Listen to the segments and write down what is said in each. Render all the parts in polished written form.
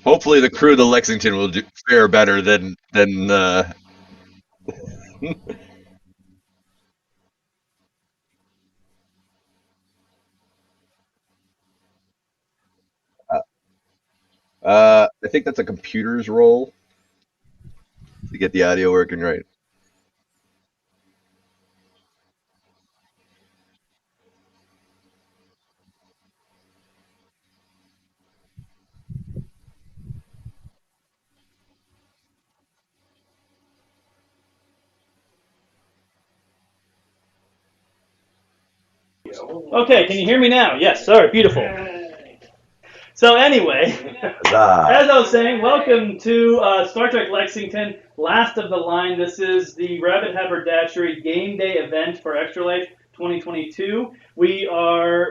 Hopefully, the crew of the Lexington will fare better than. I think that's a computer's role to get the audio working right. Okay, can you hear me now? Yes, sorry, beautiful. So anyway, as I was saying, welcome to Star Trek Lexington, Last of the Line. This is the Rabbit Haberdashery Game Day event for Extra Life 2022.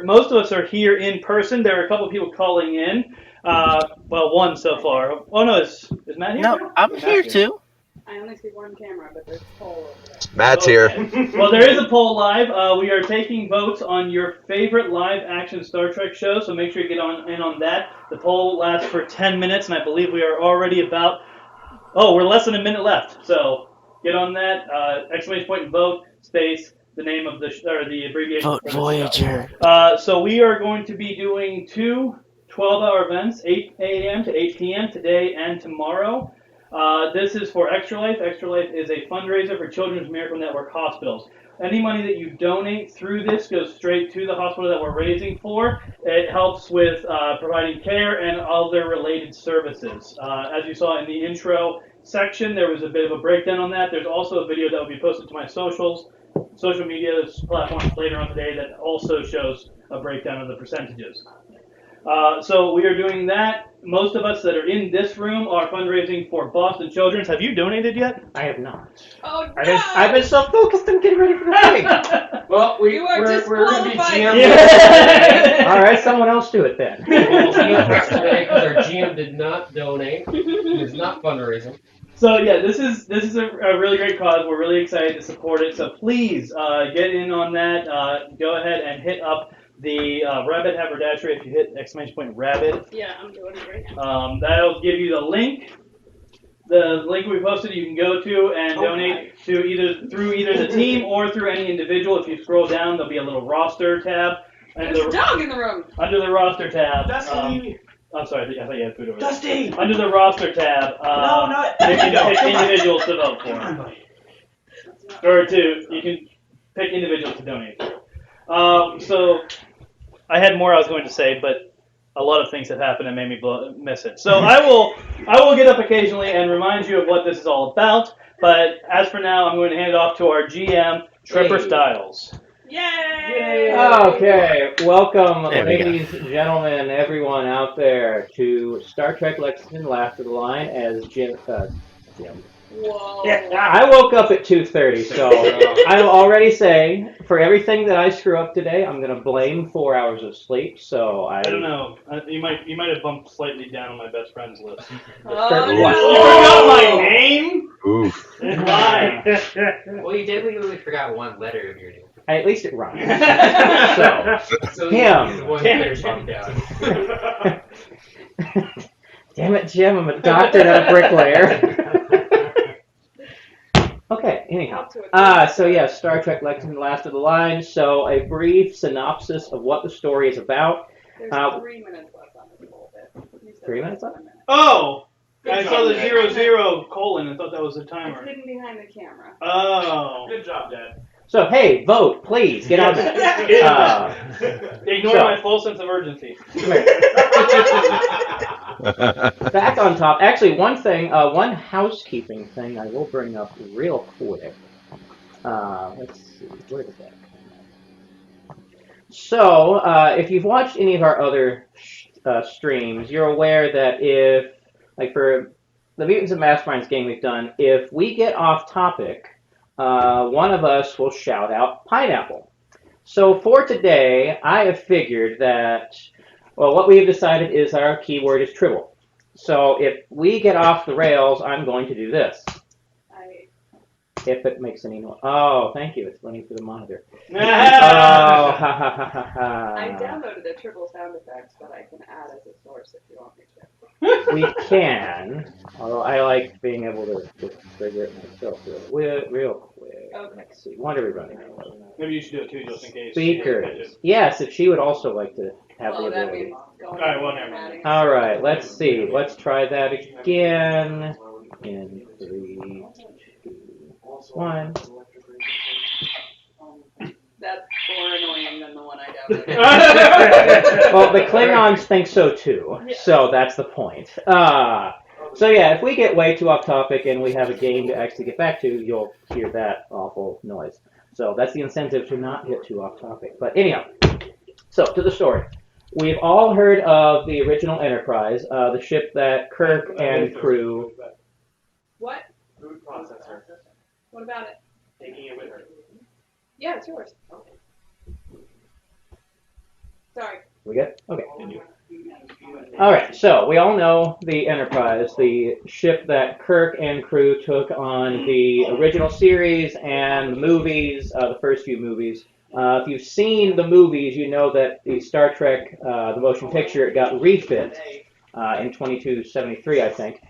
Most of us are here in person. There are a couple of people calling in. Well, one so far. Oh no, is Matt here? No, I'm here too. I only see one camera, but there's a poll over there. Matt's here. Well, there is a poll live. We are taking votes on your favorite live-action Star Trek show, so make sure you get in on that. The poll lasts for 10 minutes, and I believe we are already about... Oh, we're less than a minute left, so get on that. Exclamation point and vote, space, the name of the abbreviation. Vote Voyager. So we are going to be doing two 12-hour events, 8 a.m. to 8 p.m. today and tomorrow. This is for Extra Life. Extra Life is a fundraiser for Children's Miracle Network hospitals. Any money that you donate through this goes straight to the hospital that we're raising for. It helps with providing care and other related services. As you saw in the intro section, there was a bit of a breakdown on that. There's also a video that will be posted to my social media platforms later on today that also shows a breakdown of the percentages. So we are doing that. Most of us that are in this room are fundraising for Boston Children's. Have you donated yet? I have not. Oh, no! I've been so focused on getting ready for the thing. Well, You are we're going to be disqualified. GM. All right, someone else do it then. We'll GM today because our GM did not donate. He is not fundraising. So yeah, this is a really great cause. We're really excited to support it. So please get in on that. Go ahead and hit up the Rabbit Haberdashery. If you hit exclamation point Rabbit, Yeah, I'm doing it right now. that'll give you the link. The link we posted, you can go to and donate to either the team or through any individual. If you scroll down, there'll be a little roster tab. There's a dog in the room. Under the roster tab. Dusty! I'm sorry, I thought you had food over Dusty! there. Under the roster tab, No, not. you can pick individuals to vote for. You can pick individuals to donate. So I had more I was going to say, but a lot of things have happened and made me miss it. So I will get up occasionally and remind you of what this is all about. But as for now, I'm going to hand it off to our GM, Tripper Styles. Yay! Okay, welcome, There we go. ladies, gentlemen, everyone out there, to Star Trek Lexington, Last of the Line, as Jim. Whoa. I woke up at 2:30, so I'll already say, for everything that I screw up today, I'm going to blame 4 hours of sleep, so I don't know. You might have bumped slightly down on my best friends list. Oh, You no. forgot my name? Oof. Why? Well, you definitely forgot one letter of your name. At least it rhymes. So Him. he's one Damn letter it, bumped down. Damn it, Jim, I'm a doctor, not a bricklayer. Okay, anyhow. So yeah, Star Trek Lexington, Last of the Line. So a brief synopsis of what the story is about. There's 3 minutes left on this whole bit. 3 minutes left? Oh! I Good saw the job, 00 colon. I thought that was a It's timer. hidden behind the camera. Oh. Good job, Dad. So hey, vote, please, get on there. Ignore So- my full sense of urgency. Back on top. Actually, one housekeeping thing I will bring up real quick. Let's see, where is that? So, if you've watched any of our other streams, you're aware that if, like for the Mutants and Masterminds game we've done, if we get off topic, one of us will shout out pineapple. So for today, I have figured that, well, what we have decided is our keyword is tribble. So if we get off the rails, I'm going to do this. If it makes any noise. Oh, thank you. It's running through the monitor. Oh, ha ha ha ha ha. I downloaded the triple sound effects, but I can add as a source if you want me to. We can, although I like being able to figure it myself real quick. Okay. Let's see. What are we running? Maybe you should do it too, just in case. Speakers. Yes, if she would also like to have the Oh, that ability. means going Alright, well, and never mind. adding All right, sources. let's see. Let's try that again. In 3, 2, 1. That's more annoying than the one I downloaded. Well, the Klingons think so too, so that's the point. So yeah, if we get way too off topic and we have a game to actually get back to, you'll hear that awful noise. So that's the incentive to not get too off topic. But anyhow, so to the story. We've all heard of the original Enterprise, the ship that Kirk and crew. What? Food processor. What about it? Taking it with her. Yeah, it's yours. Sorry. We good? Okay. All right, so we all know the Enterprise, the ship that Kirk and crew took on the original series and the movies, the first few movies. If you've seen the movies, you know that the Star Trek, the motion picture, it got refit in 2273, I think.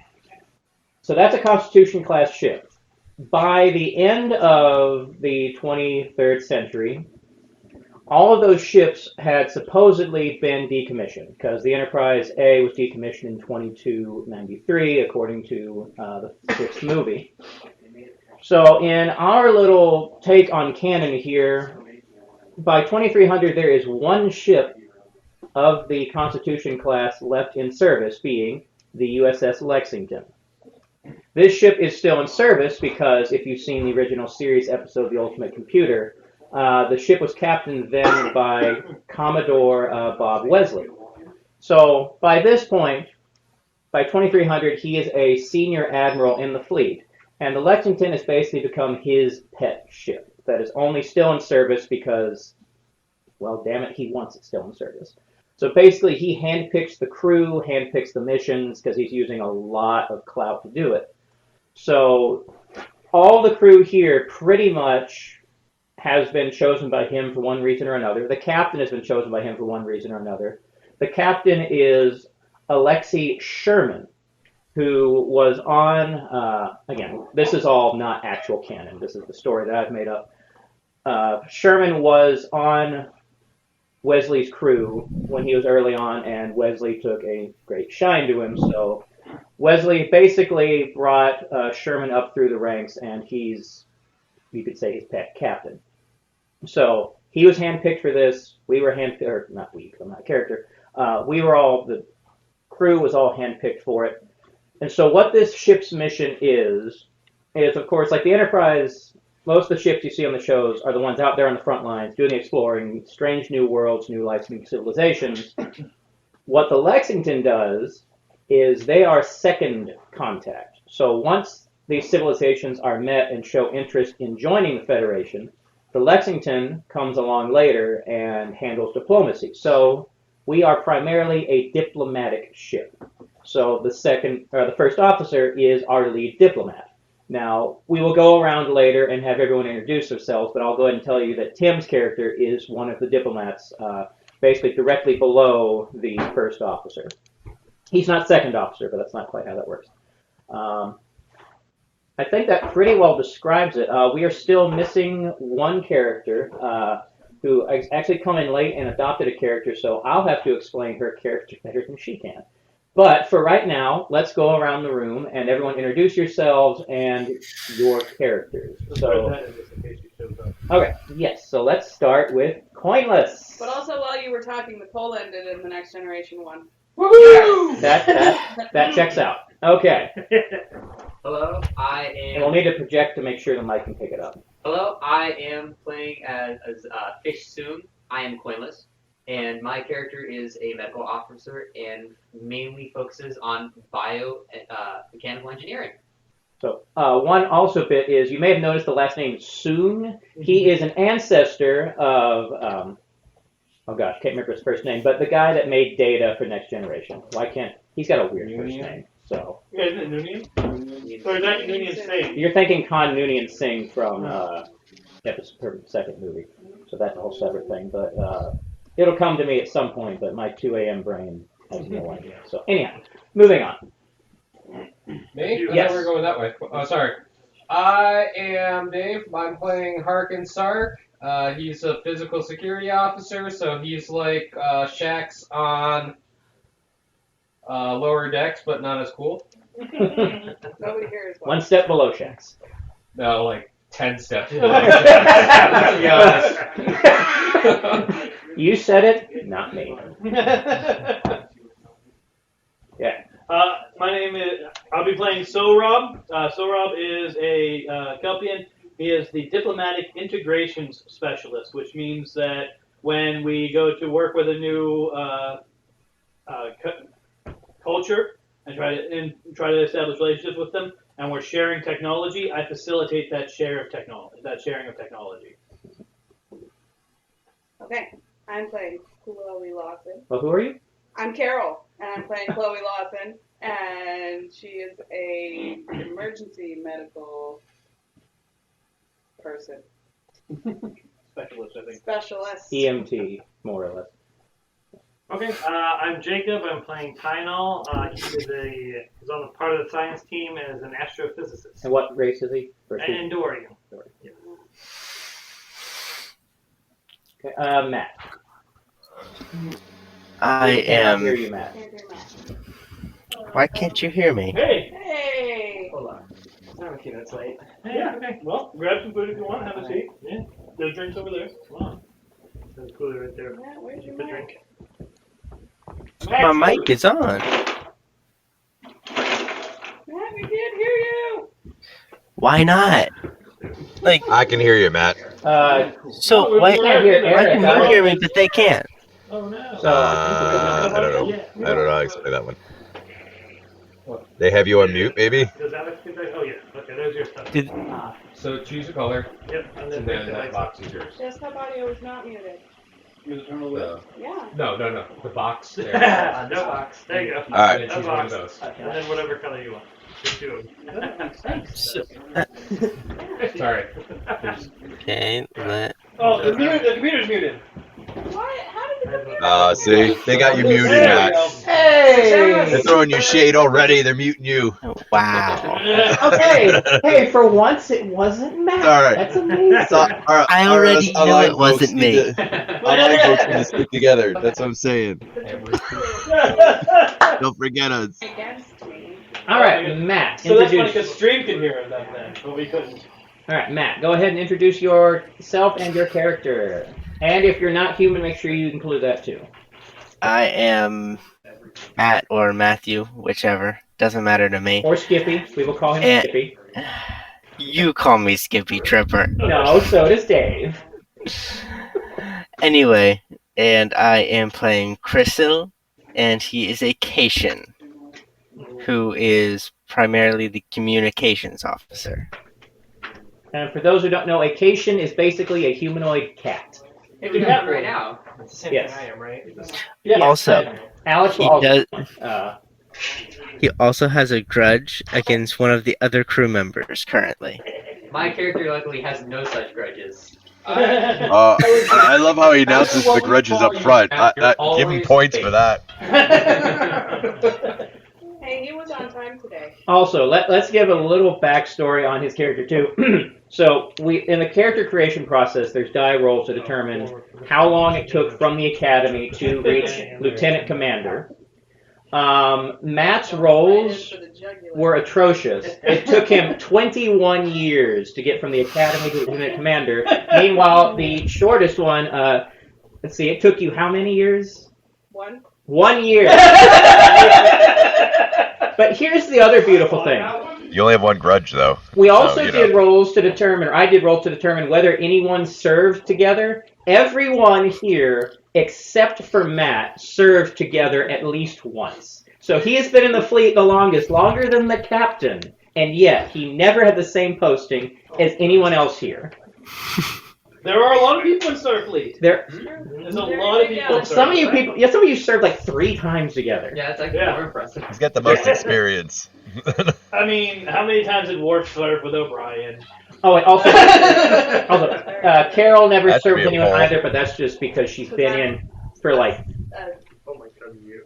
So that's a Constitution-class ship. By the end of the 23rd century, all of those ships had supposedly been decommissioned because the Enterprise A was decommissioned in 2293, according to the sixth movie. So in our little take on canon here, by 2300 there is one ship of the Constitution class left in service, being the USS Lexington. This ship is still in service because if you've seen the original series episode, The Ultimate Computer, the ship was captained then by Commodore Bob Wesley. So by this point, by 2300, he is a senior admiral in the fleet. And the Lexington has basically become his pet ship that is only still in service because, well, damn it, he wants it still in service. So basically, he handpicks the crew, handpicks the missions, because he's using a lot of clout to do it. So all the crew here pretty much has been chosen by him for one reason or another. The captain has been chosen by him for one reason or another. The captain is Alexei Sherman, who was on, again, this is all not actual canon. This is the story that I've made up. Sherman was on Wesley's crew when he was early on, and Wesley took a great shine to him. So Wesley basically brought Sherman up through the ranks, and he's, you could say, his pet captain. So he was handpicked for this. We were handpicked, or not we, I'm not a character. We were all, the crew was all handpicked for it. And so what this ship's mission is, of course, like the Enterprise, most of the ships you see on the shows are the ones out there on the front lines doing the exploring, strange new worlds, new lights, new civilizations. What the Lexington does is they are second contact. So once these civilizations are met and show interest in joining the Federation, the Lexington comes along later and handles diplomacy. So we are primarily a diplomatic ship. So the first officer is our lead diplomat. Now, we will go around later and have everyone introduce themselves, but I'll go ahead and tell you that Tim's character is one of the diplomats, basically directly below the first officer. He's not second officer, but that's not quite how that works. I think that pretty well describes it. We are still missing one character who actually come in late and adopted a character, so I'll have to explain her character better than she can. But for right now, let's go around the room and everyone introduce yourselves and your characters. So, okay, yes. So let's start with Coinless. But also, while you were talking, the poll ended in the Next Generation one. Woohoo! That checks out. Okay. Hello, I And we'll am. need to project to make sure the mic can pick it up. Hello, I am playing as Fish Soon. I am Coinless, and my character is a medical officer and mainly focuses on mechanical engineering. So one also bit is you may have noticed the last name Soon. He is an ancestor of oh gosh, can't remember his first name, but the guy that made Data for Next Generation. He's got a weird first name. So Isn't it Noonian? Or is that Noonian Singh? you're thinking Khan Noonian Singh from second movie. So that's a whole separate thing. But it'll come to me at some point, but my 2 a.m. brain has no idea. So anyhow, moving on. Me? I Yes. thought we were going that way. Oh, sorry. I am Dave. I'm playing Harkin Sark. He's a physical security officer, so he's like Shax on lower decks, but not as cool. Nobody cares. One step below Shax. No, like 10 steps. Let's be honest. You said it, not me. Yeah. My name is, I'll be playing Sohrab. Sohrab is a Kelpian He is the diplomatic integrations specialist, which means that when we go to work with a new culture and try to establish relationships with them, and we're sharing technology, I facilitate that sharing of technology. Okay, I'm playing Chloe Lawson. Well, who are you? I'm Carol, and I'm playing Chloe Lawson, and she is a emergency medical person. Specialist, I think. Specialist. EMT, more or less. Okay, I'm Jacob. I'm playing Tynal. He's on the part of the science team and is an astrophysicist. And what race is he? Or she? And Dorian. Yeah. Okay, Matt. I Can't hear am. you, Matt. Can't do math. Why can't you hear me? Hey! Hey! Hold on. I'm a few minutes late. Yeah, okay. Well, grab some food if you want. Have a seat. Yeah. There's drinks over there. Come on. There's a cooler right there. Matt, where's your The mic? drink. My mic is on. Matt, we can't hear you! Why not? Like, I can hear you, Matt. so why can't hear can Eric, you huh? hear me, but they can't? Oh no. So, I don't know. Yeah. I don't know how to explain that one. They have you on mute, maybe? Does Alex get that? Oh yeah. Okay, there's your stuff. Did, So choose a color, Yep. and then that box is yours. Desktop audio is not muted. Yeah. No, the box there. No box. There you go. All right. And then No choose one box. of those. And then whatever color you want. Just do them. so, Sorry. okay, let. Oh, the computer's muted. What? How did the computer... See? They got you muted, There we Matt. go. hey! They're throwing you shade already. They're muting you. Wow. Okay, hey, for once it wasn't Matt. It's all right. That's amazing. I already knew it wasn't me. Online folks need to stick together. That's what I'm saying. Don't forget us. Against me. All right, Matt. So that's funny Introduce. because Stream could hear it back then, but we couldn't. All right, Matt. Go ahead and introduce yourself and your character. And if you're not human, make sure you include that too. I am Matt or Matthew, whichever. Doesn't matter to me. Or Skippy. We will call him Eh. Skippy. You call me Skippy Tripper. No, so does Dave. Anyway, and I am playing Chrysil, and he is a Cation, who is primarily the communications officer. And for those who don't know, a Cation is basically a humanoid cat. It's a cat right now. It's the same Yes. thing I am, right? Yeah. Also, Alex he will also, does. He also has a grudge against one of the other crew members currently. My character luckily has no such grudges. I love how he announces the grudges up front. Give him points for that. Hey, he was on time today. Also, let's give a little backstory on his character too. So in the character creation process, there's die rolls to determine how long it took from the academy to reach lieutenant commander. Matt's rolls For the jugular. were atrocious. It took him 21 years to get from the academy to lieutenant commander. Meanwhile, the shortest one, let's see, it took you how many years? One. 1 year. But here's the other beautiful thing. You only have one grudge, though. We also you did know. rolls to determine, or I did rolls to determine whether anyone served together. Everyone here, except for Matt, served together at least once. So he has been in the fleet the longest, longer than the captain, and yet he never had the same posting as anyone else here. There are a lot of people in Starfleet. There's There's a lot of people in Starfleet. some of you people, yeah, some of you served like 3 times together. Yeah, it's actually Yeah. more impressive. He's got the most experience. I mean, how many times did Worf serve with O'Brien? Oh, and also, Carol never That should served be a anyone poll. either, but that's just because she's been in for like, Oh my god, you.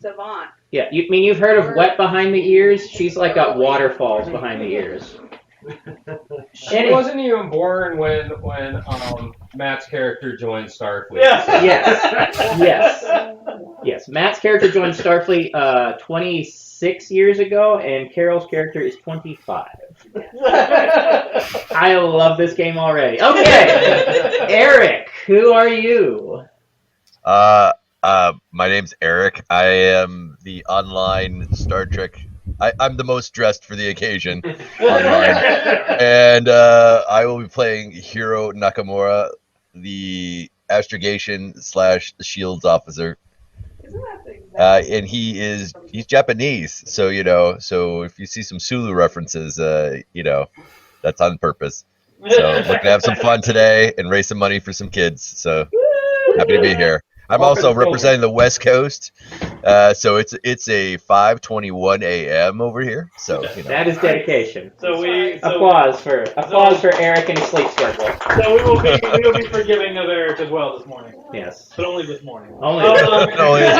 Savant. yeah. You've heard of wet behind the ears? She's like got waterfalls behind the ears. She wasn't even born when Matt's character joined Starfleet. Yeah. Yes. Matt's character joined Starfleet 26 years ago, and Carol's character is 25. I love this game already. Okay, Eric, who are you? My name's Eric. I am the online Star Trek I'm the most dressed for the occasion online, and I will be playing Hiro Nakamura, the astrogation / shields officer. Isn't that the exact And he's Japanese, so so if you see some Sulu references, that's on purpose. So looking to have some fun today and raise some money for some kids. So happy to be here. I'm All for also the children. representing the West Coast, so it's a 5:21 a.m. over here. So That is dedication. So Applause for Eric and his sleep schedule. So we will be forgiving of Eric as well this morning, Yes. but only this morning. Only. Only this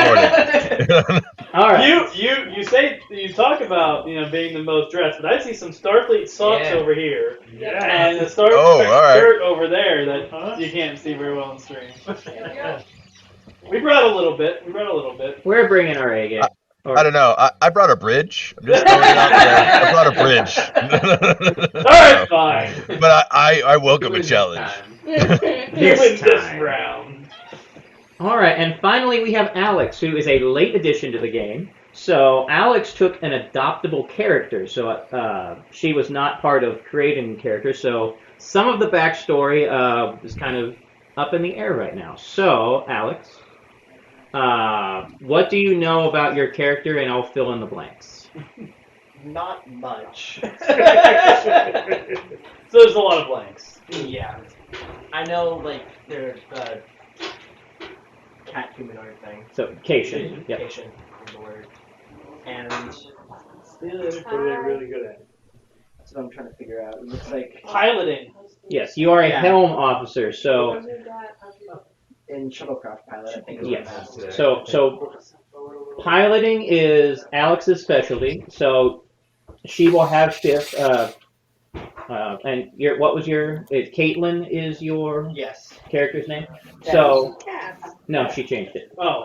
morning. All right. You talk about being the most dressed, but I see some Starfleet socks Yeah. over here Yeah. and a Starfleet all right. shirt over there that you can't see very well on stream. We brought a little bit. We're bringing our A game. I don't know. I brought a bridge. I'm just throwing it out there. I brought a bridge. All right, fine. But I welcome a challenge. You win this round. All right, and finally we have Alex, who is a late addition to the game. So Alex took an adoptable character. So she was not part of creating characters. So some of the backstory is kind of up in the air right now. So Alex, what do you know about your character? And I'll fill in the blanks. Not much. So there's a lot of blanks. Yeah. I know, like, they're the cat humanoid thing. So Cation. Yep. Cation is the word. And What are they really good at? that's what I'm trying to figure out. It looks like Piloting. Yes, you are a Yeah. helm officer. So in shuttlecraft pilot, I think is yes. what that's. So piloting is Alex's specialty. So she will have shift. And what was your? Caitlin is your Yes. character's name. So Cats. no, she changed it. Oh.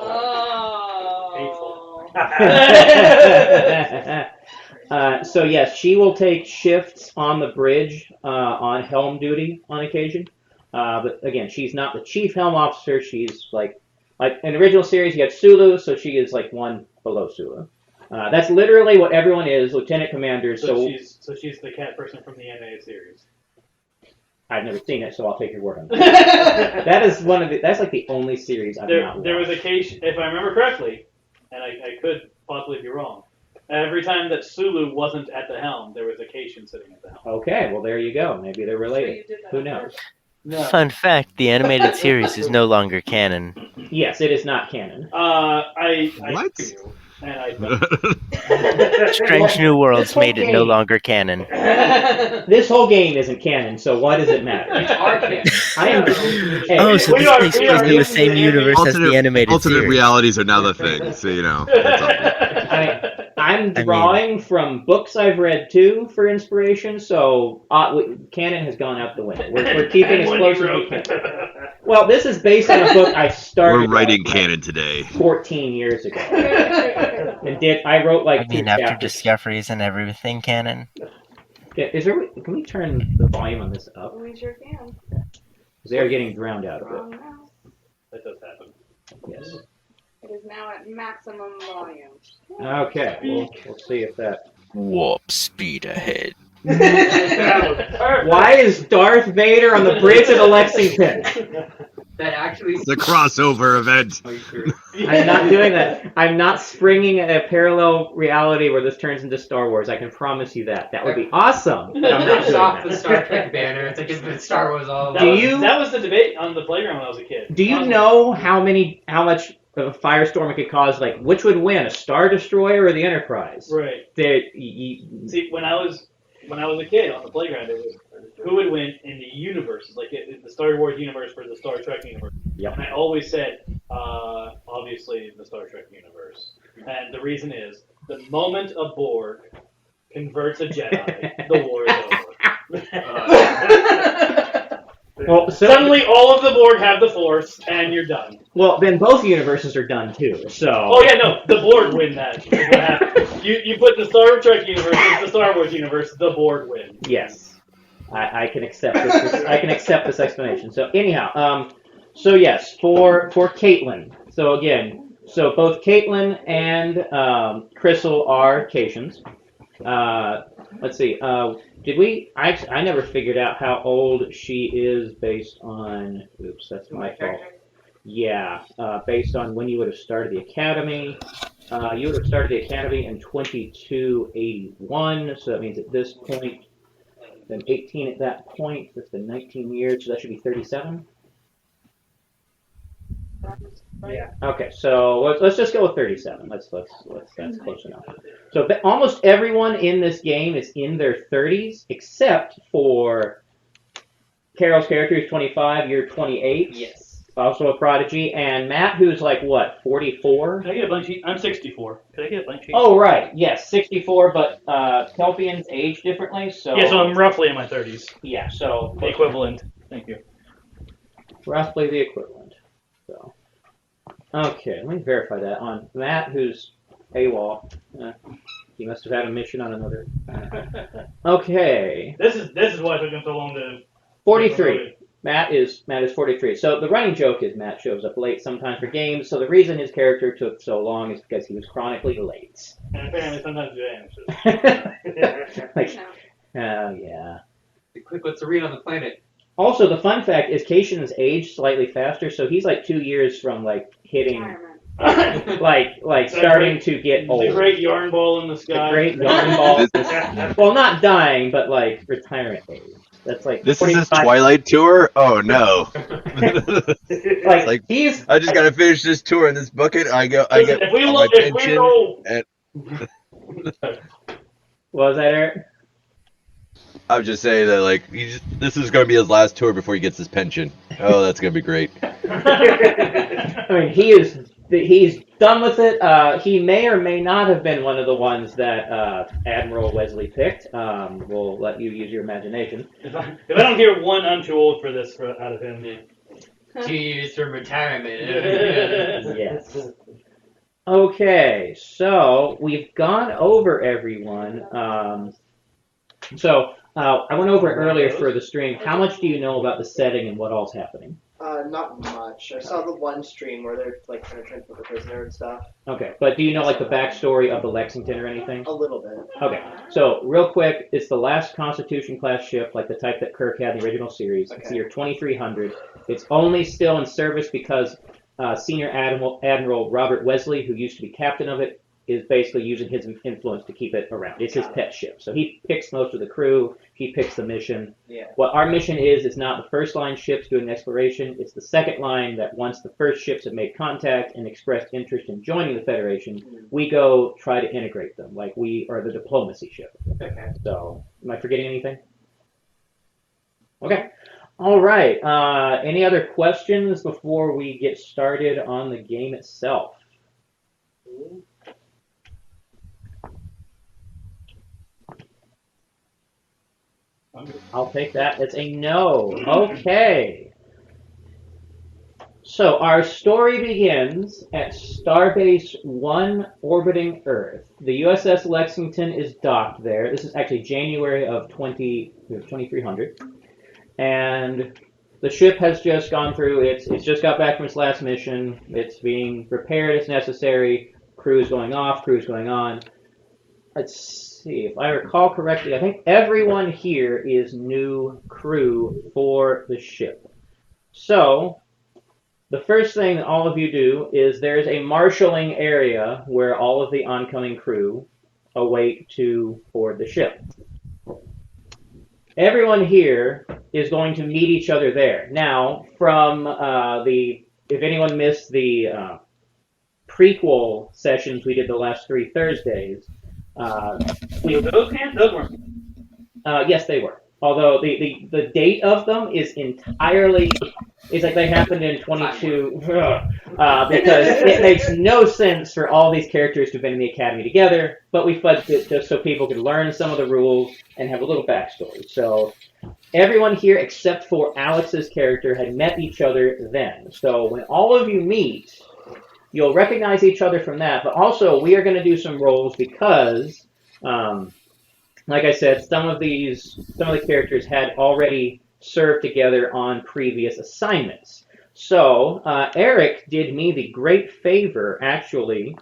Oh. So yes, she will take shifts on the bridge on helm duty on occasion. But again, she's not the chief helm officer. She's like in the original series, you had Sulu, so she is like one below Sulu. That's literally what everyone is, lieutenant commanders. So she's the cat person from the animated series. I've never seen it, so I'll take your word on it. That's like the only series I've not watched. There was a case, if I remember correctly, and I could possibly be wrong. Every time that Sulu wasn't at the helm, there was a Cation sitting at the helm. Okay, well there you go. Maybe they're related. Who knows? No. Fun fact, the animated series is no longer canon. Yes, it is not canon. I What? hear you, and I Strange New Worlds whole made it no game- longer canon. This whole game isn't canon, so why does it matter? It's our kid. I am. Hey, Oh, so We this are- takes we place are in the in same the universe as the animated alternate series. realities are now the thing. So that's all. I'm drawing from books I've read too for inspiration, so canon has gone out the window. We're keeping as close as we can. Well, this is based on a book I started. We're writing like, canon today. 14 years ago, and I wrote like I mean, 2 after chapters. Discoveries and everything canon. Yeah, can we turn the volume on this up? We sure can. Because they are getting drowned out a bit. Wrong mouse. That does happen. Yes. It is now at maximum volume. Okay, we'll see if that. Warp speed ahead. That was perfect. Why is Darth Vader on the bridge of the Lexington? That actually. The crossover event. I'm not doing that. I'm not springing a parallel reality where this turns into Star Wars. I can promise you that. That would be awesome. But I'm not Rips doing off that. the Star Trek banner. It's like it's been Star Wars all That along. that was the debate on the playground when I was a kid. Do you know how much of a firestorm it could cause? Like, which would win, a Star Destroyer or the Enterprise? Right. See, when I was a kid on the playground, it was who would win in the universes, like in the Star Wars universe versus the Star Trek universe. Yep. And I always said, obviously, the Star Trek universe. And the reason is, the moment a Borg converts a Jedi, the war is over. Well, Suddenly, all of the Borg have the Force, and you're done. Well, then both universes are done too. So. Oh yeah, no, the Borg win that. Is what happened. You put the Star Trek universe with the Star Wars universe, the Borg win. Yes, I can accept this. I can accept this explanation. So anyhow, so yes, for Caitlin. So again, So both Caitlin and Crystal are Caitians. Let's see. Did we? I never figured out how old she is based on. Oops, that's my fault. Yeah, based on when you would have started the academy. You would have started the academy in 2281, so that means at this point, then 18 at that point. That's been 19 years, so that should be 37. Yeah. Okay, so let's just go with 37. Let's that's close enough. So almost everyone in this game is in their 30s, except for Carol's character who's 25. You're 28. Yes. Also a prodigy, and Matt, who's like what, 44? Can I get a blank sheet? I'm 64. Can I get a blank sheet? Oh right, yes, 64. But Kelpians age differently, so Yeah, so I'm roughly in my 30s. yeah, so The equivalent. Thank you. roughly the equivalent. So okay, let me verify that on Matt, who's AWOL. He must have had a mission on another. Okay, This is why it took him so long to. 43. Matt is 43. So the running joke is Matt shows up late sometimes for games. So the reason his character took so long is because he was chronically late. And apparently sometimes James. Like, yeah. Quick, what's the read on the planet? Also, the fun fact is Caitian's age slightly faster, so he's like 2 years from like hitting, Retirement. like starting to get old. The great yarn ball in the The sky. great yarn ball. Well, not dying, but like retirement age. That's like This is his 45. Twilight tour? Oh no. Like he's. I just gotta finish this tour in this bucket. I get Listen, if we my look, if we pension. roll, What was that, Eric? I would just say that like this is gonna be his last tour before he gets his pension. Oh, that's gonna be great. I mean, he's done with it. He may or may not have been one of the ones that Admiral Wesley picked. We'll let you use your imagination. if I don't hear one, I'm too old for this out of him. 2 years from retirement. Yes. Okay, so we've gone over everyone. I went over it earlier for the stream. How much do you know about the setting and what all's happening? Not much. I saw the one stream where they're like trying to transport the prisoner and stuff. Okay, but do you know like the backstory of the Lexington or anything? A little bit. Okay, so real quick, it's the last Constitution class ship, like the type that Kirk had in the original series. It's the year 2300. It's only still in service because Senior Admiral Robert Wesley, who used to be captain of it, is basically using his influence to keep it around. It's his pet ship. So he picks most of the crew, he picks the mission. Yeah. What our mission is not the first line ships doing exploration, it's the second line that once the first ships have made contact and expressed interest in joining the Federation, we go try to integrate them. Like we are the diplomacy ship. Okay. So, am I forgetting anything? Okay. All right. Any other questions before we get started on the game itself? I'll take that. It's a no. Okay. So our story begins at Starbase 1 orbiting Earth. The USS Lexington is docked there. This is actually January of 2300. And the ship has just gone through, it's just got back from its last mission. It's being repaired as necessary. Crew's going off, crew's going on. Let's see, if I recall correctly, I think everyone here is new crew for the ship. So, the first thing that all of you do is there's a marshalling area where all of the oncoming crew await to board the ship. Everyone here is going to meet each other there. Now, from if anyone missed the prequel sessions we did the last 3 Thursdays, Those weren't. yes, they were. Although the date of them is entirely, it's like they happened in 22, because it makes no sense for all these characters to have been in the academy together, but we fudged it just so people could learn some of the rules and have a little backstory. So everyone here except for Alex's character had met each other then. So when all of you meet, you'll recognize each other from that, but also we are going to do some roles because, like I said, some of the characters had already served together on previous assignments. So Eric did me the great favor, actually,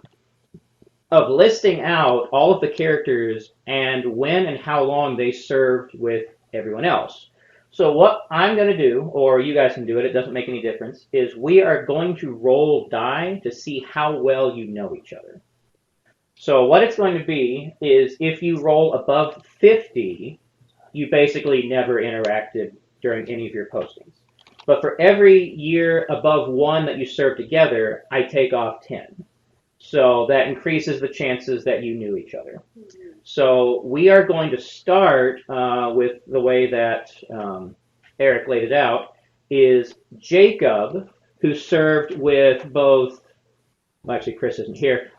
of listing out all of the characters and when and how long they served with everyone else. So what I'm going to do, or you guys can do it, it doesn't make any difference, is we are going to roll die to see how well you know each other. So what it's going to be is if you roll above 50, you basically never interacted during any of your postings. But for every year above 1 that you serve together, I take off 10. So that increases the chances that you knew each other. So we are going to start with the way that Eric laid it out, is Jacob, who served with both, well, actually Chris isn't here,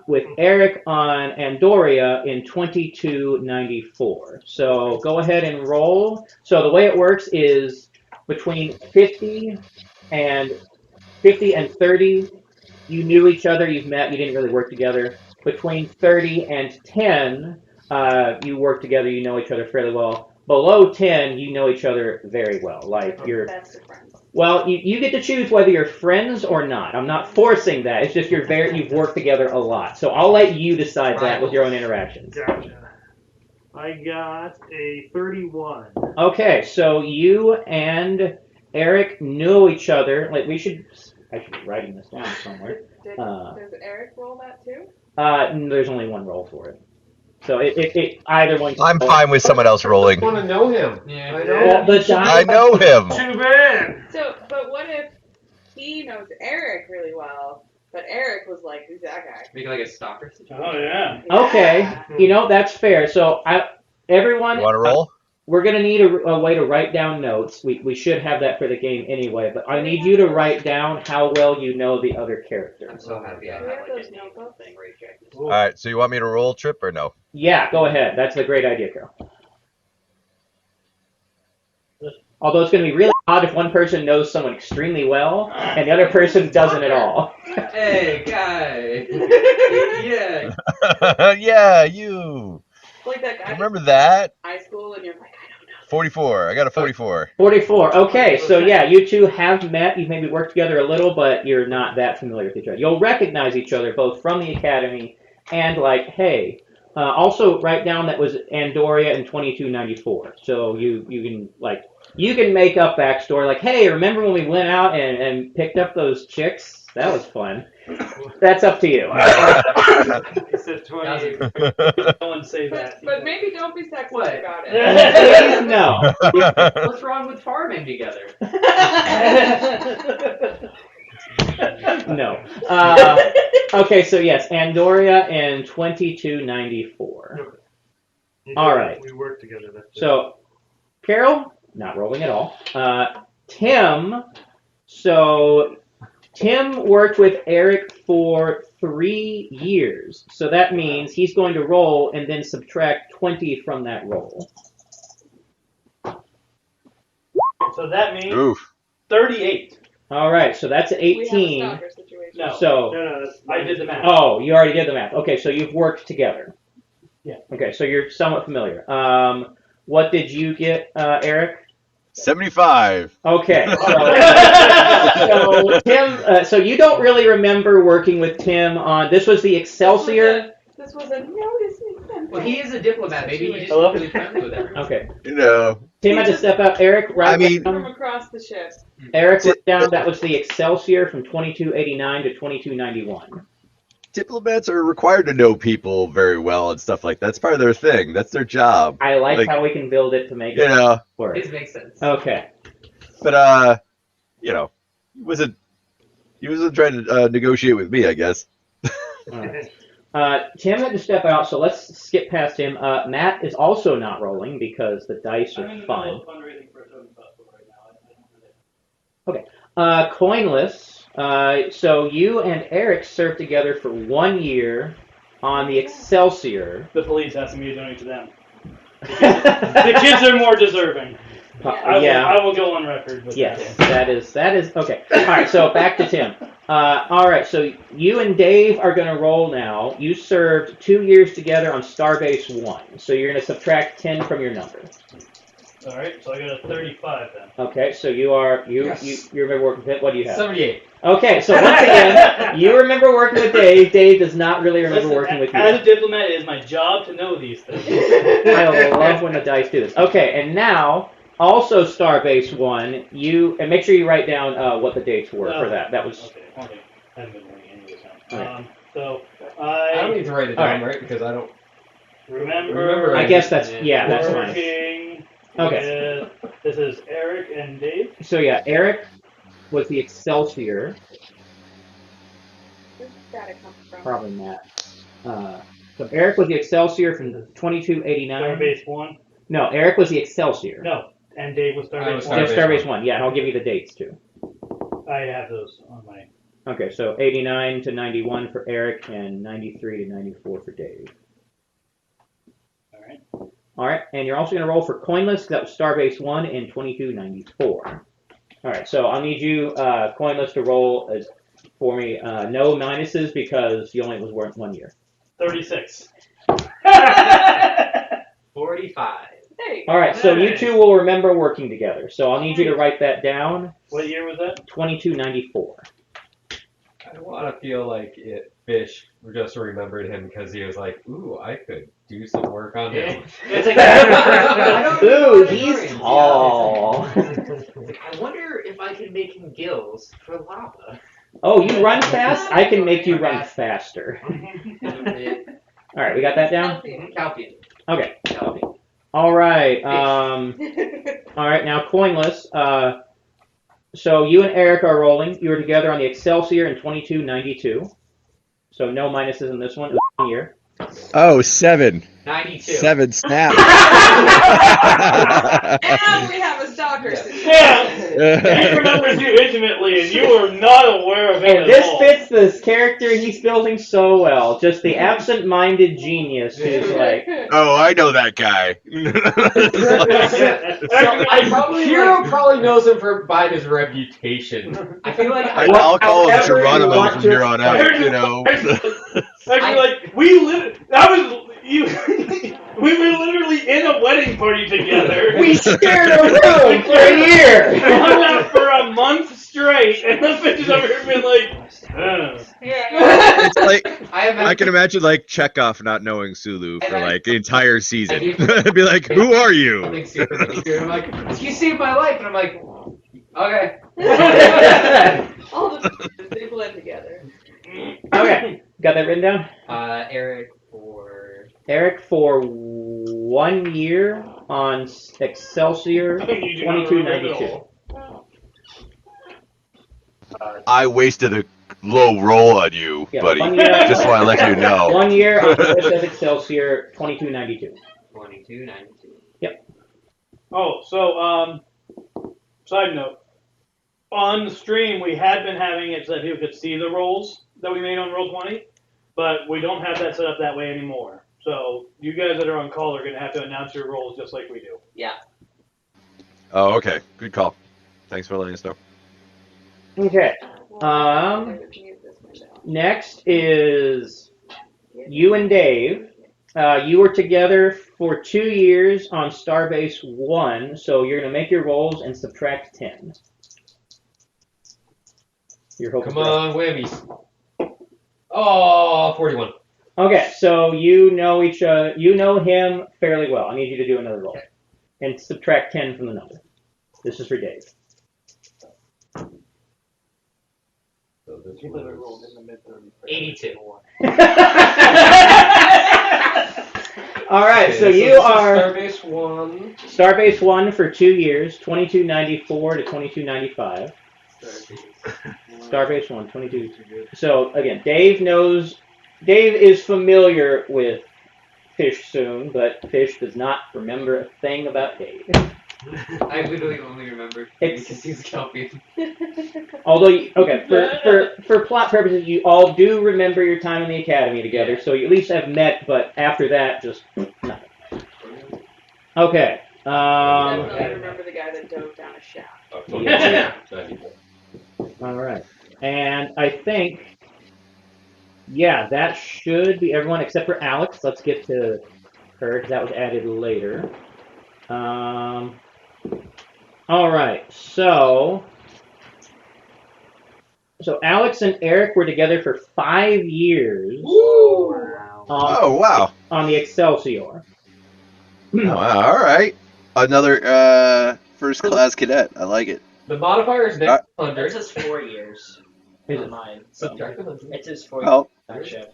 with Eric on Andoria in 2294. So go ahead and roll. So the way it works is between 50 and 30, you knew each other, you've met, you didn't really work together. Between 30 and 10, you work together, you know each other fairly well. Below 10, you know each other very well. Like you're Best of friends. well, you get to choose whether you're friends or not. I'm not forcing that. It's just you've worked together a lot. So I'll let you decide that with your own interactions. Gotcha. I got a 31. Okay, so you and Eric knew each other. Like I should be writing this down somewhere. Does Eric roll that too? There's only one roll for it. So it either one. I'm fine with someone else rolling. I want to know him. Yeah. I know. Well, the die, I know him. Too bad. So, but what if he knows Eric really well, but Eric was like, who's that guy? Make it like a stalker situation. Oh yeah. Okay, Yeah. that's fair. So everyone, You want to roll? we're gonna need a way to write down notes. We should have that for the game anyway. But I need you to write down how well you know the other I'm characters. so happy I Do we have have like those a notes up? thing where you check this. All right. So you want me to roll, Trip, or no? Yeah, go ahead. That's a great idea, Carol. Although it's going to be really odd if one person knows someone extremely well and the other person doesn't at all. Hey, guy. Yeah. Yeah, you. Like that guy Remember that? in high school, and you're like, I don't know. 44. I got a 44. 44. Okay, so yeah, you two have met. You've maybe worked together a little, but you're not that familiar with each other. You'll recognize each other both from the academy and like, hey. Also, write down that was Andoria in 2294. So you can make up backstory like, hey, remember when we went out and picked up those chicks? That was fun. That's up to you. He said 20. No one say that. But maybe don't be sexist What? about it. Please, no. What's wrong with farming together? No. Okay, so yes, Andoria in 2294. All right. We work together. That's it. So, Carol, not rolling at all. Tim, so Tim worked with Eric for 3 years. So that means he's going to roll and then subtract 20 from that roll. So that means Oof. 38. All right, so that's We have a 18. stalker situation. No. So, No, I did the math. oh, you already did the math. Okay, so you've worked together. Yeah. Okay, so you're somewhat familiar. What did you get, Eric? 75. Okay. So Tim, so you don't really remember working with Tim on, this was the Excelsior? This was a notice me something. Well, he is a diplomat. Maybe he's just Hello? really friendly with everyone. Okay. You know. Tim had to step out. Eric, I mean- From across the ship. Eric wrote down that was the Excelsior from 2289 to 2291. Diplomats are required to know people very well and stuff like that. That's part of their thing. That's their job. I like Like, how we can build it to make You it know. work. It makes sense. Okay. But you know, he wasn't trying to negotiate with me, I guess. All right. Tim had to step out, so let's skip past him. Matt is also not rolling because the dice I'm in are the fun. middle of fundraising for a token festival right now. I don't really. Coinless. So you and Eric served together for 1 year on the Excelsior. The police asked me to donate to them. The kids are more deserving. I will go on record with Yes, that. that is okay. All right, so back to Tim. All right, so you and Dave are going to roll now. You served 2 years together on Starbase 1, so you're going to subtract 10 from your number. All right, so I got a 35 then. Okay, so you remember working with him. What do you have? 78. Okay, so once again, you remember working with Dave. Dave does not really remember working with you. As a diplomat, it is my job to know these things. I love when the dice do this. Okay, and now, also Starbase 1, and make sure you write down what the dates were for that. That was... Okay. I haven't been writing any of this Right. down. So, I don't need to write it down, Alright. right? Because I don't remember... I guess that's... Yeah, that's fine. Working Okay. with, this is Eric and Dave. So yeah, Eric was the Excelsior. Where's data come from? Probably Matt. So Eric was the Excelsior from 2289. Starbase 1. No, Eric was the Excelsior. No, and Dave was I was Starbase 1. Just Starbase 1, yeah, and I'll give you the dates too. I have those on my... Okay, so 89 to 91 for Eric and 93 to 94 for Dave. Alright. Alright, and you're also going to roll for Coinless, that was Starbase 1 in 2294. Alright, so I'll need you, Coinless, to roll for me. No minuses because you only was worth 1 year. 36. 45. Hey. Alright, so you two will remember working together. So I'll need you to write that down. What year was that? 2294. I want to feel like Fish just remembered him because he was like, ooh, I could do some work on him. It's like, Ooh, he's tall. I wonder if I can make him gills for lava. Oh, you run fast? I can make you run faster. Alright, we got that down? Calpian. Okay. Calpian. Alright, alright, now Coinless. So you and Eric are rolling. You were together on the Excelsior in 2292. So no minuses in this one. It was 1 year. Oh, 7. 92. 7 snap. And we have a stalker. Yeah! He remembers you intimately, and you are not aware of it And at this all. fits this character he's building so well. Just the absent-minded genius who's like, Oh, I know that guy. So I probably Hero probably knows him by his reputation. I feel like I'll call him However you Geronimo want from to here on out, explain. you know. Actually, like, we were literally in a wedding party together. we shared a room for a year! hung out for a month straight, and the bitch is over here being like, Yeah. It's like, I I can imagine like Chekhov not knowing Sulu for And I- like the entire season. I do- Be like, who are you? I'm like, you saved my life, and I'm like, okay. All the they blend together. Okay, got that written down? Eric for Eric for 1 year on Excelsior You do not remember it 2292. all. I wasted a low roll on you, Yeah, buddy. 1 year, Just want to let you know. 1 year on USS Excelsior 2292. 2292. Oh, so, side note. On the stream, we had been having it so that people could see the rolls that we made on Roll20, but we don't have that set up that way anymore. So, you guys that are on call are going to have to announce your rolls just like we do. Yeah. Oh, okay. Good call. Thanks for letting us know. Okay. Next is you and Dave. You were together for 2 years on Starbase 1, so you're going to make your rolls and subtract 10. You're hoping Come for- on, whammies. Oh, 41. Okay, so you know you know him fairly well. I need you to do another roll. And subtract 10 from the number. This is for Dave. So this was 82. All right, okay, so this you is are Starbase 1. Starbase 1 for 2 years, 2294 to 2295. Starbase 1, 22. So again, Dave is familiar with Fish Soon, but Fish does not remember a thing about Dave. I literally only remember because he's Calpian. Although, for plot purposes, you all do remember your time in the academy together, so you at least have met, but after that, just nothing. Okay. Definitely remember the guy that dove down a shaft. Yeah. All right. And I think, yeah, that should be everyone except for Alex. Let's get to her, because that was added later. All right, so Alex and Eric were together for 5 years Wow. Oh wow. on the Excelsior. Wow. All right. Another first class cadet. I like it. The modifier is Uh, next It 100. says 4 years Is on it? mine. Subtract the 100. It says 4 Well, years. Gotcha.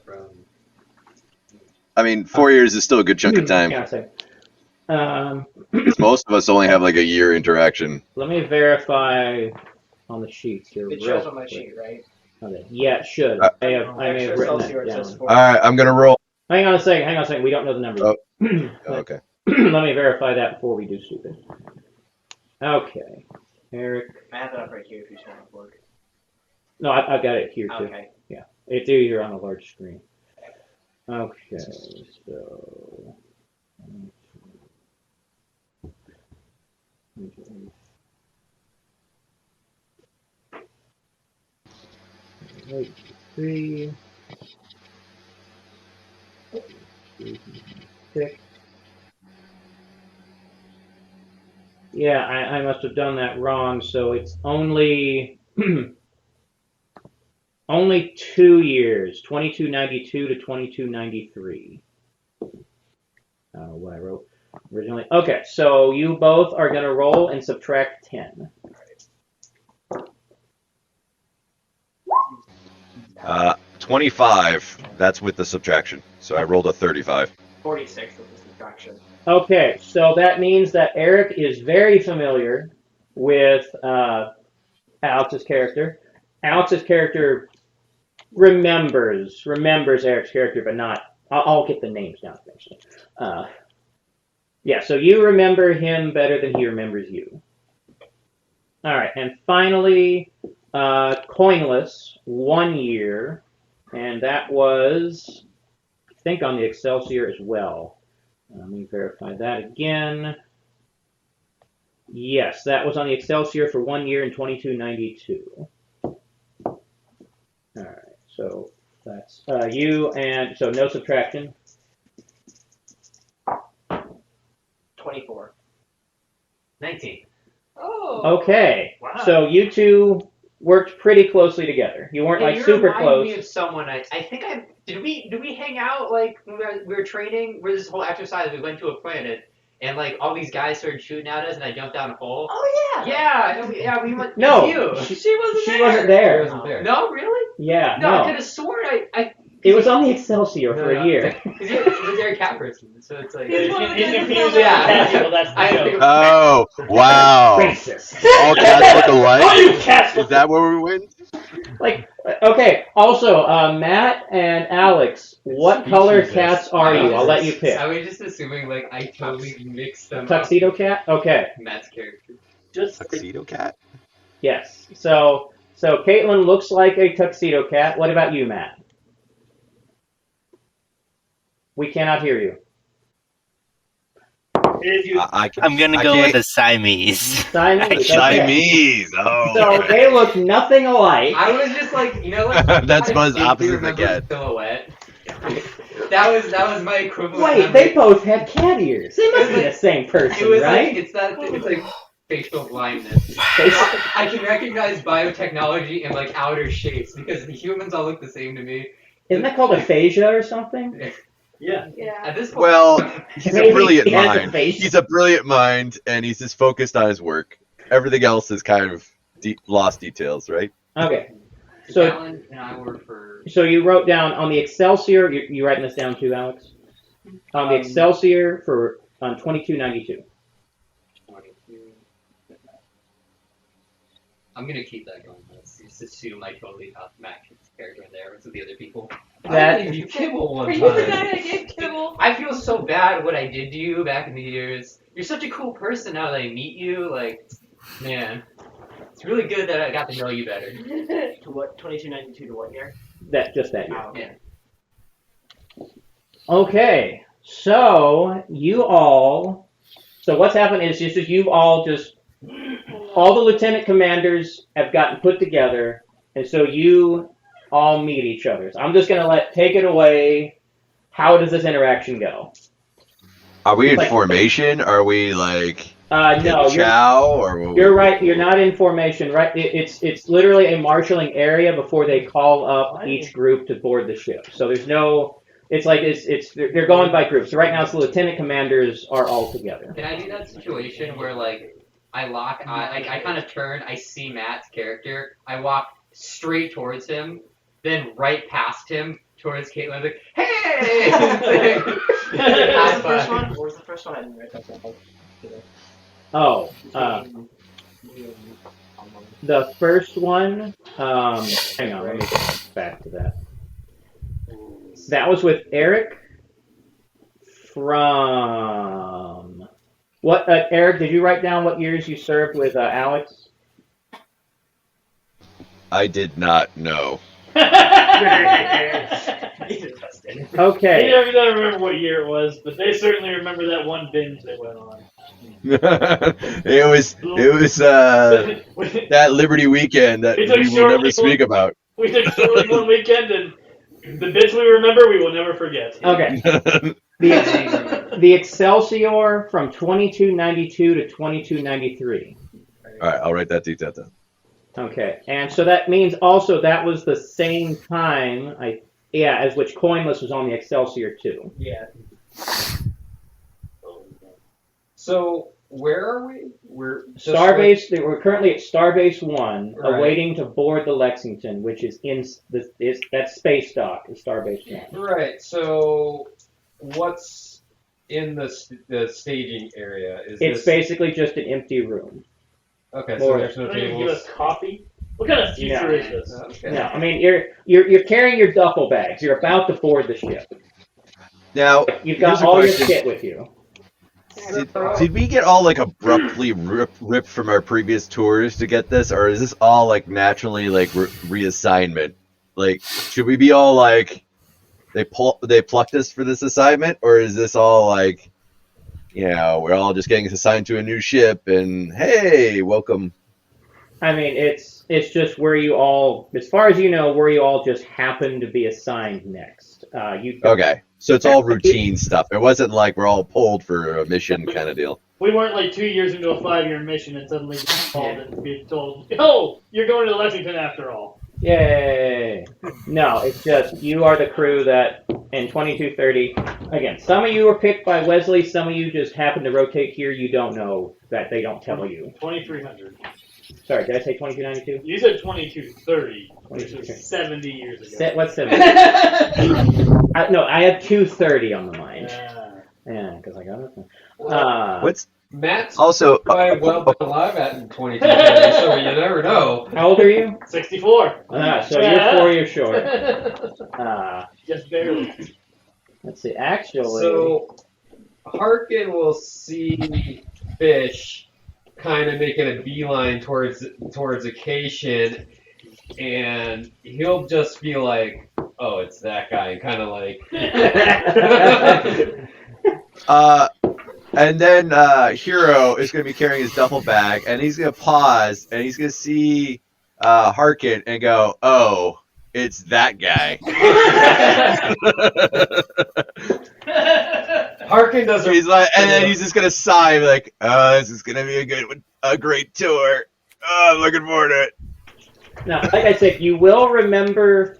I mean, 4 years is still a good chunk of time. Hang on a second. Because most of us only have like a year interaction. Let me verify on the sheets here. It real shows on my quick. sheet, right? Okay. Yeah, it should. I may have Extra written Excelsior, that it says down. 4 All right, I'm gonna roll. Hang on a second. We don't know the numbers. Oh. Okay. Let me verify that before we do stupid. Okay. Eric. I have it up right here if you want to work. No, I've got it here too. Okay. Yeah. It's easier on a large screen. Okay, so. Wait, 3, 6. Yeah, I must have done that wrong. So it's only only 2 years, 2292 to 2293. What I wrote originally. Okay, so you both are going to roll and subtract 10. 25. That's with the subtraction. So I rolled a 35. 46 with the subtraction. Okay, so that means that Eric is very familiar with Alex's character. Alex's character remembers Eric's character, but not. I'll get the names down eventually. Yeah, so you remember him better than he remembers you. All right, and finally, coinless, 1 year, and that was, I think, on the Excelsior as well. Let me verify that again. Yes, that was on the Excelsior for 1 year in 2292. All right, so that's you, and so no subtraction. 24. 19. Oh. Okay, Wow. so you two worked pretty closely together. You weren't Hey, Hey, like you super remind close. me of someone. I think I did. We hang out like when we were training. Where this whole exercise, we went to a planet, and like all these guys started shooting at us, and I jumped down a hole. Oh, yeah. Yeah, we went. No, you. She wasn't She there. wasn't there. Wasn't there. No, really? Yeah, No, I no. could have sworn I It was on the Excelsior for a year. Because you're a cat person, so it's like. He's one of the He's guys that confused fell with down. Castle, that's the I joke. think- Oh, wow. Racist. All cats look alike? All you cats Is that where we win? Like, okay. Also, Matt and Alex, what color Jesus. cats are you? I'll let you pick. I was just assuming like I totally mixed them Tuxedo up. cat. Okay. Matt's character. Just Tuxedo cat? Yes. So Caitlin looks like a tuxedo cat. What about you, Matt? We cannot hear you. I'm gonna I go can't- with a Siamese. Siamese. Okay. Siamese. Oh. So they look nothing alike. I was just like, you know, like That's I Buzz vaguely opposite the remember cat. Silhouette. that was my equivalent. Wait, memory. they both had cat ears. They must be the same It person, was right? like it's like facial blindness. I can recognize biotechnology in like outer shapes because the humans all look the same to me. Isn't that called aphasia or something? yeah. Yeah. At this point, Well, he's a Maybe brilliant he has a mind. face. He's a brilliant mind, and he's just focused on his work. Everything else is kind of lost details, right? Okay. So Alan and I work for. So you wrote down on the Excelsior. You writing this down too, Alex? On the Excelsior for on 2292. 22. I'm gonna keep that going. Let's just assume I totally match his character in there with the other people. That- I gave you kibble one Are you the time. guy that gave kibble? I feel so bad what I did to you back in the years. You're such a cool person now that I meet you. Like, man, it's really good that I got to know you better. To what? 2292 to what year? That year. Oh, Yeah. Okay. So you all. So what's happened is just you've all the lieutenant commanders have gotten put together, and so you all meet each other. So I'm just gonna take it away. How does this interaction go? Are we in Like- formation? Are we like No, Chow or you're right. You're not in formation, right? It's literally a marshaling area before they call up each group to board the ship. So there's no. It's like they're going by groups. So right now, it's the lieutenant commanders are all together. Can I do that situation where like I kind of turn, I see Matt's character, I walk straight towards him, then right past him towards Caitlin, like, hey! What was the first one? What was the first one? I didn't write that down. Oh, the first one. Hang on, let me get back to that. That was with Eric from what? Eric, did you write down what years you served with Alex? I did not know. Okay. He never does remember what year it was, but they certainly remember that one binge that went on. it was that Liberty weekend that It took we will shortly never speak about. We took shortly one weekend, and the bits we remember, we will never forget. Okay. The Excelsior from 2292 to 2293. All right, I'll write that detail down. Okay, and so that means also that was the same time, as which Coinless was on the Excelsior too. Yeah. So where are we? We're just Starbase. We're currently at Starbase 1, Right. awaiting to board the Lexington, which is in that space dock is Starbase 1. Right. So what's in the staging area? It's basically just an empty room. Okay, More so there's no Don't even give tables. us coffee. What kind of future No. is this? Okay. No, I mean you're carrying your duffel bags. You're about to board the ship. Now, You've got here's a all your question. kit with you. Did we get all like abruptly ripped from our previous tours to get this, or is this all like naturally like reassignment? Like, should we be all like they plucked us for this assignment, or is this all like, we're all just getting assigned to a new ship and hey, welcome? I mean, it's just where you all, as far as you know, where you all just happen to be assigned next. Okay, so it's all routine stuff. It wasn't like we're all pulled for a mission kind of deal. We weren't like 2 years into a 5-year mission and suddenly called and be told, "Oh, you're going to Lexington after all." Yay! No, it's just you are the crew that in 2230. Again, some of you were picked by Wesley. Some of you just happen to rotate here. You don't know that they don't tell you. 2300. Sorry, did I say 2292? You said 2230, which 2230. was 70 years ago. What's 70? No, I had 230 on the mind. Yeah, because I got it. What's Matt's also probably well been alive at 22, so you never know. How old are you? 64. So you're 4 years short. Just barely. Let's see. Actually, So Harkin will see Fish kind of making a beeline towards Acacian, and he'll just be like, "Oh, it's that guy," and kind of like. And then Hero is going to be carrying his duffel bag, and he's going to pause, and he's going to see Harkin and go, "Oh, it's that guy." Harkin doesn't. He's like, and then he's just going to sigh, like, "Oh, this is going to be a great tour. Oh, I'm looking forward to it." now, like I said, you will remember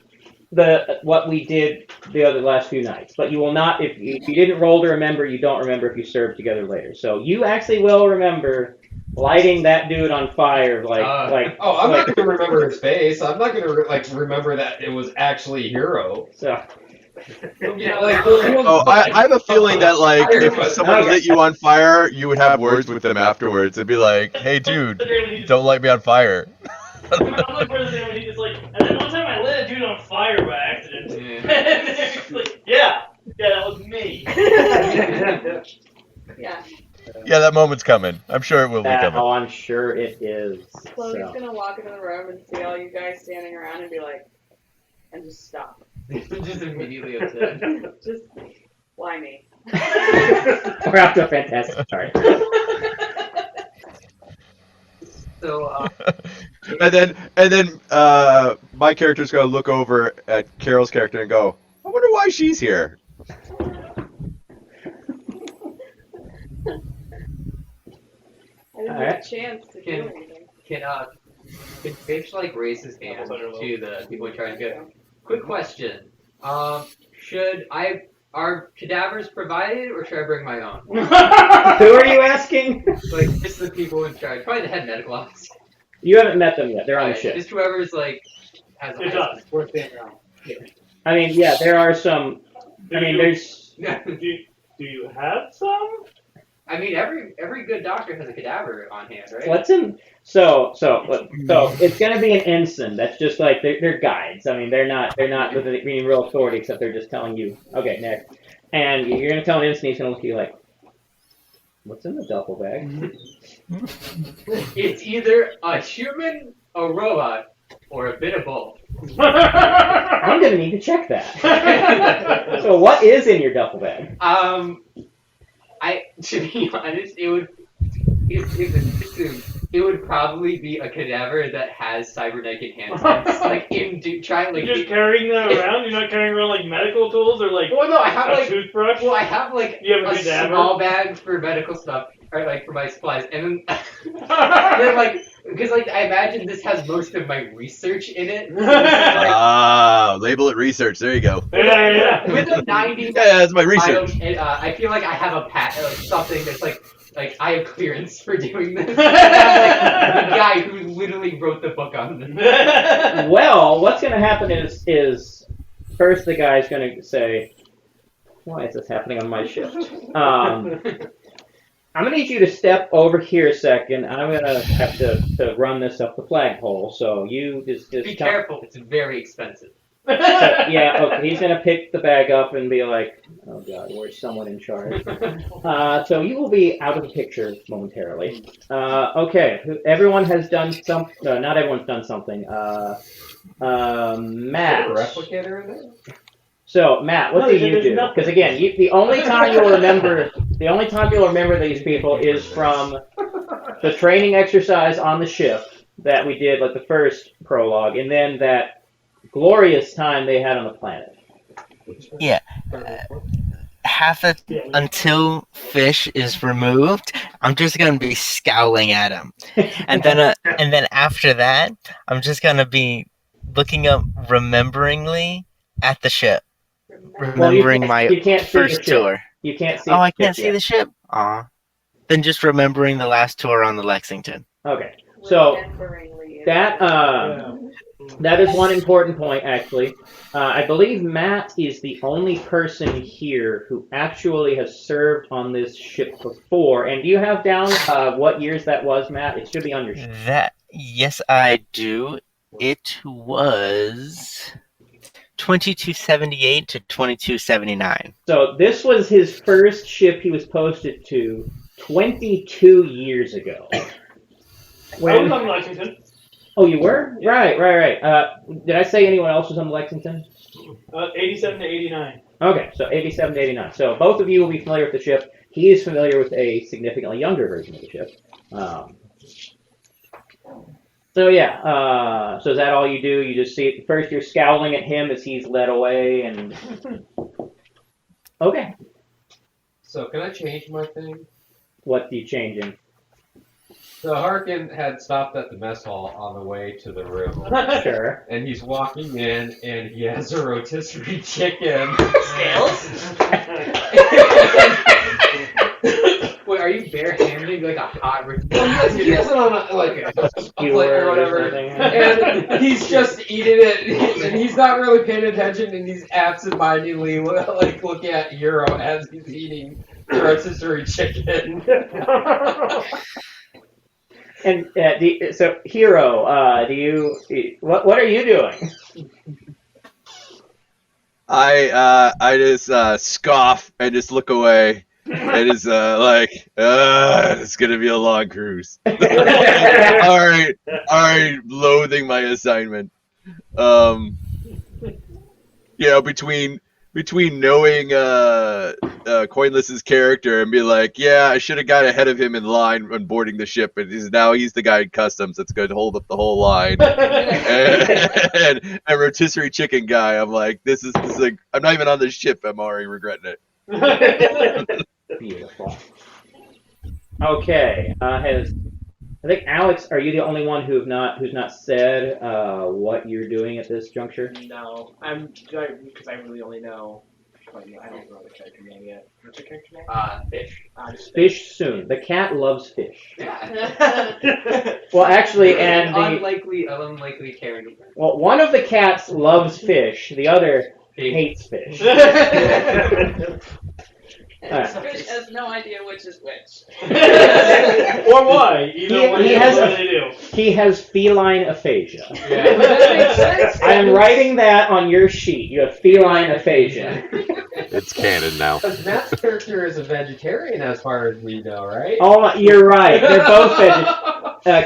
what we did the last few nights, but you will not if you didn't roll to remember. You don't remember if you served together later. So you actually will remember lighting that dude on fire, Oh, I'm not going to remember his face. I'm not going to remember that it was actually Hero. So. I have a feeling that if someone lit you on fire, you would have words with them afterwards. It'd be like, "Hey, dude, don't light me on fire." I'm looking for the day when he just and then one time I lit a dude on fire by accident. And he's like, yeah, that was me. Yeah. Yeah, that moment's coming. I'm sure it will be coming. Oh, I'm sure it is. Chloe's So. gonna walk into the room and see all you guys standing around and be like, and just stop. Just immediately upset. Just, why me? We're off to a fantastic start. So, and then my character's gonna look over at Carol's character and go, "I wonder why she's here." Alright. chance to do Can- anything. Can Fish like raise his hand to the people in charge and go, quick question. Are cadavers provided or should I bring my own? Who are you asking? Like just the people in charge. Probably the head medical officer. You haven't met them yet. They're on the Alright, ship. just whoever's like has Good job. Worth being around. I mean, yeah, there are some. I mean, there's. Do you have some? I mean every good doctor has a cadaver on hand, right? What's in? So it's gonna be an ensign. That's just like they're guides. I mean, they're not being real authority, except they're just telling you. Okay, next. And you're gonna tell an ensign. He's gonna look at you like, what's in the duffel bag? It's either a human, a robot, or a bit of both. I'm gonna need to check that. So what is in your duffel bag? To be honest, it would probably be a cadaver that has cybernetic enhancements. Like You're just carrying that around? You're not carrying around like medical tools or like Well, no, I have a like toothbrush? Well, I have like You have a a cadaver? small bag for medical stuff, or like for my supplies, and then like because like I imagine this has most of my research in it. So this is, like, Label it research. There you go. Yeah. with a 90, Yeah, that's my research. I feel like I have a something that's like I have clearance for doing this. I'm like the guy who literally wrote the book on this. Well, what's gonna happen is first the guy's gonna say, "Why is this happening on my shift?" I'm gonna need you to step over here a second. I'm gonna have to run this up the flagpole. So you just Be careful, it's very expensive. So, yeah, okay. He's gonna pick the bag up and be like, "Oh God, where's someone in charge?" So you will be out of the picture momentarily. Okay, everyone has done some. No, not everyone's done something. Matt. Replicator in there? So Matt, what do you do? Because again, the only time you'll remember these people is from the training exercise on the ship that we did, like the first prologue, and then that glorious time they had on the planet. Yeah. Until Fish is removed, I'm just gonna be scowling at him, and then after that, I'm just gonna be looking up rememberingly at the ship, remembering you can't see first the ship. tour. You can't see. Oh, I the can't ship see yet. the ship. Aw. Then just remembering the last tour on the Lexington. Okay, so Rememberingly. that is one important point, actually. I believe Matt is the only person here who actually has served on this ship before. And do you have down what years that was, Matt? It should be on your sheet. Yes, I do. It was 2278 to 2279. So this was his first ship he was posted to 22 years ago. I was on Lexington. Oh, you were? Right. Did I say anyone else was on Lexington? 87 to 89. Okay, so 87 to 89. So both of you will be familiar with the ship. He is familiar with a significantly younger version of the ship. So is that all you do? You just see it first. You're scowling at him as he's led away, and okay. So can I change my thing? What do you change in? So Harkin had stopped at the mess hall on the way to the room. Sure. And he's walking in, and he has a rotisserie chicken. Wait, are you barehanding like a hot Well, he has it on a plate or whatever, and he's just eating it, and he's not really paying attention, and he's absentmindedly looking at Euro as he's eating rotisserie chicken. And so, Hero, what are you doing? I just scoff and just look away. And it's it's gonna be a long cruise. all right, loathing my assignment. Between knowing Coinless's character and be like, yeah, I should have got ahead of him in line on boarding the ship, but now he's the guy in customs that's going to hold up the whole line. and rotisserie chicken guy, I'm like, this is like, I'm not even on this ship. I'm already regretting it. Beautiful. Okay, has I think Alex, are you the only one who's not said what you're doing at this juncture? No, I'm because I really only know. I don't know the character name yet. What's your character name? Fish. Just Fish soon. The cat loves fish. Yeah. Well, actually, and the unlikely character. well, one of the cats loves fish. The other hates fish. And Fish has no idea which is which. Or why? Either way, He has they do. he has feline aphasia. Yeah, but that makes sense. I am writing that on your sheet. You have feline aphasia. It's canon now. Because Matt's character is a vegetarian, as far as we know, right? Oh, you're right. They're both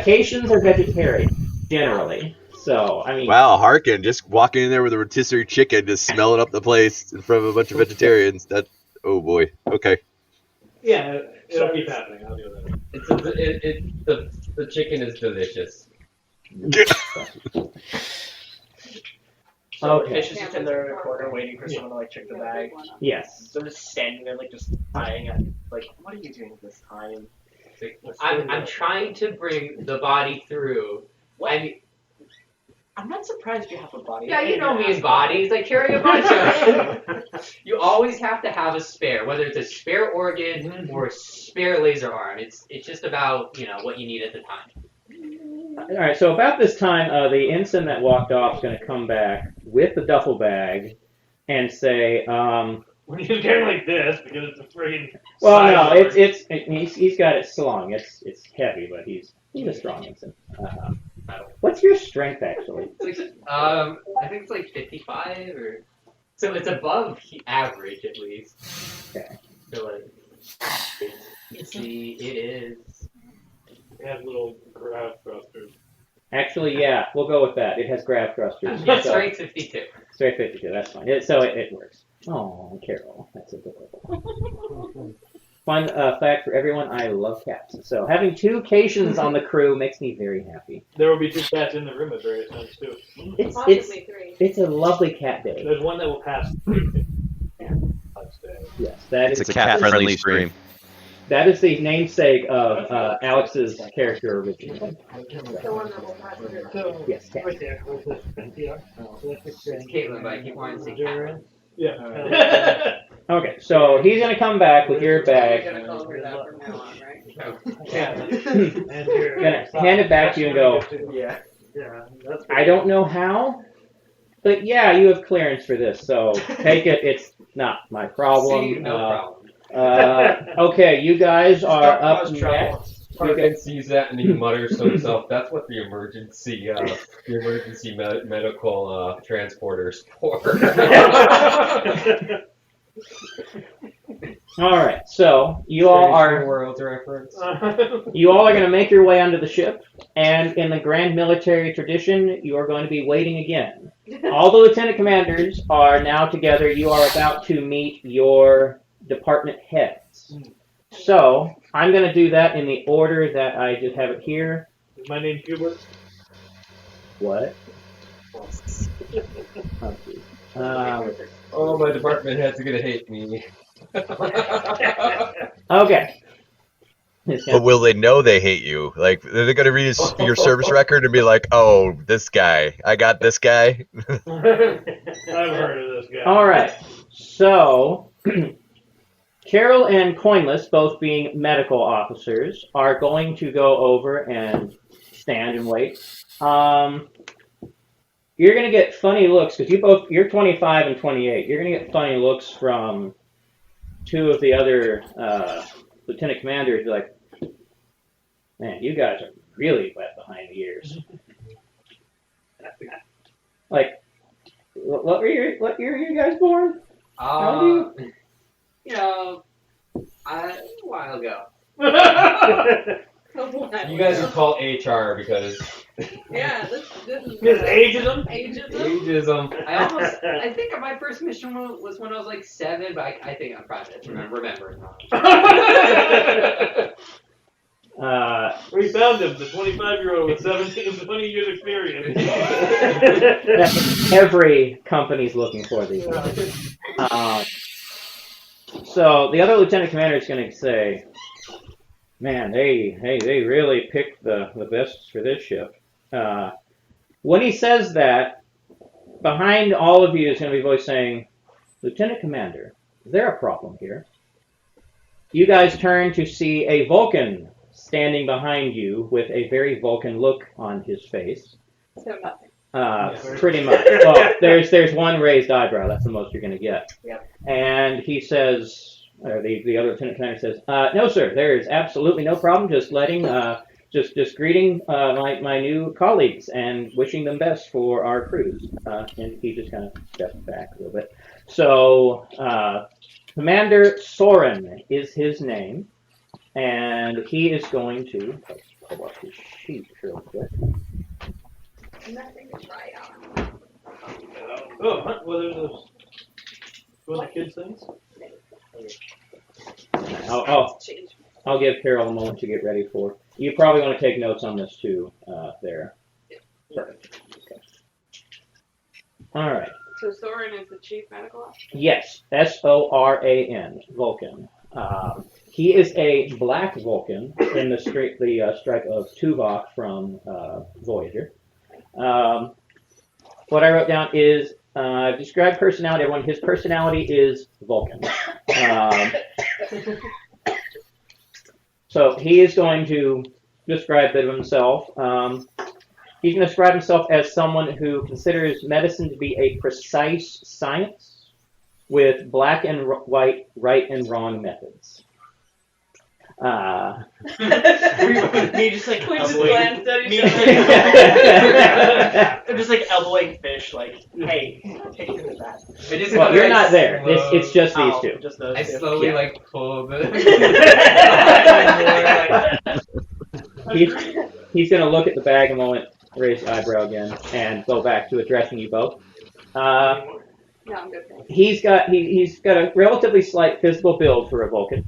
Cations are vegetarian generally. So I mean, Wow, Harkin just walking in there with a rotisserie chicken, just smelling up the place in front of a bunch of vegetarians. That, oh boy. Okay. Yeah, it'll keep happening. I'll deal with it. The chicken is delicious. So Okay. Fish is just in the corner waiting for someone to like check the bag. yes. So I'm just standing there like just eyeing at like, what are you doing this time? I'm trying to bring the body through. I mean, I'm not surprised you have a body. yeah, you know me and bodies. I carry a bunch of them. You always have to have a spare, whether it's a spare organ or a spare laser arm. It's just about what you need at the time. All right. So about this time, the ensign that walked off is going to come back with the duffel bag and say, When you're carrying like this because it's a friggin' "Well, no, sidearm. he's got it slung. It's heavy, but he's a strong ensign." What's your strength actually? I think it's like 55 or so. It's above average at least. Okay. So like, see, it is. They have little grav thrusters. Actually, yeah, we'll go with that. It has grab thrusters. Yeah, So- strength 52. Straight 52, that's fine. It works. Oh, Carol, that's adorable. Fun fact for everyone, I love cats. So having two Cations on the crew makes me very happy. There will be two cats in the room at various times too. It's Possibly three. it's a lovely cat day. There's one that will pass through. Yes, that It's is a cat-friendly stream. that is the namesake of Alex's character originally. The one that will pass through. Yes, cat. Right there. It's Caitlin, but I keep wanting to say Catherine. Yeah. Okay, so he's gonna come back with your We're bag. gonna call her that from now on, right? Gonna hand it back to you and go, Yeah. Yeah. That's I don't know how, but yeah, you have clearance for this, so take it. It's not my problem. See, no problem. Okay, you guys are up next. Harkin sees that and he mutters to himself, "That's what the emergency medical transporter's for." All right, so you all are World's reference. going to make your way onto the ship, and in the grand military tradition, you are going to be waiting again. All the lieutenant commanders are now together. You are about to meet your department heads. So I'm going to do that in the order that I just have it here. Is my name Hubert? What? Oh, geez. Oh, my department heads are gonna hate me. Okay. But will they know they hate you? Like, they're going to read your service record and be like, "Oh, this guy. I got this guy." I've heard of this guy. All right. So Carol and Coinless, both being medical officers, are going to go over and stand and wait. You're going to get funny looks because you're 25 and 28. You're going to get funny looks from two of the other lieutenant commanders. You're like, man, you guys are really wet behind the ears. Like, what year were you guys born? How old are you? A while ago. You guys would call HR because Yeah, this is His ageism? ageism. ageism. I think my first mission was when I was like 7, but I think I'm probably remembering wrong. We found him, the 25-year-old with 17 and 20 years experience. That's every company's looking for these days. So the other lieutenant commander is going to say, Man, they really picked the best for this ship. When he says that, behind all of you is going to be a voice saying, Lieutenant Commander, is there a problem here? You guys turn to see a Vulcan standing behind you with a very Vulcan look on his face. So nothing. Pretty much. Well, there's one raised eyebrow. That's the most you're going to get. Yep. And he says, or the other lieutenant commander says, "No, sir. There is absolutely no problem. Just letting, just greeting my new colleagues and wishing them best for our cruise." And he just kind of steps back a little bit. So, Commander Soren is his name, and he is going to pull up his sheet real quick. Nothing to try out. Oh, what are those? What are the kids' things? I'll give Carol a moment to get ready for. You probably want to take notes on this too. There. Perfect. Okay. All right. So Soren is the chief medical officer? Yes, Soran, Vulcan. He is a black Vulcan in the strike of Tuvok from Voyager. What I wrote down is describe personality. Everyone, his personality is Vulcan. So he is going to describe a bit of himself. He's going to describe himself as someone who considers medicine to be a precise science with black and white, right and wrong methods. We just like We just elbowing- glanced at me each and other. I'm just like elbowing fish, like, hey, take it to the back. Well, you're not there. It's just these two. Just those I two. slowly Yeah. like pull the. He's going to look at the bag a moment, raise his eyebrow again, and go back to addressing you both. No, I'm good. Thanks. He's got a relatively slight physical build for a Vulcan,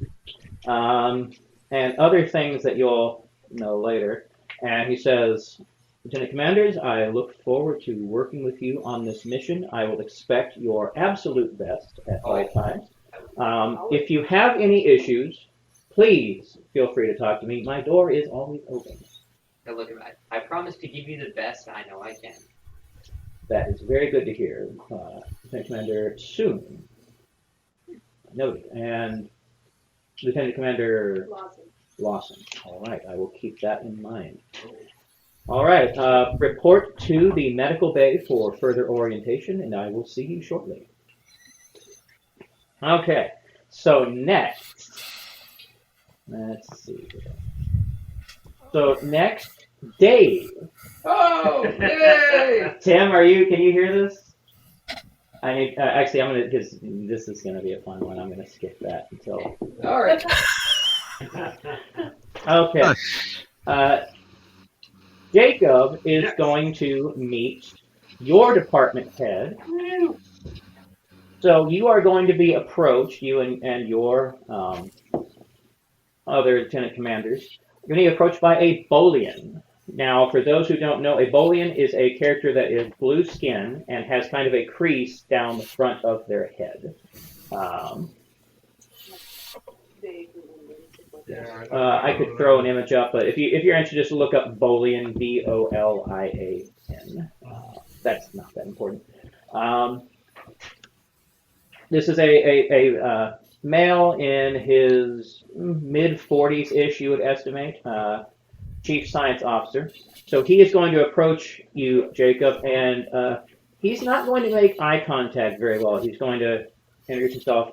and other things that you'll know later. And he says, "Lieutenant Commanders, I look forward to working with you on this mission. I will expect your absolute best at all times. If you have any issues, please feel free to talk to me. My door is always open." Now look at that. I promise to give you the best I know I can. That is very good to hear. Lieutenant Commander Soon. Noted. And Lieutenant Commander Lawson. All right, I will keep that in mind. All right, report to the medical bay for further orientation, and I will see you shortly. Okay, so next, let's see. So next, Dave. Oh, yay! Tim, can you hear this? I need, actually, I'm gonna, because this is gonna be a fun one. I'm gonna skip that until. All right. Okay. Jacob is going to meet your department head. So you are going to be approached, you and your other lieutenant commanders. You're going to be approached by a Bolian. Now, for those who don't know, a Bolian is a character that is blue skin and has kind of a crease down the front of their head. I could throw an image up, but if you're interested, just look up Bolian, Bolian. That's not that important. This is a male in his mid-40s-ish, you would estimate, chief science officer. So he is going to approach you, Jacob, and he's not going to make eye contact very well. He's going to introduce himself.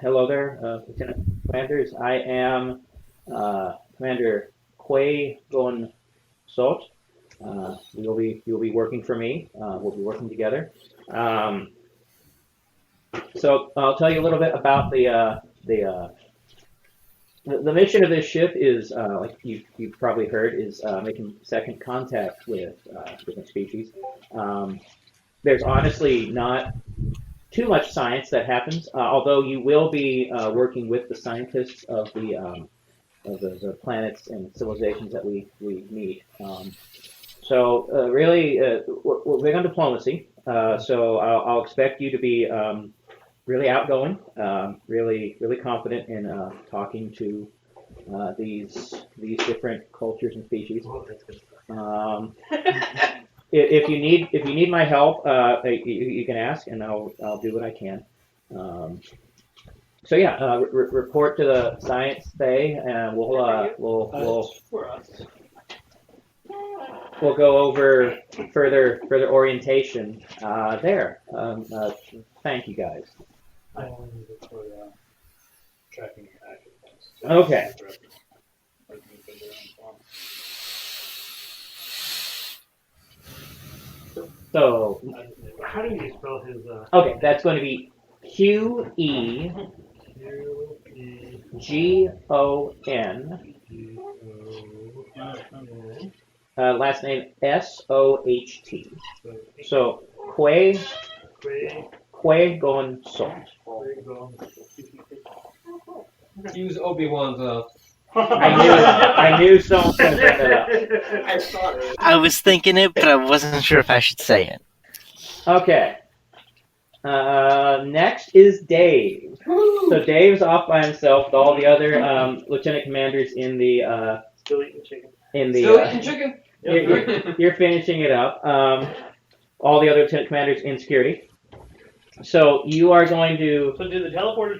Hello there, Lieutenant Commanders. I am Commander Quay Gon Sot. You'll be working for me. We'll be working together. So I'll tell you a little bit about the mission of this ship is, like you've probably heard, is making second contact with different species. There's honestly not too much science that happens, although you will be working with the scientists of the planets and civilizations that we meet. So really, we're big on diplomacy. So I'll expect you to be really outgoing, really confident in talking to these different cultures and species. If you need my help, you can ask, and I'll do what I can. So yeah, report to the science bay, and we'll for us. we'll go over further orientation there. Thank you guys. I only need it for tracking your action points. Okay. So How do you spell his? okay, that's going to be QEGON. Last name SOHT. So Qui-Gon Salt. Use Obi-Wan's. I knew someone was going to bring that up. I saw it. I was thinking it, but I wasn't sure if I should say it. Okay. Next is Dave. So Dave's off by himself with all the other lieutenant commanders in the Still eating chicken. Still eating chicken? You're finishing it up. All the other lieutenant commanders in security. So you are going to. So did the teleporter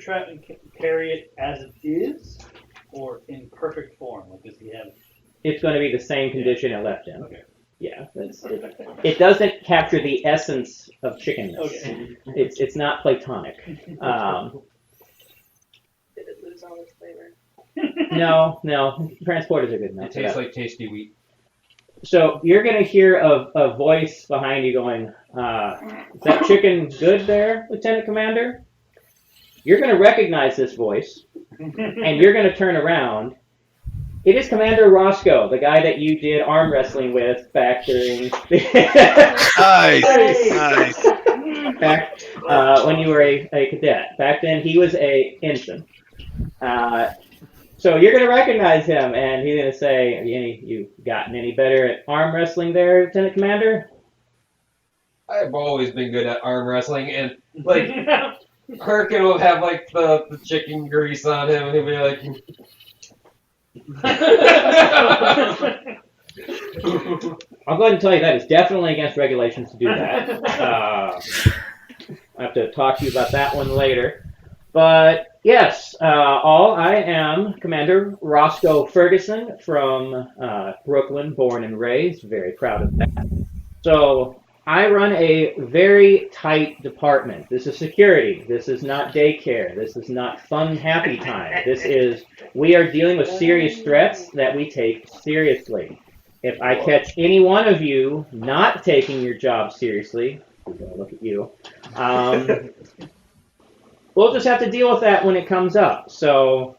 carry it as it is, or in perfect form? Like, does he have? It's going to be the same condition it left in. Okay. Yeah, it doesn't capture the essence of chickenness. Okay. It's not platonic. Did it lose all its flavor? No. Transporters are good enough. It tastes like tasty wheat. So you're going to hear a voice behind you going, is that chicken good there, Lieutenant Commander? You're going to recognize this voice, and you're going to turn around. It is Commander Roscoe, the guy that you did arm wrestling with back during Nice. back when you were a cadet. Back then, he was a ensign. So you're going to recognize him, and he's going to say, you gotten any better at arm wrestling there, Lieutenant Commander? I've always been good at arm wrestling, and like Kirkin will have like the chicken grease on him, and he'll be like. I'll go ahead and tell you that is definitely against regulations to do that. I have to talk to you about that one later. But yes, I am Commander Roscoe Ferguson from Brooklyn, born and raised. Very proud of that. So I run a very tight department. This is security. This is not daycare. This is not fun, happy time. We are dealing with serious threats that we take seriously. If I catch any one of you not taking your job seriously, I'm going to look at you, we'll just have to deal with that when it comes up. So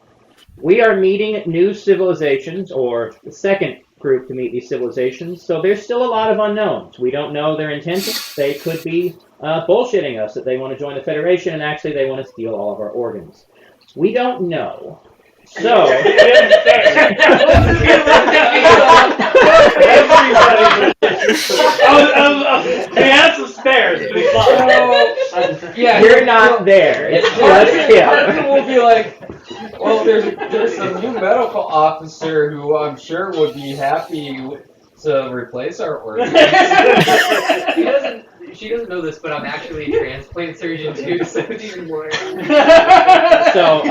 we are meeting new civilizations, or the second group to meet these civilizations. So there's still a lot of unknowns. We don't know their intentions. They could be bullshitting us that they want to join the Federation, and actually they want to steal all of our organs. We don't know. So That's some spares. Yeah, you're not there. It's just Kirkin him. will be like, well, there's a new medical officer who I'm sure would be happy to replace our organs. She doesn't know this, but I'm actually a transplant surgeon too, so it's even more. So,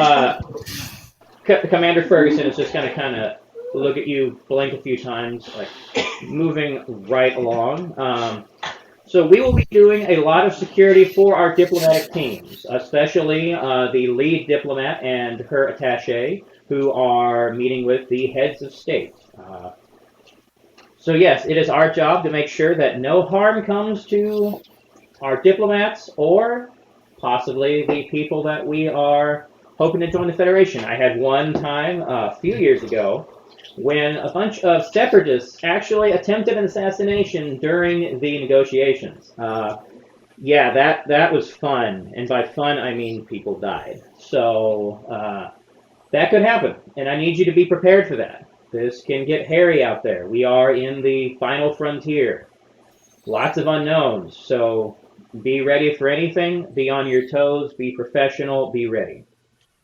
Commander Ferguson is just going to kind of look at you, blink a few times, like moving right along. So we will be doing a lot of security for our diplomatic teams, especially the lead diplomat and her attaché, who are meeting with the heads of state. So yes, it is our job to make sure that no harm comes to our diplomats or possibly the people that we are hoping to join the Federation. I had one time a few years ago when a bunch of separatists actually attempted an assassination during the negotiations. Yeah, that was fun, and by fun I mean people died. So that could happen, and I need you to be prepared for that. This can get hairy out there. We are in the final frontier. Lots of unknowns, so be ready for anything. Be on your toes, be professional, be ready.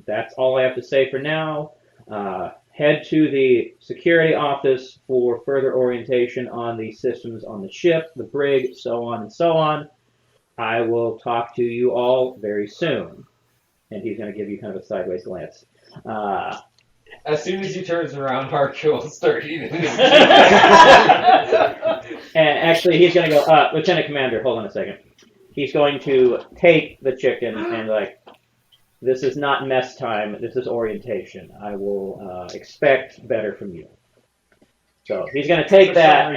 That's all I have to say for now. head to the security office for further orientation on the systems on the ship, the brig, so on and so on. I will talk to you all very soon. And he's going to give you kind of a sideways glance. As soon as he turns around, Harker will start eating his And actually, he's going to go, Lieutenant Commander, hold on a second. He's going to take the chicken and this is not mess time, this is orientation. I will expect better from you. So he's going to take that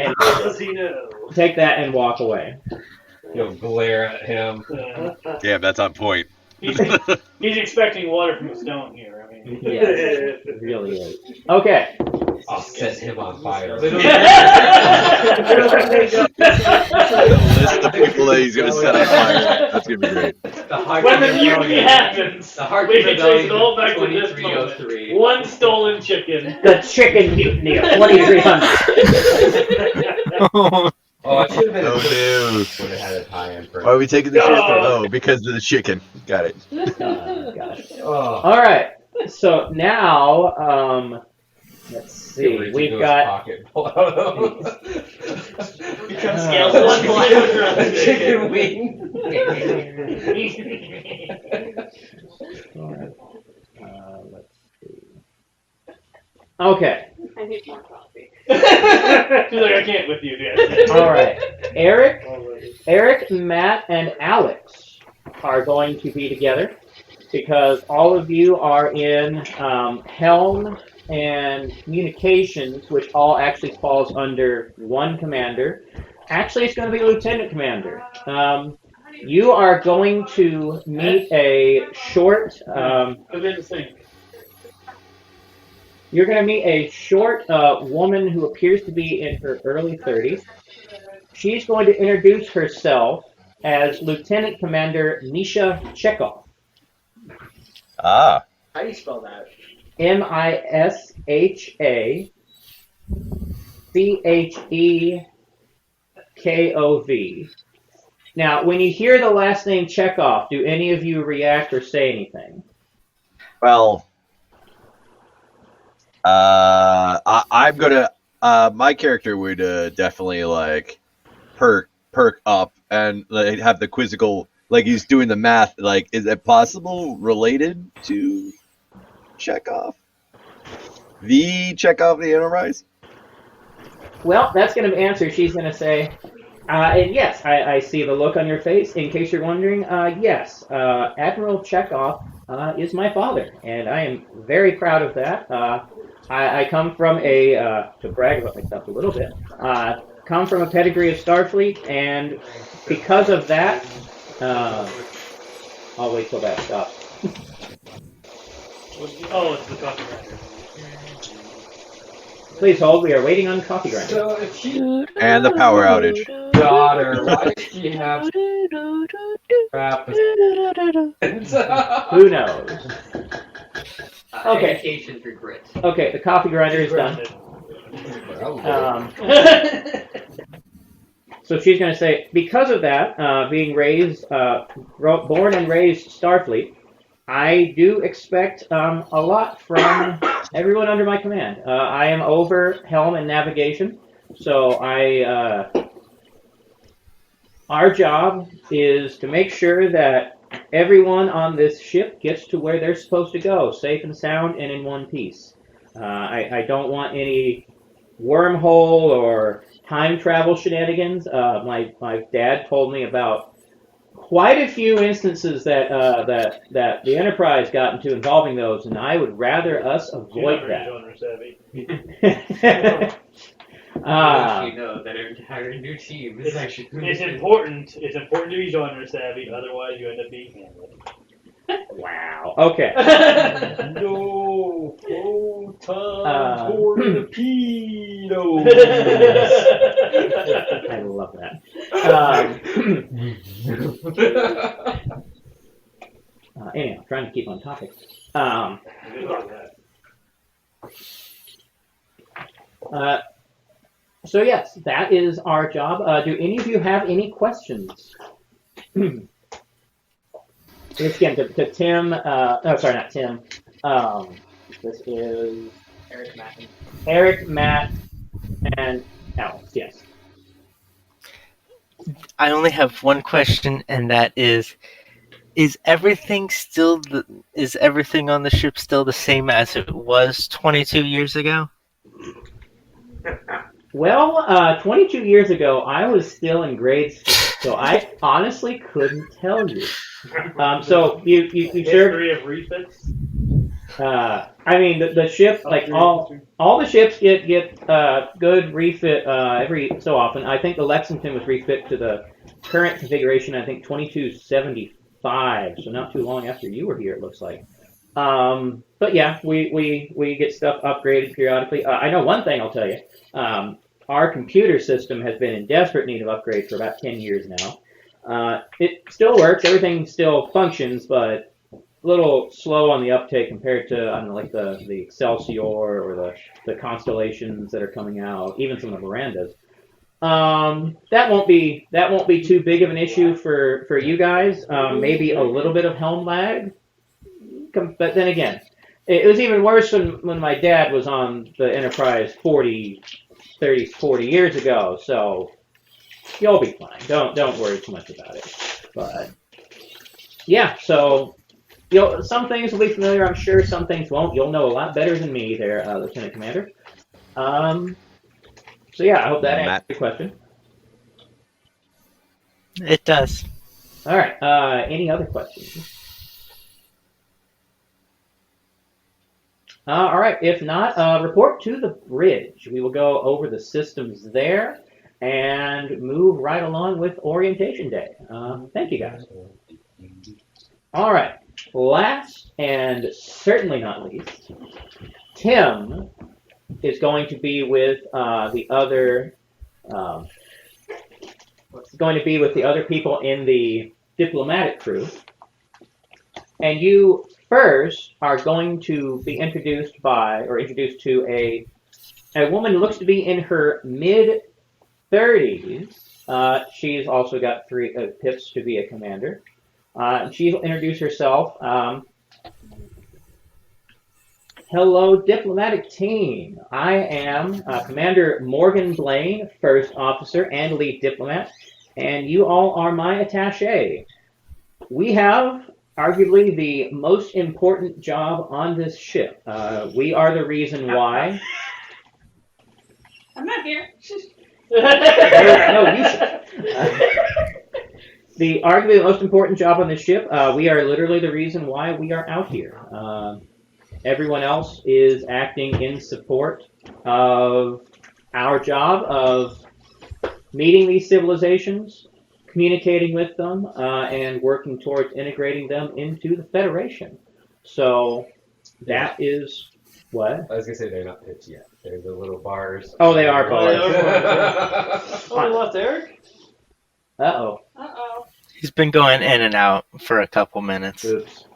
and walk away. He'll glare at him. Damn, that's on point. He's expecting water from the stone here. I mean, Yes, it really is. Okay. I'll set him on fire. The list of people that he's going to set on fire. That's going to be great. when the mutiny happens, we can trace it all back to this 2303. moment. One stolen chicken. The chicken mutiny of 2300. Oh, it should have been Oh, a dude. would have had a tie-in for Why are we taking the chicken? Oh, because of the chicken. Got it. Got it. Oh. All right. So now, let's see. We've got. Pocket pull out of Become scales one flavor of a the chicken wing. Let's see. Okay. I need more coffee. She's like, I can't with you, dude. All right. Eric, Matt, and Alex are going to be together because all of you are in Helm and Communications, which all actually falls under one commander. Actually, it's going to be Lieutenant Commander. You are going to meet a short. You're going to meet a short woman who appears to be in her early 30s. She's going to introduce herself as Lieutenant Commander Misha Chekhov. Ah. How do you spell that? Mishachekov. Now, when you hear the last name Chekhov, do any of you react or say anything? Well, I'm gonna. My character would definitely like perk up and like, have the quizzical, like he's doing the math. Like, is it possible related to Chekhov? The Chekhov, the Enterprise? Well, that's going to answer. She's going to say, and yes, I see the look on your face. In case you're wondering, yes, Admiral Chekhov is my father, and I am very proud of that. I come from to brag about myself a little bit, come from a pedigree of Starfleet, and because of that, I'll wait till that stops. Oh, it's the coffee grinder. Please hold, we are waiting on coffee grinder. So if she And the power outage. daughter, why does she have crap? Who knows? Okay. Education through grit. Okay, the coffee grinder is done. So she's going to say, because of that, being raised, born and raised Starfleet, I do expect a lot from everyone under my command. I am over helm and navigation, so our job is to make sure that everyone on this ship gets to where they're supposed to go, safe and sound and in one piece. I don't want any wormhole or time travel shenanigans. My dad told me about quite a few instances that the Enterprise got into involving those, and I would rather us avoid that. You know that our entire new team is actually. It's important. It's important to be genre savvy, otherwise you end up being Hamlet. Wow. Okay. No photon torpedoes. I love that. Anyhow, trying to keep on topic. So yes, that is our job. Do any of you have any questions? This again to Tim. Oh, sorry, not Tim. This is Eric Matt. Eric, Matt, and Alex. Yes. I only have one question, and that is everything is everything on the ship still the same as it was 22 years ago? Well, 22 years ago, I was still in grade school, so I honestly couldn't tell you. So you served. History of refits. I mean, the ship, like all the ships get good refit every so often. I think the Lexington was refit to the current configuration. I think 2275, so not too long after you were here, it looks like. But yeah, we get stuff upgraded periodically. I know one thing I'll tell you. Our computer system has been in desperate need of upgrade for about 10 years now. It still works, everything still functions, but a little slow on the uptake compared to, I don't know, like the Excelsior or the constellations that are coming out, even some of the Mirandas. That won't be too big of an issue for you guys. Maybe a little bit of helm lag, but then again, it was even worse when my dad was on the Enterprise 40 years ago. So you'll be fine. Don't worry too much about it. But yeah, so some things will be familiar, I'm sure. Some things won't. You'll know a lot better than me, there, Lieutenant Commander. So yeah, I hope that answers your question. It does. All right. Any other questions? All right. If not, report to the bridge. We will go over the systems there and move right along with orientation day. Thank you, guys. All right. Last and certainly not least, Tim is going to be with the other people in the diplomatic crew, and you first are going to be introduced to a woman who looks to be in her mid-30s. She's also got 3 pips to be a commander. She'll introduce herself. Hello, diplomatic team. I am Commander Morgan Blaine, first officer and lead diplomat, and you all are my attaché. We have arguably the most important job on this ship. We are the reason why. I'm not here. No, you should. Arguably the most important job on this ship. We are literally the reason why we are out here. Everyone else is acting in support of our job of meeting these civilizations, communicating with them, and working towards integrating them into the Federation. So that is what? I was gonna say they're not pips yet. They're the little bars. Oh, they are bars. Oh, we lost Eric? Uh-oh. Uh-oh. He's been going in and out for a couple minutes. Oops.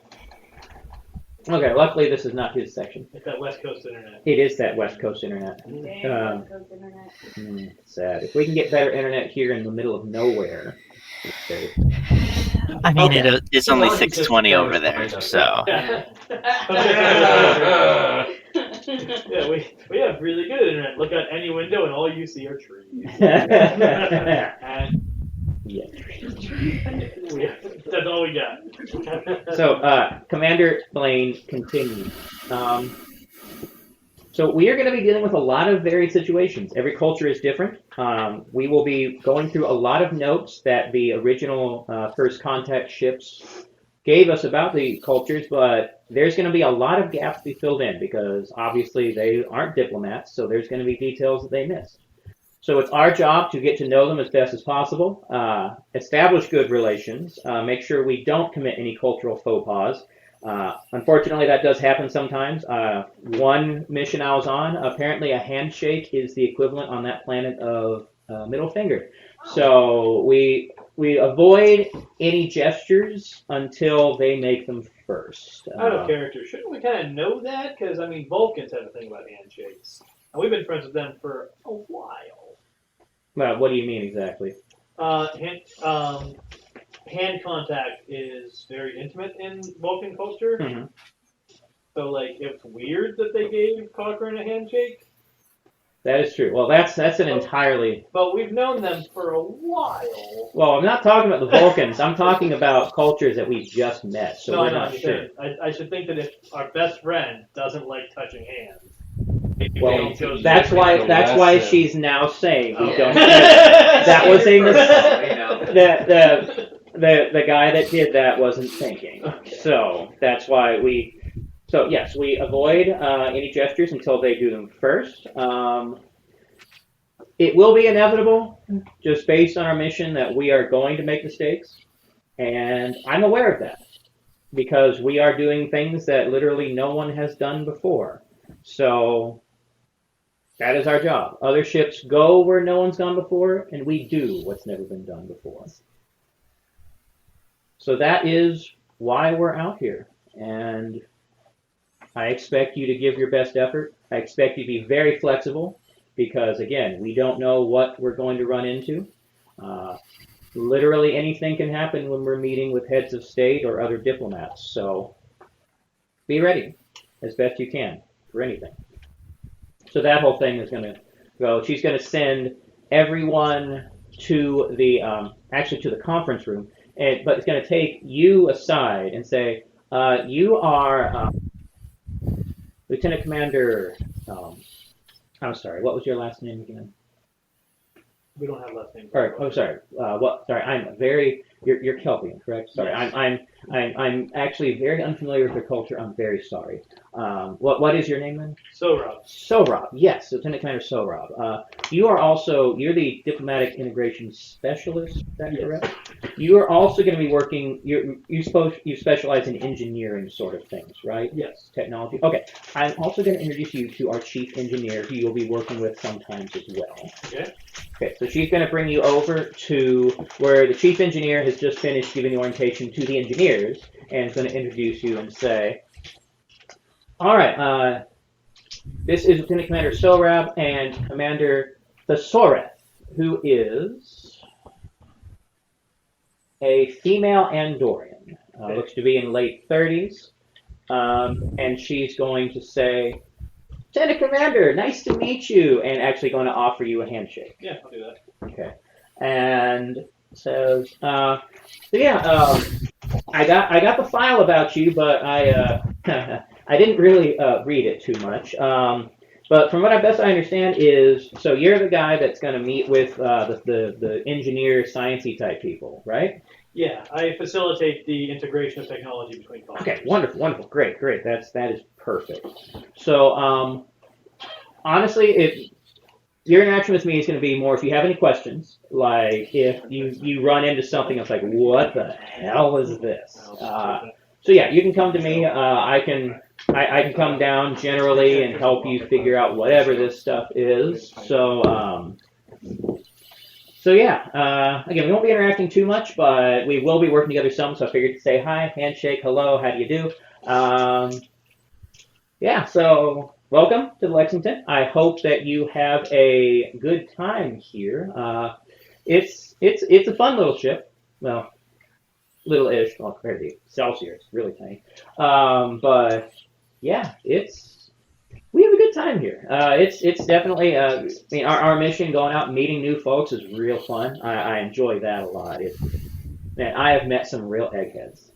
Okay, luckily this is not his section. It's that West Coast internet. It is that West Coast internet. Dang, West Coast internet. Sad. If we can get better internet here in the middle of nowhere, it's great. I mean, Okay. it's only 620 over there, so. Yeah, we have really good internet. Look out any window and all you see are trees. And Yeah. that's all we got. So, Commander Blaine continues. So we are going to be dealing with a lot of varied situations. Every culture is different. We will be going through a lot of notes that the original First Contact ships gave us about the cultures, but there's going to be a lot of gaps to be filled in because obviously they aren't diplomats, so there's going to be details that they missed. So it's our job to get to know them as best as possible, establish good relations, make sure we don't commit any cultural faux pas. Unfortunately, that does happen sometimes. One mission I was on, apparently a handshake is the equivalent on that planet of middle finger. So we avoid any gestures until they make them first. Out of character, shouldn't we kind of know that? Because, I mean, Vulcans have a thing about handshakes. And we've been friends with them for a while. Well, what do you mean exactly? Hand contact is very intimate in Vulcan culture. Mm-hmm. So, like, it's weird that they gave Cochrane a handshake, That is true. Well, that's an entirely. but we've known them for a while. Well, I'm not talking about the Vulcans. I'm talking about cultures that we just met, so No, we're I know. not I'm sure. saying, I should think that if our best friend doesn't like touching hands, Well, They that's the why lesson. she's now saying we Oh. don't. That That was a mis- You know. the guy that did that wasn't thinking. Okay. So that's why we. So yes, we avoid any gestures until they do them first. It will be inevitable, just based on our mission, that we are going to make mistakes, and I'm aware of that because we are doing things that literally no one has done before. So that is our job. Other ships go where no one's gone before, and we do what's never been done before. So that is why we're out here, and I expect you to give your best effort. I expect you to be very flexible because, again, we don't know what we're going to run into. Literally anything can happen when we're meeting with heads of state or other diplomats. So be ready as best you can for anything. So that whole thing is going to go. She's going to send everyone to the to the conference room, but it's going to take you aside and say, you are Lieutenant Commander. I'm sorry. What was your last name again? we don't have last names. Or, oh, sorry. What? Sorry. I'm very. You're Kelpian, correct? Sorry. Yes. I'm actually very unfamiliar with your culture. I'm very sorry. What is your name then? So, Rob. Sohrab, yes, Lieutenant Commander Sohrab. You're the diplomatic integration specialist, is that Yes. correct? You are also going to be working, you specialize in engineering sort of things, right? Yes. Technology. Okay, I'm also going to introduce you to our chief engineer, who you'll be working with sometimes as well. Okay. Okay, so she's going to bring you over to where the chief engineer has just finished giving the orientation to the engineers, and is going to introduce you and say, all right, this is Lieutenant Commander Sohrab and Commander Thesaureth, who is a female Andorian. Looks to be in late 30s. And she's going to say, Lieutenant Commander, nice to meet you, and actually going to offer you a handshake. Yeah, I'll do that. Okay. And says, I got the file about you, but I didn't really read it too much. But from what I best understand is, so you're the guy that's going to meet with the engineer, sciencey type people, right? Yeah, I facilitate the integration of technology between colleges. Okay, wonderful, great. That is perfect. So, honestly, your interaction with me is going to be more if you have any questions, like if you run into something that's like, what the hell is this? So yeah, you can come to me. I can come down generally and help you figure out whatever this stuff is. So yeah, again, we won't be interacting too much, but we will be working together some. So I figured to say hi, handshake, hello, how do you do? Yeah, so welcome to Lexington. I hope that you have a good time here. It's a fun little ship. Well, little-ish, well, compared to Excelsior, it's really tiny. But yeah, we have a good time here. It's definitely, I mean, our mission going out and meeting new folks is real fun. I enjoy that a lot. Man, I have met some real eggheads.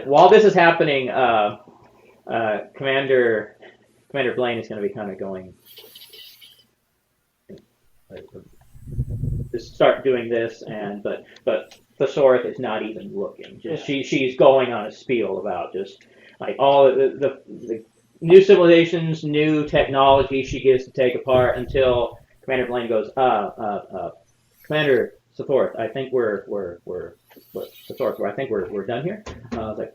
While this is happening, Commander Blaine is going to be kind of going, just start doing this, but Thesaureth is not even looking. Just she's going on a spiel about just like all the new civilizations, new technology she gets to take apart until Commander Blaine goes, Commander Thesaureth, I think we're done here. I was like,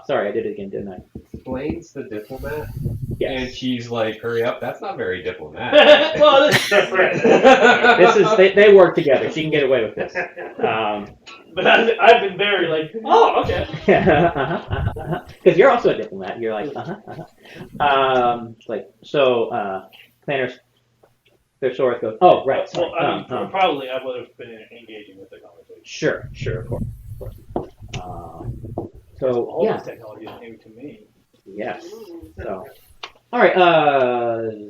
sorry, I did it again, didn't I? Blaine's the diplomat, Yes. and she's like, "Hurry up! That's not very diplomatic." Well, this is different. They work together. She can get away with this. But I've been very like, oh, okay. Because you're also a diplomat. You're like, Commander Thesaureth goes, oh, right. Sorry. Well, I mean, probably I would have been engaging with the conversation. Sure, of course. All Yeah. this technology is new to me. Yes. So, all right.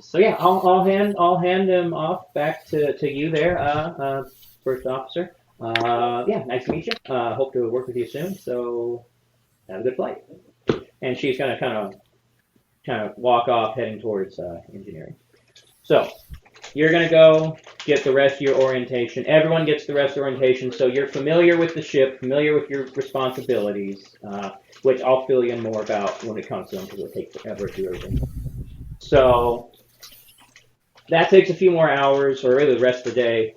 So yeah, I'll hand him off back to you there, first officer. Yeah, nice to meet you. Hope to work with you soon. So, have a good flight. And she's gonna kind of walk off, heading towards engineering. So, you're gonna go get the rest of your orientation. Everyone gets the rest of the orientation, so you're familiar with the ship, familiar with your responsibilities, which I'll fill you in more about when it comes to them, because it'll take forever to do everything. So that takes a few more hours, or really the rest of the day.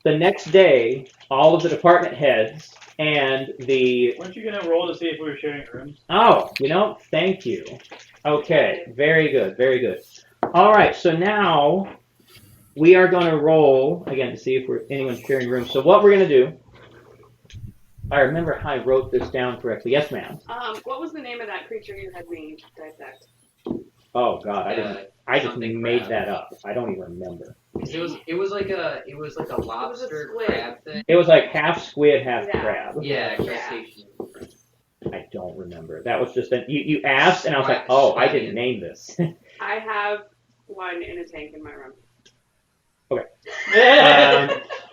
The next day, all of the department heads and the... Weren't you going to roll to see if we were sharing rooms? Oh, thank you. Okay, very good, very good. All right, so now we are going to roll, again, to see if anyone's sharing rooms. So what we're going to do, I remember how I wrote this down correctly. Yes, ma'am. What was the name of that creature you had me dissect? Oh God, I just something made crab. that up. I don't even remember. It was like a lobster squid. crab thing. It was like half squid, half Yeah. crab. Yeah, crustacean. I don't remember. That was just you asked, and I was like, oh, I didn't name this. I have one in a tank in my room.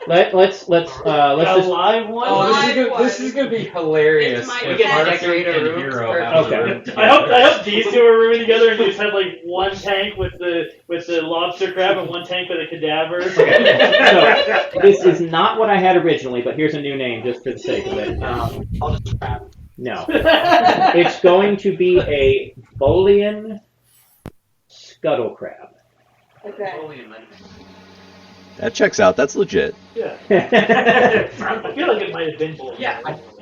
Let's A just. live one? Oh, this is gonna be hilarious. It's my if guess. Arthur Decorate a and room. Hero Perfect. have a Okay. room I hope these two are rooming together and you just have like one tank with the lobster crab and one tank with a cadaver. So this is not what I had originally, but here's a new name just for the sake of it. I'll just crab. No, it's going to be a Bolian scuttle crab. Okay. Holy man. That checks out. That's legit. Yeah. I feel like it might have been blue. Yeah.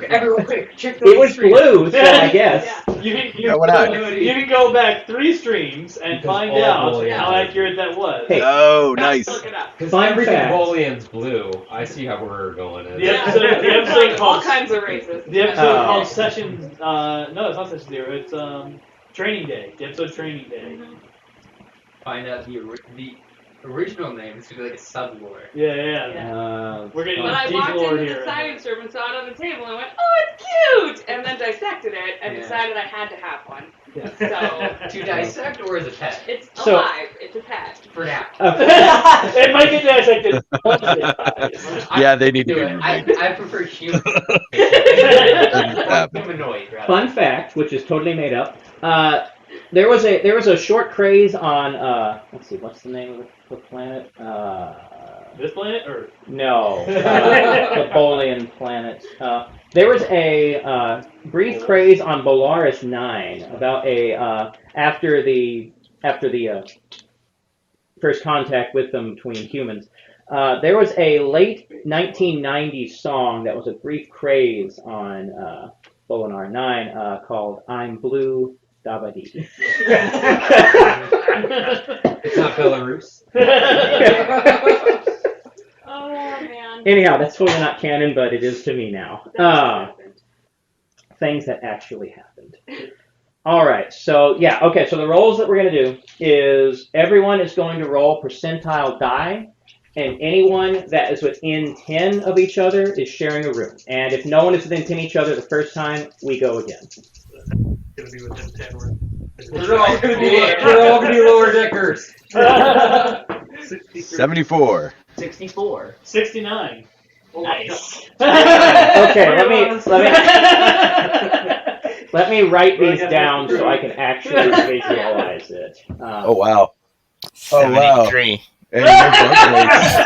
Everyone, quick, check those It was streams. blue, so I guess. You Going on. can go back 3 streams and Because find all out Bolians how are- accurate that was. Hey. Oh, nice. Look it up. Because Fun everything fact. Bolian's blue. I see how we're going. In. The episode Like all called kinds of races. the episode Oh. called Session. No, it's not Session 0. It's Training Day. The episode Training Day. Find out the original name is gonna be like a sublore. Yeah. We're getting But I deep walked lore into here. the science room and saw it on the table and went, oh, it's cute! And then dissected it and Yeah. decided I had to have one. Yeah. So To dissect or as a pet? it's So- alive. It's a pet. For now. It might get dissected. Yeah, they need to Do be it. removed. I prefer human. happen. Humanoid, rather. Fun fact, which is totally made up. There was a short craze on let's see, what's the name of the planet? This planet or No, the Bolian planet. There was a brief craze on Bolaris 9 about after the first contact with them between humans. There was a late 1990s song that was a brief craze on Bolinar 9 called "I'm Blue Dabadi." It's not Belarus. Oh, man. Anyhow, that's totally not canon, but it is to me now. Things that actually happened. All right, so yeah, okay, so the rolls that we're going to do is everyone is going to roll percentile die, and anyone that is within 10 of each other is sharing a room. And if no one is within 10 of each other the first time, we go again. Gonna be within 10 We're all gonna be lower deckers. 74. 64. 69. Nice. Okay, let me write these down so I can actually visualize it. Oh, wow. Oh, wow. 73. Hey,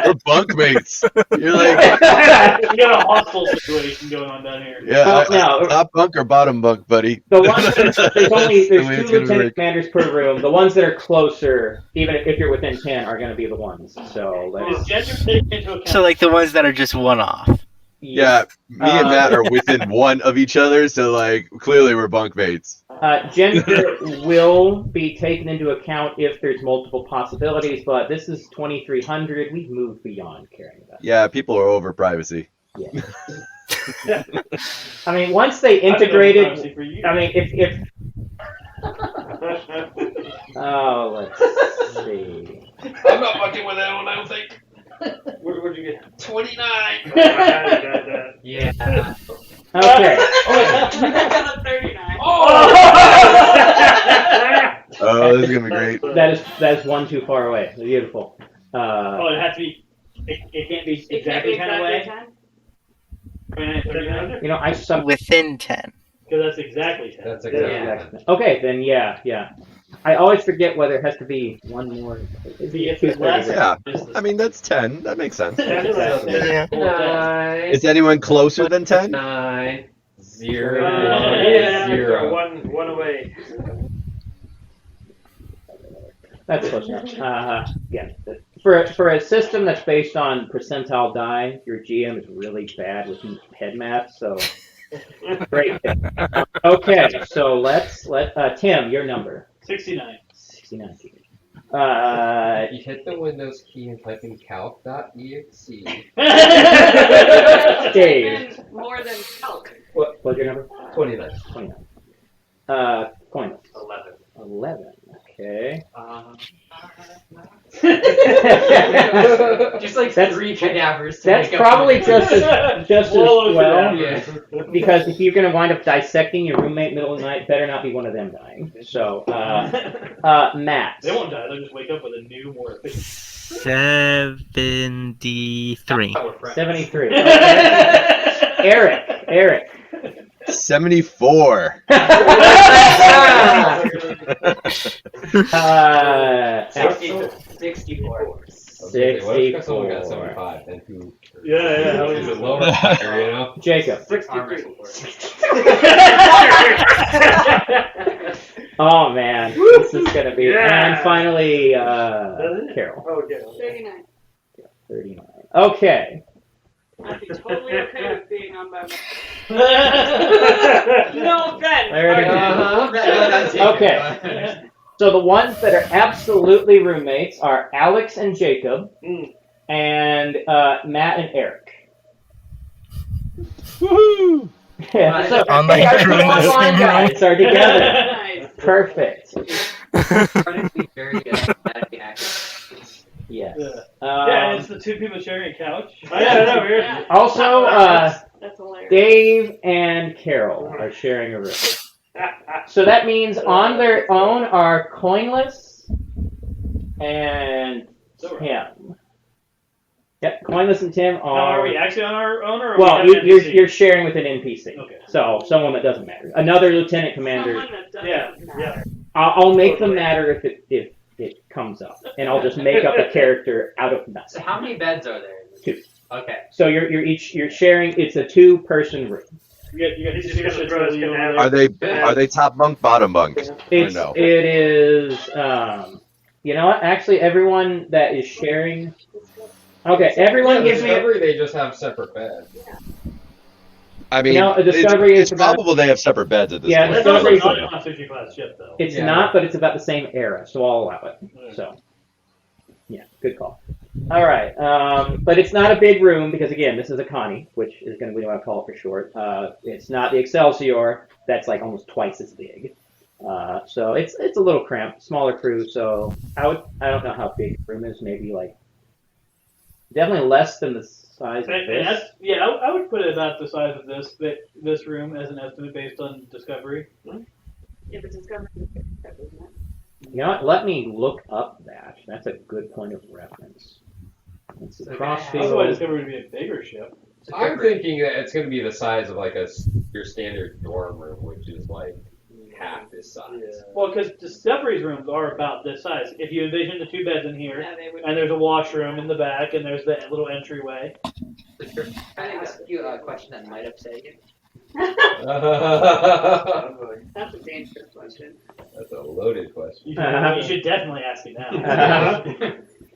we're bunkmates. You're like, We got a hostile situation going on down here. yeah, Well, no. top bunk or bottom bunk, buddy. The ones there's The way 2 it's gonna lieutenant work. commanders per room. The ones that are closer, even if you're within 10, are going to be the ones. So Is let's. gender taken into account? So like the ones that are just one off. Yeah, me and Matt are within 1 of each other, so like clearly we're bunkmates. Gender will be taken into account if there's multiple possibilities, but this is 2300. We've moved beyond caring about. Yeah, people are over privacy. Yeah. I mean, once they integrated. Privacy for you. I mean, if oh, let's see. I'm not fucking with that one, I don't think. Where'd you get? 29. Yeah. Okay. I got a 39. This is gonna be great. That is one too far away. Beautiful. Oh, it has to be. It can't be It can't be exactly 10 away. 10. 29, 39? You know, I suck. Within 10. Because that's exactly 10. That's exactly. Okay, then yeah. I always forget whether it has to be one more. If it's less, Yeah. it's the I mean, that's 10. That makes sense. Yeah. 9, Is anyone closer than 10? 9, 0, Yeah. 0. One away. That's close enough. Yeah. For a system that's based on percentile die, your GM is really bad with head math, so great. Okay, so let Tim, your number. 69. 69. You hit the Windows key and type in calc.exe. Dave. And more than calc. What's your number? 29. 29. Coin. 11. Okay. Just like That's- 3 cadavers. To That's make up probably for just as Swallow well. Yeah. Because if you're going to wind up dissecting your roommate middle of the night, better not be one of them dying. So, Matt. They won't die. They'll just wake up with a new, more efficient. 73. 73. Okay. Eric. 74. 64. 64. Someone got 75. Then who? Yeah. Is it lower higher, you know? Jacob. 63. Oh man, this is gonna be. Yeah. And finally, Carol. Oh, yeah. 39. 39. Okay. I'd be totally okay with being on by myself. Yeah. No offense. There it is. Okay. So the ones that are absolutely roommates are Alex and Jacob, and Matt and Eric. Woohoo! Yeah, so On the our crew in the online same guys are together. Nice. Perfect. Trying to be very mathematically accurate. Yes. Yeah, it's the two people sharing a couch. I know, weird. Yeah, Also, that's hilarious. Dave and Carol are sharing a room. So that means on their own are Coinless and Tim. Yep, Coinless and Tim Now, are are. we actually on our own, or are Well, we you're sharing with an NPC. Okay. So someone that doesn't matter. Another lieutenant commander. Someone that doesn't Yeah, matter. I'll make them matter if it comes up, and I'll just make up a character out of nothing. So how many beds are there? 2. Okay. So you're sharing. It's a 2-person room. You got He's these just gonna shits throw his over canal. there. Are they top bunk, bottom bunk? It's no? it is. You know what? Actually, everyone that is sharing. Okay, everyone gives me. Discovery, they just have separate beds. I mean, No, a Discovery it's is about- probable they have separate beds at this Yeah, point. It's also Discovery- not on a 50 class ship, though. It's Yeah. not, but it's about the same era, so I'll allow it. So, yeah, good call. All right, but it's not a big room because again, this is a Connie, which is going to be what I call it for short. It's not the Excelsior. That's like almost twice as big. So it's a little cramped, smaller crew. So I don't know how big the room is. Maybe like definitely less than the size of And this. that's, yeah, I would put it about the size of this room as an estimate based on Discovery. If it's discovered, that was not. You know what? Let me look up that. That's a good point of reference. Let's see. So Otherwise, Crossfield. Discovery would be a bigger ship. I'm thinking that it's going to be the size of like your standard dorm room, which is like half this size. Well, because Discovery's rooms are about this size. If you envision the 2 beds in here, Yeah, they would. and there's a washroom in the back, and there's the little entryway. Can I ask you a question that might upset you? That's a dangerous question. That's a loaded question. You should definitely ask it now.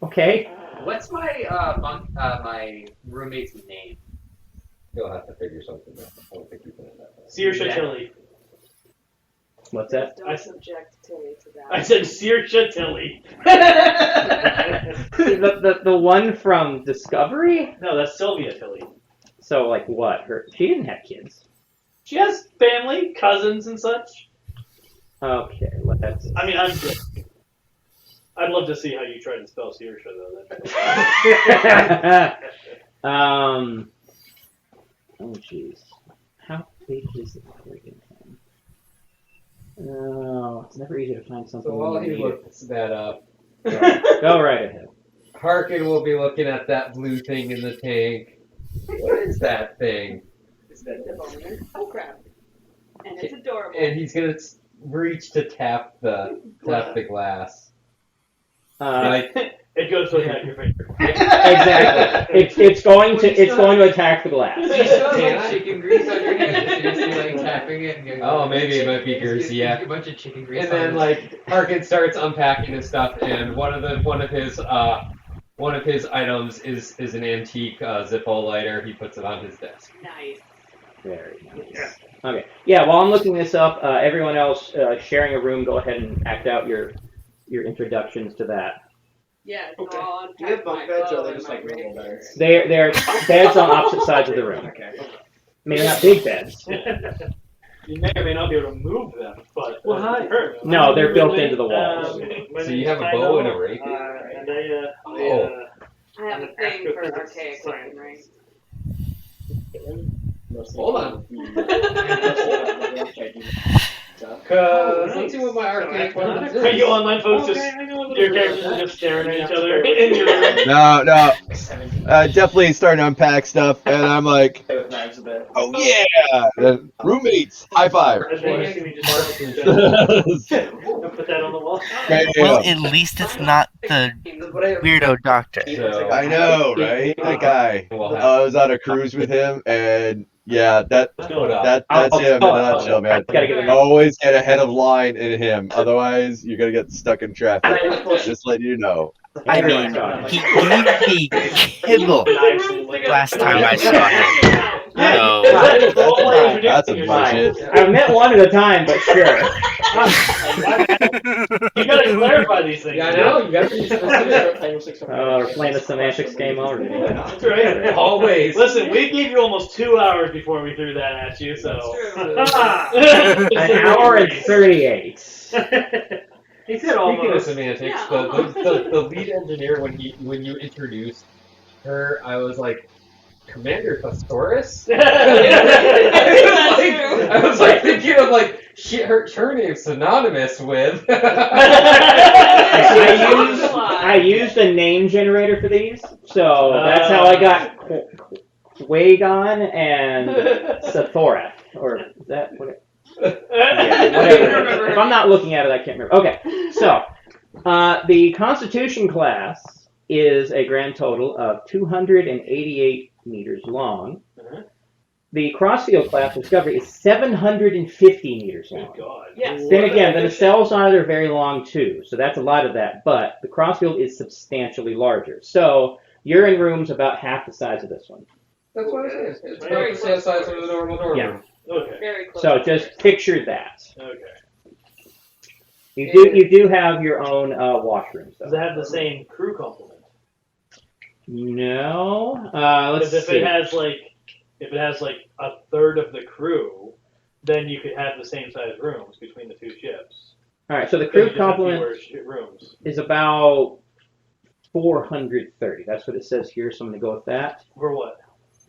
Okay. What's my my roommate's name? You'll have to figure something out. I don't think you can end that. Sear Chantilly. What's that? Don't subject Tilly to that. I said Sear Chantilly. The one from Discovery? No, that's Sylvia Tilly. So like what? She didn't have kids. She has family, cousins, and such. Okay, let's. I mean, I'm joking. I'd love to see how you try to spell Searsha, though. Oh jeez. How big is the friggin' thing? Oh, it's never easy to find something. So while when he you need looks that up, it. Go right ahead. Harkin will be looking at that blue thing in the tank. What is that thing? It's a crap. And it's adorable. And he's gonna reach to tap the glass. Like, It goes to attack your finger. Exactly. It's going to attack the glass. You still have like chicken grease on your hand. You're just like tapping it. And oh, maybe it might be greasy, yeah. A bunch of chicken grease. And then like Harkin starts unpacking his stuff, and one of his items is an antique Zippo lighter. He puts it on his desk. Nice. Very nice. Okay. Yeah. While I'm looking this up, everyone else sharing a room, go ahead and act out your introductions to that. Yeah, so Okay. I'll Do you have unpack bunk my beds, or bow are they and just my like normal rapier. beds? They're beds on opposite sides of the room. Okay. I mean, they're not big beds. You may or may not be able to move them, but Well, hi. No, they're built into the walls. So you have a bow and a rapier? And I I have a thing for archaic weaponry. Hold on. Cause Let's see what my archaic weapons are is. you online folks just your characters are just staring at each other in your room? No. Definitely starting to unpack stuff, and I'm like, With knives a bit. oh yeah, roommates, high five. And then you see me just Yeah. put that on the wall. Well, at least it's not the weirdo doctor. So, I know, right? That guy. I was on a cruise with him, and yeah, that's him in a nutshell, man. Gotta get Always get ahead of line in him, otherwise you're gonna get stuck in traffic. Just letting you know. I mean, he gave me kibble last time I saw him. So, That's some bullshit. I've met one at a time, but sure. You gotta clarify these things. Yeah, I know. You gotta be specific. We're playing the semantics game already. That's right. Always. Listen, we gave you almost 2 hours before we threw that at you, so. An hour and 38. He said Speaking of almost. semantics, Yeah, the lead engineer when you introduced her, I was like, Commander Thesaurus? I was like thinking of like her name's synonymous with. I used a name generator for these, so that's how I got Quagon and Sathorath, or is that what it? Yeah, whatever. If I'm not looking at it, I can't remember. Okay, so the Constitution class is a grand total of 288 meters long. The Crossfield class Discovery is 750 meters long. God. Yes. Then again, the nacelles on it are very long too, so that's a lot of that. But the Crossfield is substantially larger. So you're in rooms about half the size of this one. That's what it is. It's about the same size of the normal dorm room. Okay. Very close. So just picture that. Okay. You do have your own washrooms. Does Though. it have the same crew complement? No. Let's Because see. if it has like a third of the crew, then you could have the same size rooms between the two ships. All right. So the Because you crew just have complement fewer rooms. is about 430. That's what it says here. So I'm going to go with that For what?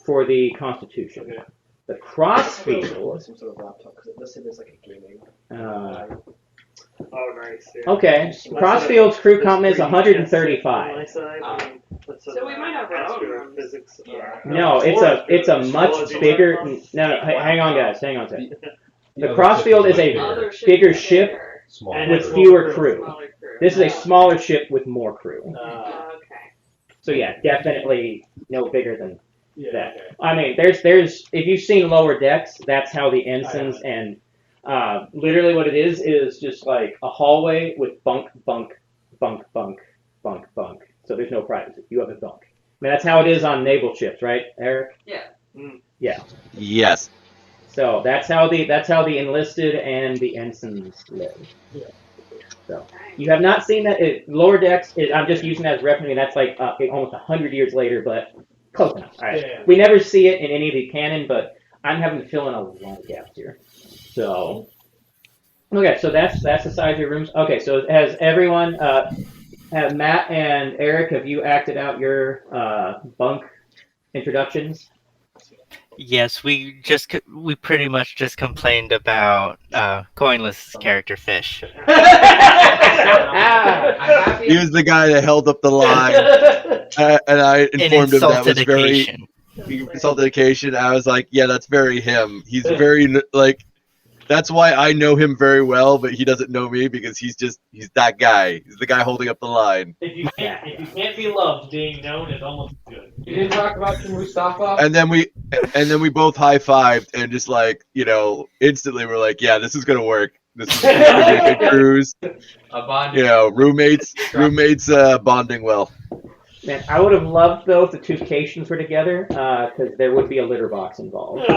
for the Constitution. Okay. The Crossfield. Some sort of laptop, because it listed as like a gaming. Oh, nice. Yeah. Okay. Crossfield's crew complement is 135. So we might have our own rooms. Physics, No, it's a much bigger. No, hang on, guys. Hang on a second. The Crossfield is a Other ships bigger are ship bigger, Small. And with it's fewer crew. smaller crew. This is a smaller ship with more crew. Okay. So yeah, definitely no bigger than Yeah. that. Okay. I mean, there's if you've seen Lower Decks, that's how the ensigns and literally what it is just like a hallway with bunk. So there's no privacy. You have a bunk. I mean, that's how it is on naval ships, right, Eric? Yeah. Yeah. Yes. So that's how the enlisted and the ensigns live. Yeah. So you have not seen that. Lower Decks. I'm just using that as reference. And that's like almost 100 years later, but close enough. All right. Yeah. We never see it in any of the canon, but I'm having to fill in a lot of gaps here. So okay, so that's the size of your rooms. Okay, so has everyone, have Matt and Eric, have you acted out your bunk introductions? Yes, we pretty much just complained about Coinless's character Fish. I'm happy. He was the guy that held up the line, and I An informed him that was insulted very occasion. insulted occasion. I was like, yeah, that's very him. He's very like. That's why I know him very well, but he doesn't know me because he's that guy. He's the guy holding up the line. If you can't be loved, being known is almost good. You didn't talk about your Mustafa? And then we both high-fived and just like, instantly we're like, yeah, this is gonna work. This is gonna be a good cruise. A bond. Roommates bonding well. Man, I would have loved though if the two Cations were together, because there would be a litter box involved.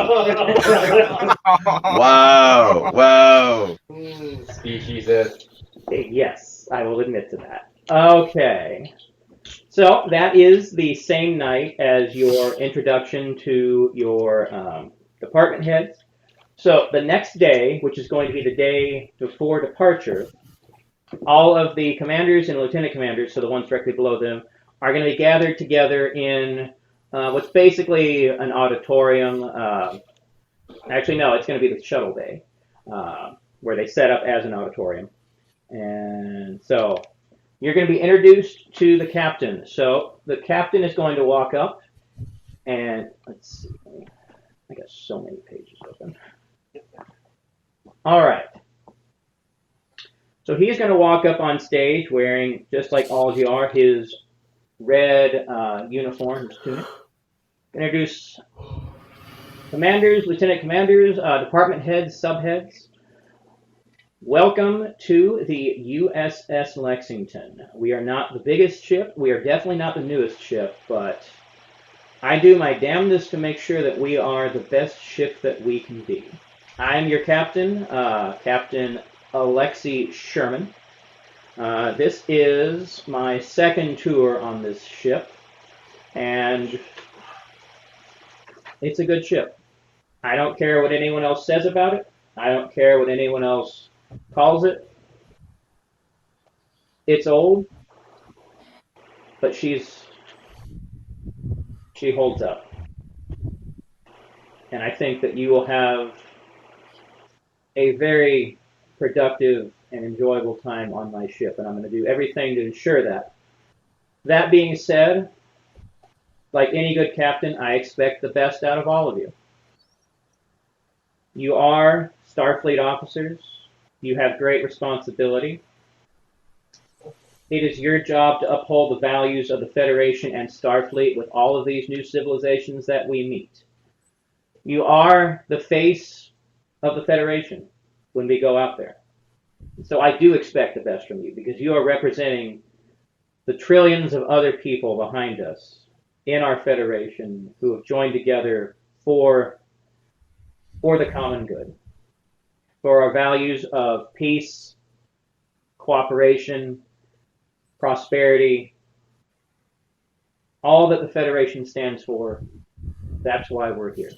Wow. Speciesist. Yes, I will admit to that. Okay. So that is the same night as your introduction to your department heads. So the next day, which is going to be the day before departure, all of the commanders and lieutenant commanders, so the ones directly below them, are going to be gathered together in what's basically an auditorium. Actually, no, it's going to be the shuttle bay, where they set up as an auditorium. And so you're going to be introduced to the captain. So the captain is going to walk up, and let's see. I got so many pages open. All right. So he's going to walk up on stage wearing, just like all of you are, his red uniform, his tunic. Introduce commanders, lieutenant commanders, department heads, subheads. Welcome to the USS Lexington. We are not the biggest ship. We are definitely not the newest ship, but I do my damnedest to make sure that we are the best ship that we can be. I'm your captain, Captain Alexei Sherman. This is my second tour on this ship, and it's a good ship. I don't care what anyone else says about it. I don't care what anyone else calls it. It's old, but she holds up. And I think that you will have a very productive and enjoyable time on my ship, and I'm going to do everything to ensure that. That being said, like any good captain, I expect the best out of all of you. You are Starfleet officers. You have great responsibility. It is your job to uphold the values of the Federation and Starfleet with all of these new civilizations that we meet. You are the face of the Federation when we go out there. So I do expect the best from you because you are representing the trillions of other people behind us in our Federation who have joined together for the common good, for our values of peace, cooperation, prosperity, all that the Federation stands for. That's why we're here.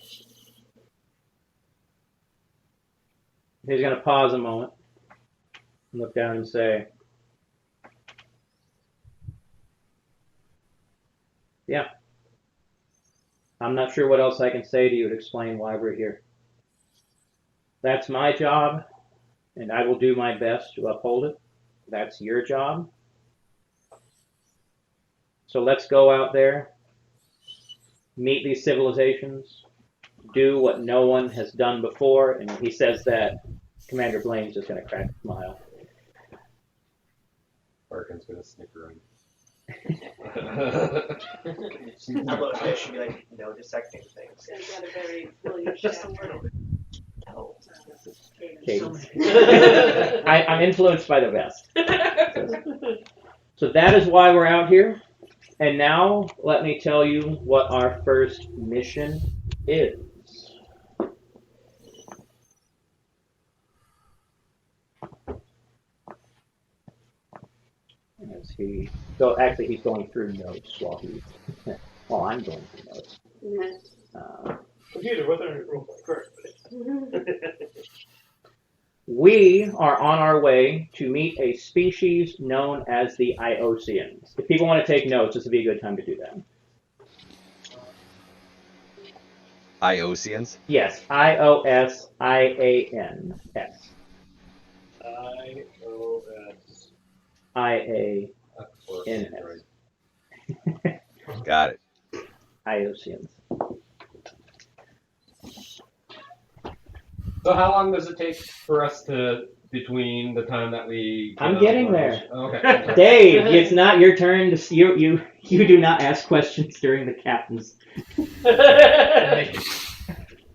He's going to pause a moment, look down and say, yeah, I'm not sure what else I can say to you to explain why we're here. That's my job, and I will do my best to uphold it. That's your job. So let's go out there, meet these civilizations, do what no one has done before. And when he says that, Commander Blaine's just going to crack a smile. Barkin's going to snicker How about Fish should be like, no dissecting things. It's got a very brilliant Just a chef. little bit. No. Cadence. I'm influenced by the best. So that is why we're out here. And now let me tell you what our first mission is. As he actually he's going through notes while I'm going through notes. Computer, what's our rule first? We are on our way to meet a species known as the Iosians. If people want to take notes, this would be a good time to do that. Iosians? Yes, Iosians. IOS. Of course, Android. Got it. Iosians. So how long does it take for us to between the time that we? I'm getting there. Okay. Dave, it's not your turn to you do not ask questions during the captain's.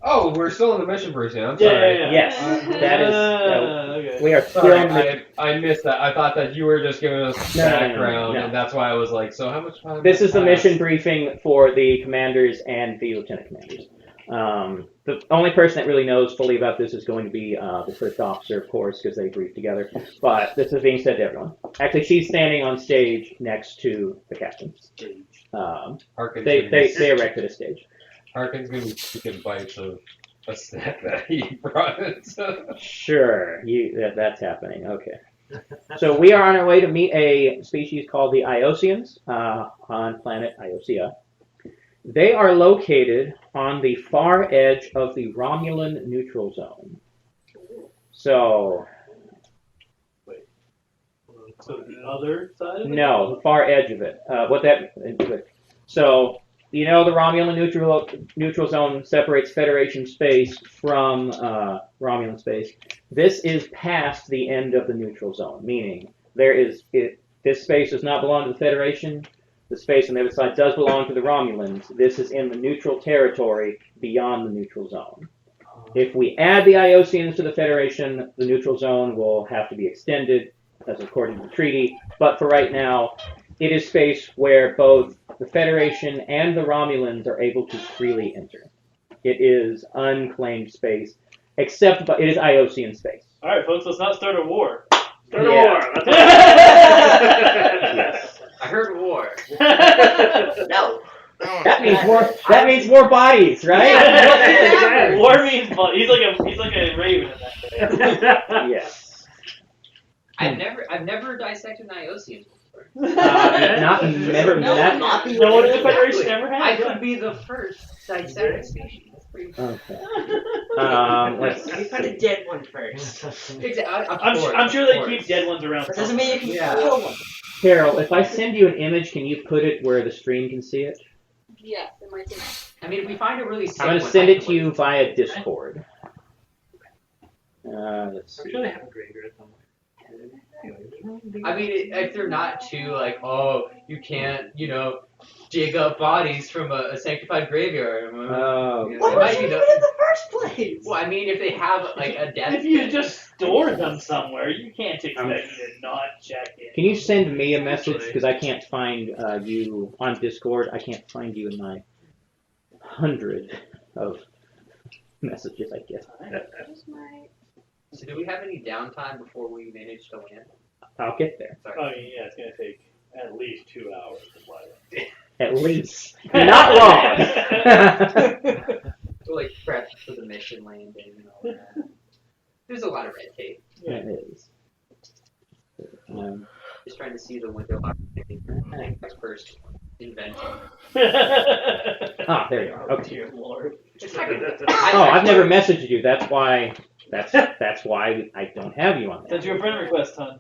Oh, we're still in the mission briefing. I'm sorry. Yeah. Yes, that is. Okay. We are still Sorry, in the. I missed that. I thought that you were just giving us No, no, no, no, background, no. and that's why I was like, so how much time? This is the has mission briefing for the commanders and the lieutenant commanders. The only person that really knows fully about this is going to be the first officer, of course, because they briefed together. But this is being said to everyone. Actually, she's standing on stage next to the captain. They erected a stage. Harkin's gonna be taking bites of a snack that he brought in. Sure, that's happening. Okay. So we are on our way to meet a species called the Iosians on planet Iosia. They are located on the far edge of the Romulan neutral zone. So So the other side of it? no, the far edge of it. So you know the Romulan neutral zone separates Federation space from Romulan space. This is past the end of the neutral zone, meaning this space does not belong to the Federation. The space on the other side does belong to the Romulans. This is in the neutral territory beyond the neutral zone. If we add the Iosians to the Federation, the neutral zone will have to be extended, as according to the treaty. But for right now, it is space where both the Federation and the Romulans are able to freely enter. It is unclaimed space, except it is Iosian space. All right, folks, let's not start a war. Start Yeah. a war. Yes. I heard war. No. That means more. That means more bodies, right? War means blood. He's like a raven in that thing. Yes. I've never dissected an Iosian before. Not never met. No one in the Federation ever had. I could be the first dissected species. That's pretty cool. Okay. Let's We put a dead one first. I'm sure they keep dead ones around. That doesn't mean you can Yeah. kill one. Carol, if I send you an image, can you put it where the stream can see it? Yes, it might take. I mean, if we find a really sick I'm going to one, send I it can to you look. via Discord. Let's I'm see. sure they have a graveyard somewhere. I mean, if they're not too like, oh, you can't, dig up bodies from a sanctified graveyard. Oh. It What might was be you the- doing in the first place? Well, I mean, if they have like a death. If you just store them somewhere, you can't expect me to not check it. Can you send me a message? Because I can't find you on Discord. I can't find you in my 100 of messages I get. Just my. So do we have any downtime before we manage to land? I'll get there. Sorry. I mean, yeah, it's gonna take at least 2 hours to fly there. At least. Not long. So like prep for the mission landing and all that. There's a lot of red tape. It is. Just trying to see the window opportunity for next first invention. Ah, there you are. Okay. Dear Lord. Oh, I've never messaged you. That's why. That's why I don't have you on there. Sent you a friend request, hon.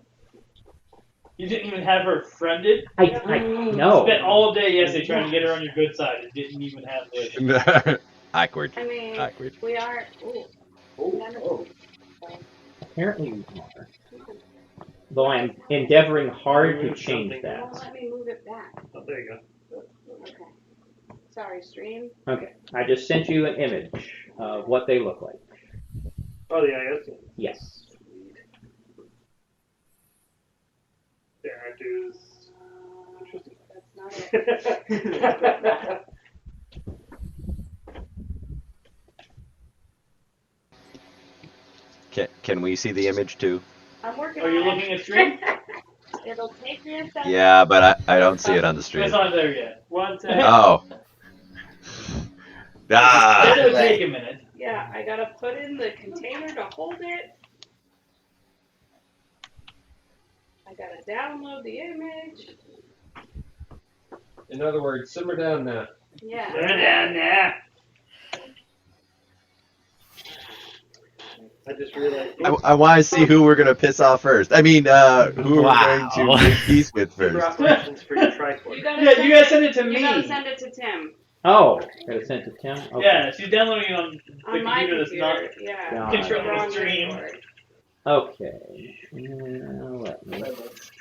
You didn't even have her friended? I no. Spent all day yesterday trying to get her on your good side. It didn't even have the. Awkward. I mean, Awkward. we are. Ooh. Apparently you are. Though I'm endeavoring hard to change Won't that. let me move it back. Oh, there you go. Okay. Sorry, stream. Okay, I just sent you an image of what they look like. Oh, the Iosian. Yes. There, dudes. That's not it. Can we see the image too? I'm working Are you on looking it. at stream? It'll take me a second. Yeah, but I don't see it on the stream. It's not there yet. One second. Oh. Ah. It'll take a minute. Yeah, I gotta put in the container to hold it. I gotta download the image. In other words, simmer down now. Yeah. Turn it down now. I just realized. I want to see who we're gonna piss off first. I mean, who we're going to Wow. make peace with Super first. operations for your tricorder. You gotta Yeah, send you gotta send it to You me. gotta send it to Tim Oh, gotta send it to Tim? Okay. Yeah, she's downloading it on the on my computer that's not. computer. Yeah. Got Control it. the We're on stream. Discord. Okay. Let me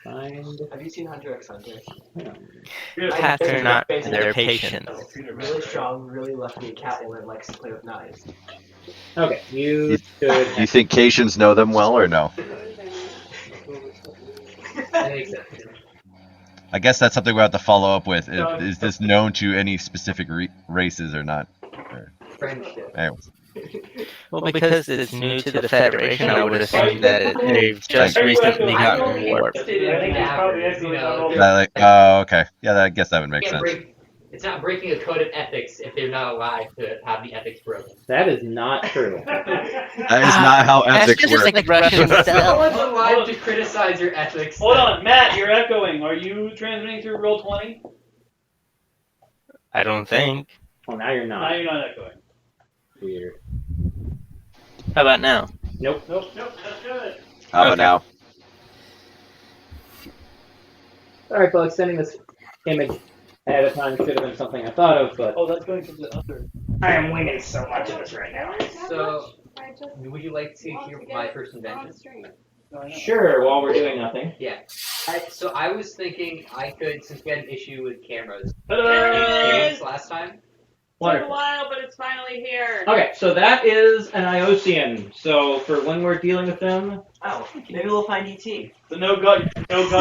find. Have you seen Hunter x Hunter? Cats are not their patience. Really strong, really lucky Catwoman likes to play with knives. Okay, you You- should. Do you think Caitians know them well or no? An exception. I guess that's something we have to follow up with. No, Is this known to any specific races or not? Friendship. Anyways. Well, because it's new to the Federation, I would assume that they've just recently gotten warped. I think it's probably actually not all Okay. Yeah, I guess that would make Can't sense. break. It's not breaking a code of ethics if they're not allowed to have the ethics broken. That is not true. That is not how That's ethics just work. like Russian No style. one's allowed to criticize your ethics. Hold on, Matt, you're echoing. Are you transmitting through Roll20? I don't think. Well, now you're No, not. you're not echoing. Weird. How about now? Nope, that's good. How about Okay. now? Alright, folks, sending this image ahead of time should have been something I thought of, but Oh, that's going to the other. I am winging so much of this right now. So, I just would you like to want hear to from my get first on invention? stream. Sure, while we're doing nothing. So I was thinking I could, since we had an issue with cameras There it is. last time. Took a Wonderful. while, but it's finally here. Okay, so that is an Iosian. So for when we're dealing with them, Oh, maybe we'll find ET. The no got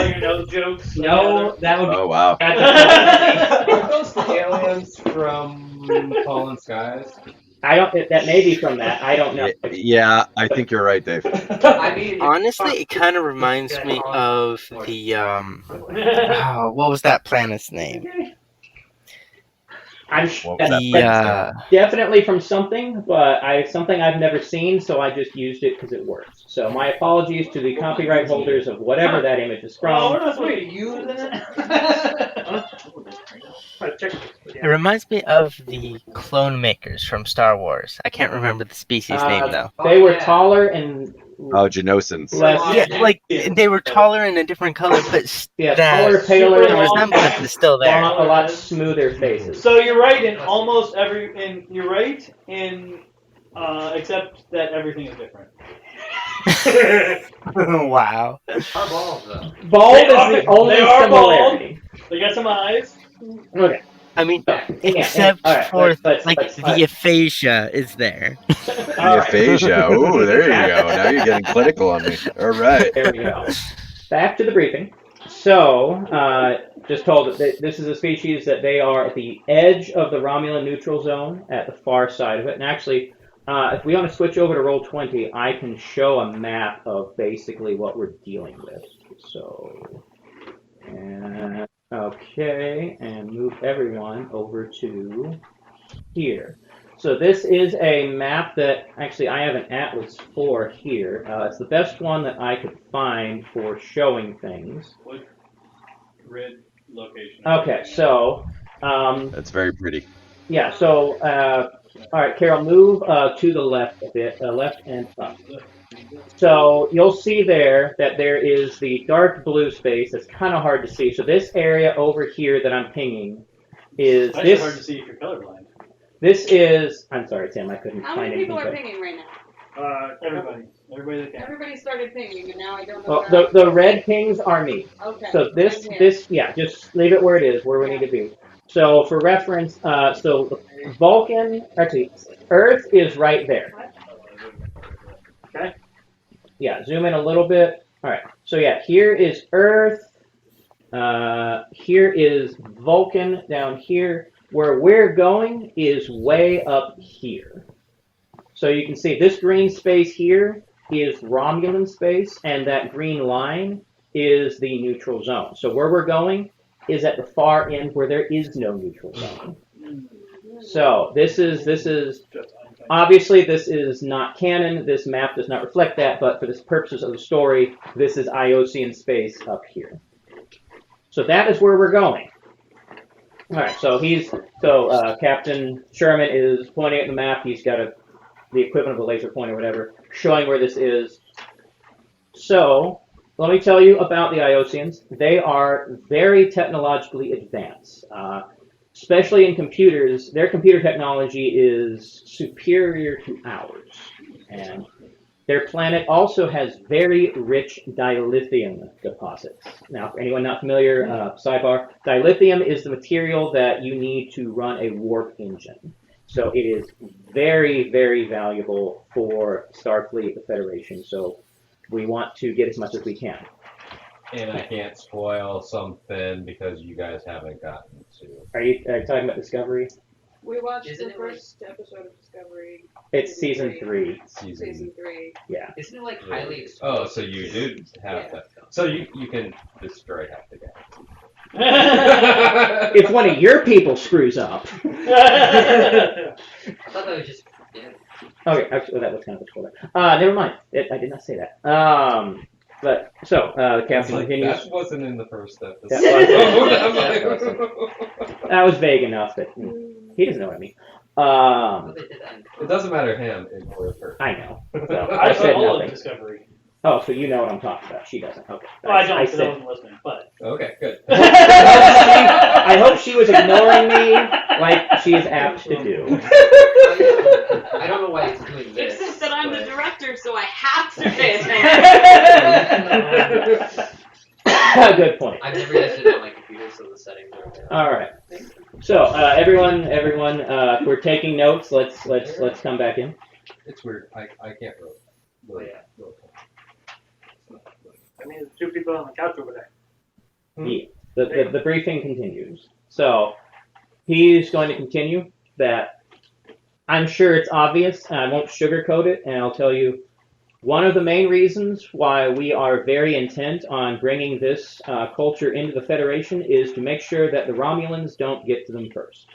your nose jokes. no, that would be. Oh wow. Are those the aliens from Fallen Skies? I don't. That may be from that. I don't know. Yeah, I think you're right, Dave. I mean, Honestly, it kind of reminds me of the oh, what was that planet's name? I'm What was that The planet? definitely from something, but something I've never seen, so I just used it because it works. So my apologies to the copyright holders of whatever that image is Oh, we're from. not supposed to use it. It reminds me of the clone makers from Star Wars. I can't remember the species name though. They were taller and Oh, Genosans. less. Yeah, like they were taller in a different color, but Yeah, that taller, paler, the and resemblance is still there. a lot smoother faces. So you're right in almost every. You're right in, except that everything is different. Wow. our balls though. Bald They is are- the only they are bald. similarity. They got some eyes. Okay. I mean, Yeah, except all right, for let's- like let's- the aphasia is there. all right. Aphasia. Ooh, there you go. Now you're getting clinical on me. All right. There we go. Back to the briefing. So, just told that this is a species that they are at the edge of the Romulan neutral zone at the far side of it. And actually, if we want to switch over to Roll20, I can show a map of basically what we're dealing with. So, okay, and move everyone over to here. So this is a map that, actually, I have an atlas for here. It's the best one that I could find for showing things. What grid location? Okay, so, That's very pretty. yeah, so, all right, Carol, move to the left a bit, left and up. So you'll see there that there is the dark blue space. That's kind of hard to see. So this area over here that I'm pinging is That's this. hard to see if you're colorblind. This is. I'm sorry, Tim. I couldn't How find many anything. people are but- pinging right now? Everybody that can. Everybody started pinging, and now I don't know. Well, where the red pings are me. Okay. So this, I'm here. yeah, just leave it where it is, where we need to be. So for reference, so Vulcan, actually, Earth is right there. Okay. Yeah, zoom in a little bit. All right. So yeah, here is Earth. Here is Vulcan down here. Where we're going is way up here. So you can see this green space here is Romulan space, and that green line is the neutral zone. So where we're going is at the far end where there is no neutral zone. So this is obviously this is not canon. This map does not reflect that, but for the purposes of the story, this is Iosian space up here. So that is where we're going. All right. So Captain Sherman is pointing at the map. He's got a the equivalent of a laser pointer or whatever, showing where this is. So, let me tell you about the Iosians. They are very technologically advanced. Especially in computers, their computer technology is superior to ours. And their planet also has very rich dilithium deposits. Now, for anyone not familiar, sidebar, dilithium is the material that you need to run a warp engine. So it is very, very valuable for Starfleet, the Federation. So we want to get as much as we can. And I can't spoil something because you guys haven't gotten to. Are you talking about Discovery? We watched Isn't the it like- first episode of Discovery. It's season 3. Season 3. Yeah. Isn't it like highly Oh, explosive? so you do have Yeah. that. So you can destroy half the If one of your people screws up. I thought that was just. Yeah. Okay, actually, that was kind of a spoiler. Never mind. I did not say that. But so the captain continues. That wasn't in the first episode. That was vague enough that he doesn't know what I mean. It doesn't matter him or her. I know. So, I I saw said all of nothing. Discovery. Oh, so you know what I'm talking about. She doesn't. Okay. Well, I don't, because I said. wasn't listening, but. Okay, good. I hope she was ignoring me like she is apt to do. I don't know why it's doing this. Except that I'm the director, so I have to pay attention. Good point. I've never tested it on my computer, so the settings are okay. All right. So everyone, if we're taking notes, let's come back in. It's weird. I can't really. I mean, there's two people on the couch over there. Yeah. The briefing continues. So he's going to continue that. I'm sure it's obvious, and I won't sugarcoat it, and I'll tell you one of the main reasons why we are very intent on bringing this culture into the Federation is to make sure that the Romulans don't get to them first.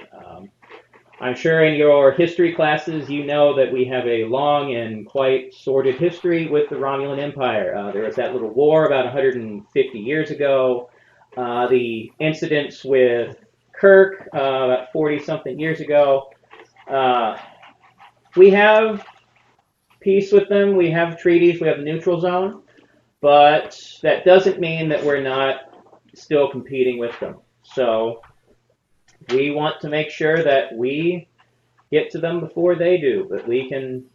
I'm sure in your history classes you know that we have a long and quite sordid history with the Romulan Empire. There was that little war about 150 years ago. The incidents with Kirk about 40-something years ago. We have peace with them, we have treaties, we have the neutral zone, but that doesn't mean that we're not still competing with them. So we want to make sure that we get to them before they do, that we can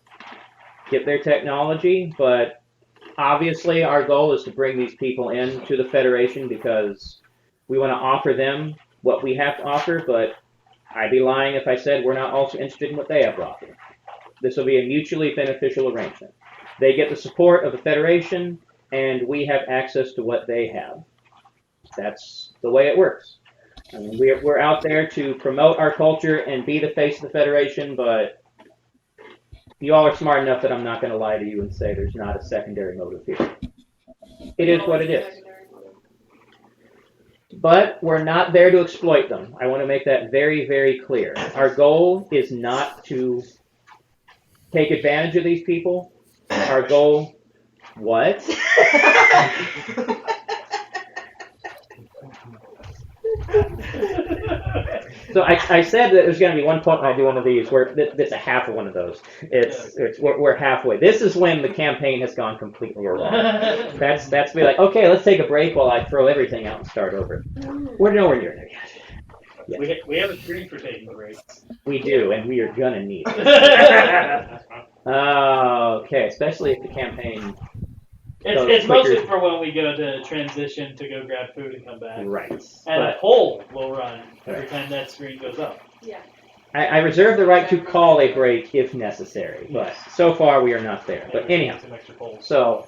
get their technology, but obviously our goal is to bring these people into the Federation because we want to offer them what we have to offer, but I'd be lying if I said we're not also interested in what they have to offer. This will be a mutually beneficial arrangement. They get the support of the Federation, and we have access to what they have. That's the way it works. I mean, we're out there to promote our culture and be the face of the Federation, but you all are smart enough that I'm not going to lie to you and say there's not a secondary motive here. It is what it is. But we're not there to exploit them. I want to make that very, very clear. Our goal is not to take advantage of these people. Our goal... What? So I said that there's going to be one point when I do one of these where that's a half of one of those. We're halfway. This is when the campaign has gone completely wrong. That's be like, okay, let's take a break while I throw everything out and start over. We're nowhere near there yet. Yeah. We have a screen for taking breaks. We do, and we are gonna need it. Okay, especially if the campaign. It's mostly for when we go to transition to go grab food and come back. Right. And a poll will run every time that screen goes up. Yeah. I reserve the right to call a break if necessary, but so far we are not there. But anyhow, Some extra polls. so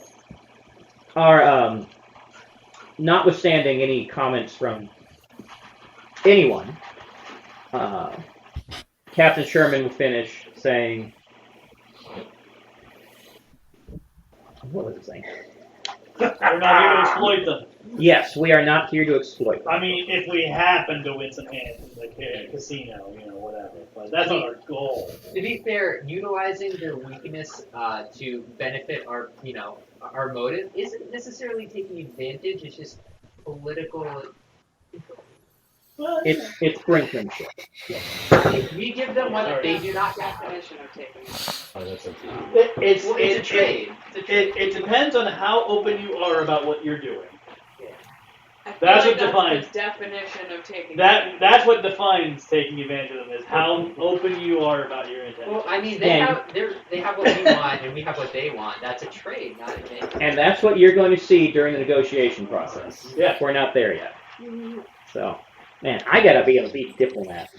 our notwithstanding any comments from anyone, Captain Sherman will finish saying, what was it saying? We're not here to exploit them. Yes, we are not here to exploit them. I mean, if we happen to win some hands in the casino, whatever. But that's not our goal. To be fair, utilizing their weakness to benefit our, our motive isn't necessarily taking advantage. It's just political. It's brinkmanship. If we give them what they do not get. Definition of taking. Oh, that's up to you. It's Well, it's a trade. It depends on how open you are about what you're doing. I feel That's like what defines- the definition of taking. That's what defines taking advantage of them is how open you are about your intentions. Well, I mean, And- they have what we want, and we have what they want. That's a trade, not a thing. And that's what you're going to see during the negotiation process. Yeah. We're not there yet. So, man, I gotta be able to be a diplomat.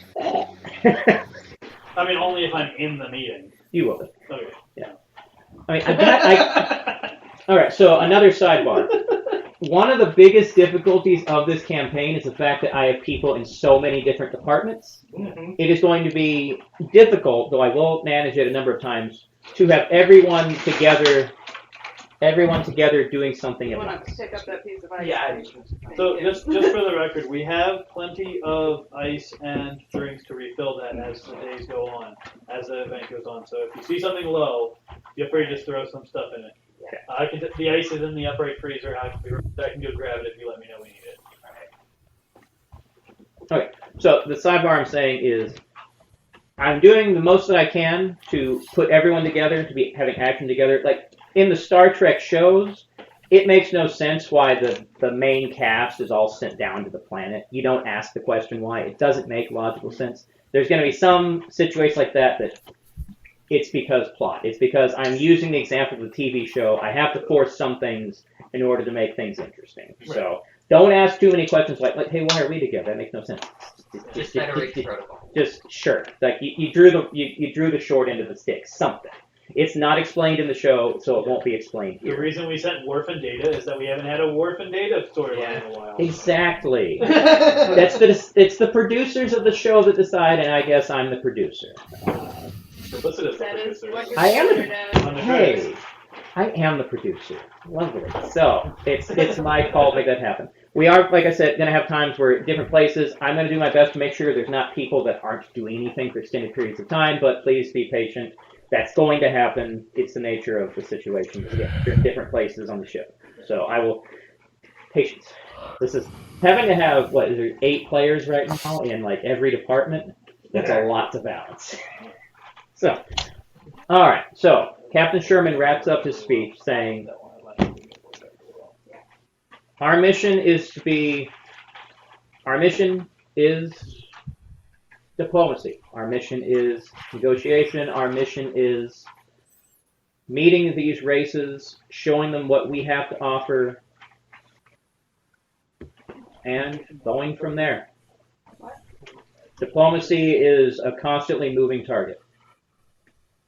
I mean, only if I'm in the meeting. You will be. Okay. I mean, all right, so another sidebar. One of the biggest difficulties of this campaign is the fact that I have people in so many different departments. Mhm. It is going to be difficult, though I will manage it a number of times, to have everyone together doing something You at want once. to pick up that piece of ice? Yeah, cream? So Thank you. just for the record, we have plenty of ice and drinks to refill that as the days go on, as the event goes on. So if you see something low, feel free to just throw some stuff in it. The ice is in the upright freezer. I can go grab it if you let me know we need it. Okay, so the sidebar I'm saying is I'm doing the most that I can to put everyone together, to be having action together. Like in the Star Trek shows, it makes no sense why the main cast is all sent down to the planet. You don't ask the question why. It doesn't make logical sense. There's going to be some situation like that it's because plot. It's because I'm using the example of the TV show. I have to force some things in order to make things interesting. Right. So don't ask too many questions like, hey, why are we together? That makes no sense. Just Federation protocol. Just sure. Like you drew the short end of the stick. Something. It's not explained in the show, so it won't be explained The here. reason we sent Worf and Data is that we haven't had a Worf and Data storyline in a while. Exactly. It's the producers of the show that decide, and I guess I'm the producer. Listen to That is what you're I am considered as. On the Hey, credits. I am the producer. Lovely. So it's my call to make that happen. We are, like I said, going to have times where different places. I'm going to do my best to make sure there's not people that aren't doing anything for extended periods of time. But please be patient. That's going to happen. It's the nature of the situation. You're in different places on the ship. So I will patience. This is having to have what is there 8 players right now in like every department. That's a lot to balance. So, all right. So Captain Sherman wraps up his speech saying, Our mission is diplomacy. Our mission is negotiation. Our mission is meeting these races, showing them what we have to offer, and going from there. Diplomacy is a constantly moving target.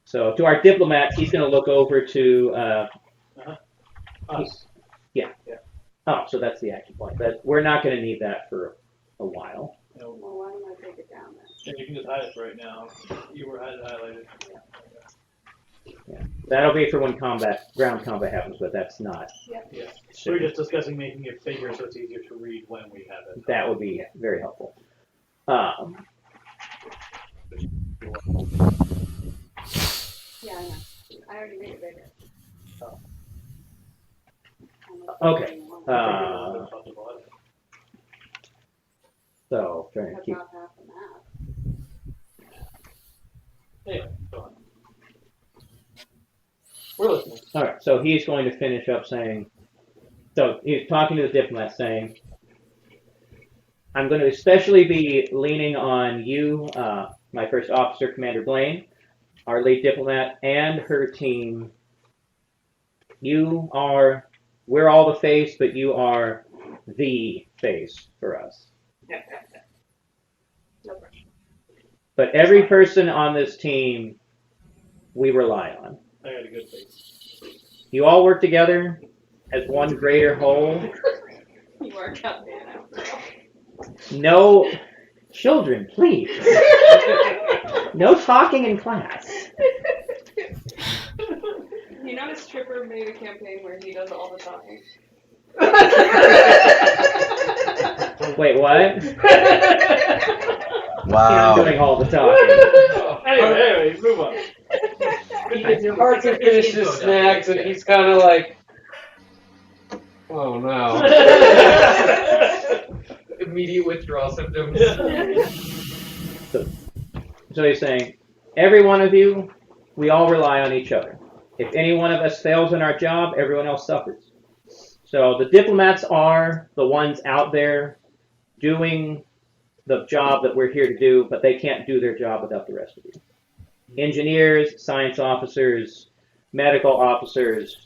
So to our diplomats, he's going to look over to Us. Oh, so that's the action point. That we're not going to need that for a while. Well, why don't I take it down then? And you can just hide it for right now. You were highlighted. Yeah, that'll be for when ground combat happens, but that's not. Yeah. We're just discussing making it figure so it's easier to read when we have it. That would be very helpful. Yeah, I know. I already made it bigger. Okay. Uh, So trying to That's keep. not half the map. Anyway, go on. We're listening. All right. So he's going to finish up saying. So he's talking to the diplomat, saying, "I'm going to especially be leaning on you, my first officer, Commander Blaine, our lead diplomat, and her team. We're all the face, but you are the face for us. No pressure. But every person on this team, we rely on. I got a good face. You all work together as one greater whole. You are Captain after all. No children, please. No talking in class. You notice Tripper made a campaign where he does all the talking. Wait, what? Wow. I'm doing all the talking. Anyway, move on. Arthur finishes snacks and he's kind of like, oh no. Immediate withdrawal symptoms. So he's saying, every one of you, we all rely on each other. If any one of us fails in our job, everyone else suffers. So the diplomats are the ones out there doing the job that we're here to do, but they can't do their job without the rest of you. Engineers, science officers, medical officers,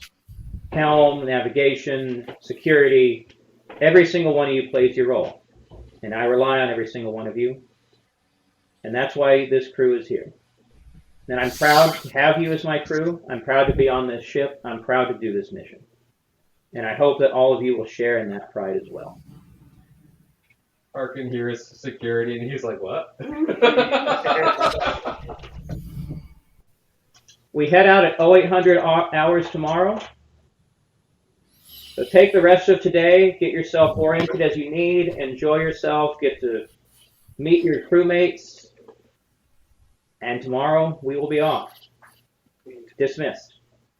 helm, navigation, security, every single one of you plays your role. And I rely on every single one of you. And that's why this crew is here. And I'm proud to have you as my crew. I'm proud to be on this ship. I'm proud to do this mission. And I hope that all of you will share in that pride as well. Arkin hears security, and he's like, what? We head out at 0800 hours tomorrow. So take the rest of today, get yourself oriented as you need, enjoy yourself, get to meet your crewmates, and tomorrow we will be off. Dismissed.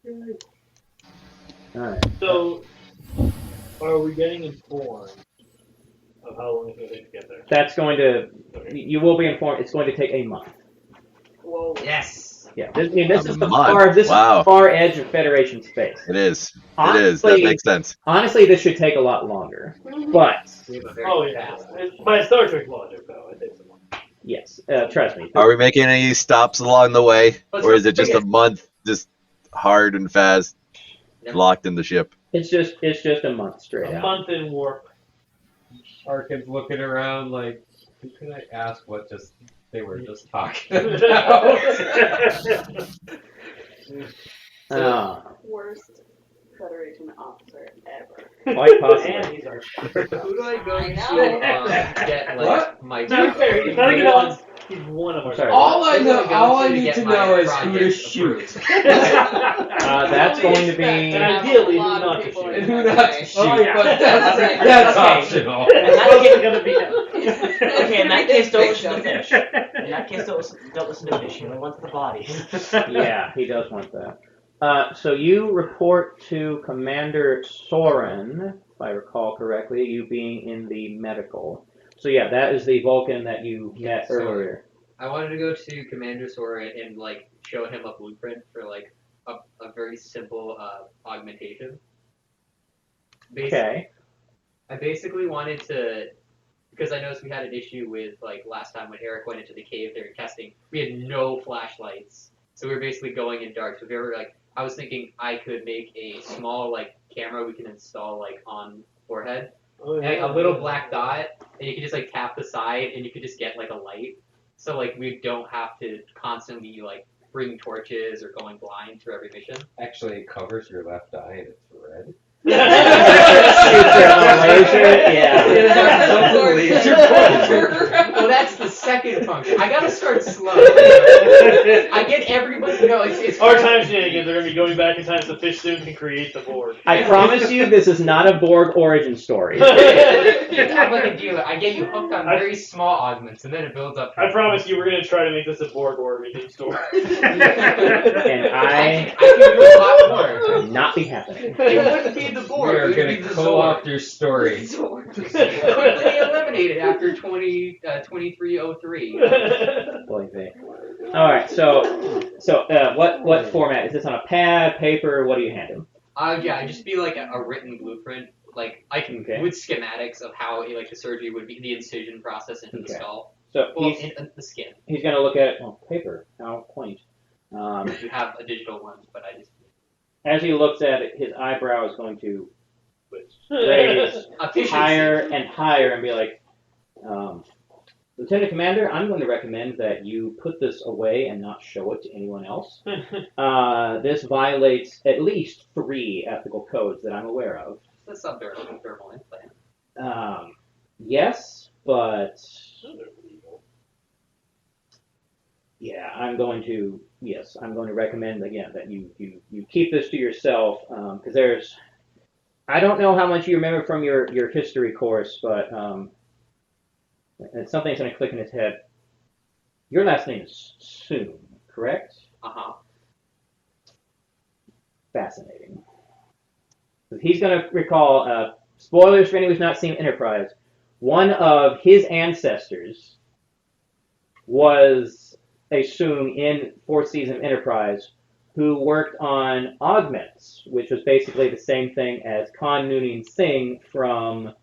All right. So, are we getting informed of how long it's going to take to get there? That's going to, you will be informed, it's going to take a month. Whoa. Yes. Yeah, this is the month? Wow. far edge of Federation space. It is. Honestly, It is. That makes sense. Honestly, this should take a lot longer. But, We have a very Oh, yeah. fast. By Star Trek logic, though, it takes a month. yes, trust me. Are we making any stops along the way? Let's Or is it look just a month, just hard and fast, Yep. locked in the ship? It's just a month straight A out. month in warp. Arkin's looking around like, who can I ask what just they were just talking about? Worst Federation officer ever. Quite possibly. And he's our Who do I go I to know. get like What? my? To be fair, he's not even on. He's one of our. Sorry. all I know, Who do all go I need get to my know is who to project shoot. approved? That's going to be. And ideally, A lot who of not to people shoot. in And who that not to way. shoot, Oh, yeah. but Okay. that's Okay. optional. It's probably gonna be him. Okay, in that case, don't listen to Victim. Fish. In that case, don't listen to Fish. He only wants the body. Yeah, he does want that. So you report to Commander Soren, if I recall correctly, you being in the medical. So yeah, that is the Vulcan that you met So- earlier. I wanted to go to Commander Sora and like show him a blueprint for like a very simple augmentation. Okay. I basically wanted to, because I noticed we had an issue with like last time when Eric went into the cave they were testing. We had no flashlights, so we were basically going in dark. So if you ever like, I was thinking I could make a small like camera we can install like on forehead, Oh, and, like, a little black dot, and you can just like tap the side, and you could just get like a light. So like we don't have to constantly like bring torches or going blind through every mission. Actually, it covers your left eye and it's red. Well, that's the second function. I gotta start slow. I get everybody to know it's Our time shenanigans are going to be going back in time so Fish soon can create the board. I promise you, this is not a Borg origin story. I'm like a dealer. I get you hooked on very small augments, and then it builds up. I promise you, we're going to try to make this a Borg origin story. And I can do a lot more. will not be happening. It wouldn't be the We board. are It would going be to the co-opt your story. quickly eliminated after 2303. Believe me. All right. So what format is this, on a pad, paper? What do you hand him? Yeah, it'd just be like a written blueprint. Like I can Okay. with schematics of how like the surgery would be, the incision process into the Okay. skull. So Well, he's in the skin. going to look at paper. How quaint. You have a digital one, but I just As he looks at it, his eyebrow is going to raise efficiency. higher and higher and be like, Lieutenant Commander, I'm going to recommend that you put this away and not show it to anyone else. This violates at least 3 ethical codes that I'm aware of. It's a subdermal thermal implant. Yes, but yeah, I'm going to recommend again that you keep this to yourself, because I don't know how much you remember from your history course, but and something's going to click in his head. Your last name is Soon, correct? Fascinating. He's going to recall, spoilers for anyone who's not seen Enterprise, one of his ancestors was a Soong in fourth season of Enterprise who worked on Augments, which was basically the same thing as Khan Noonien Singh from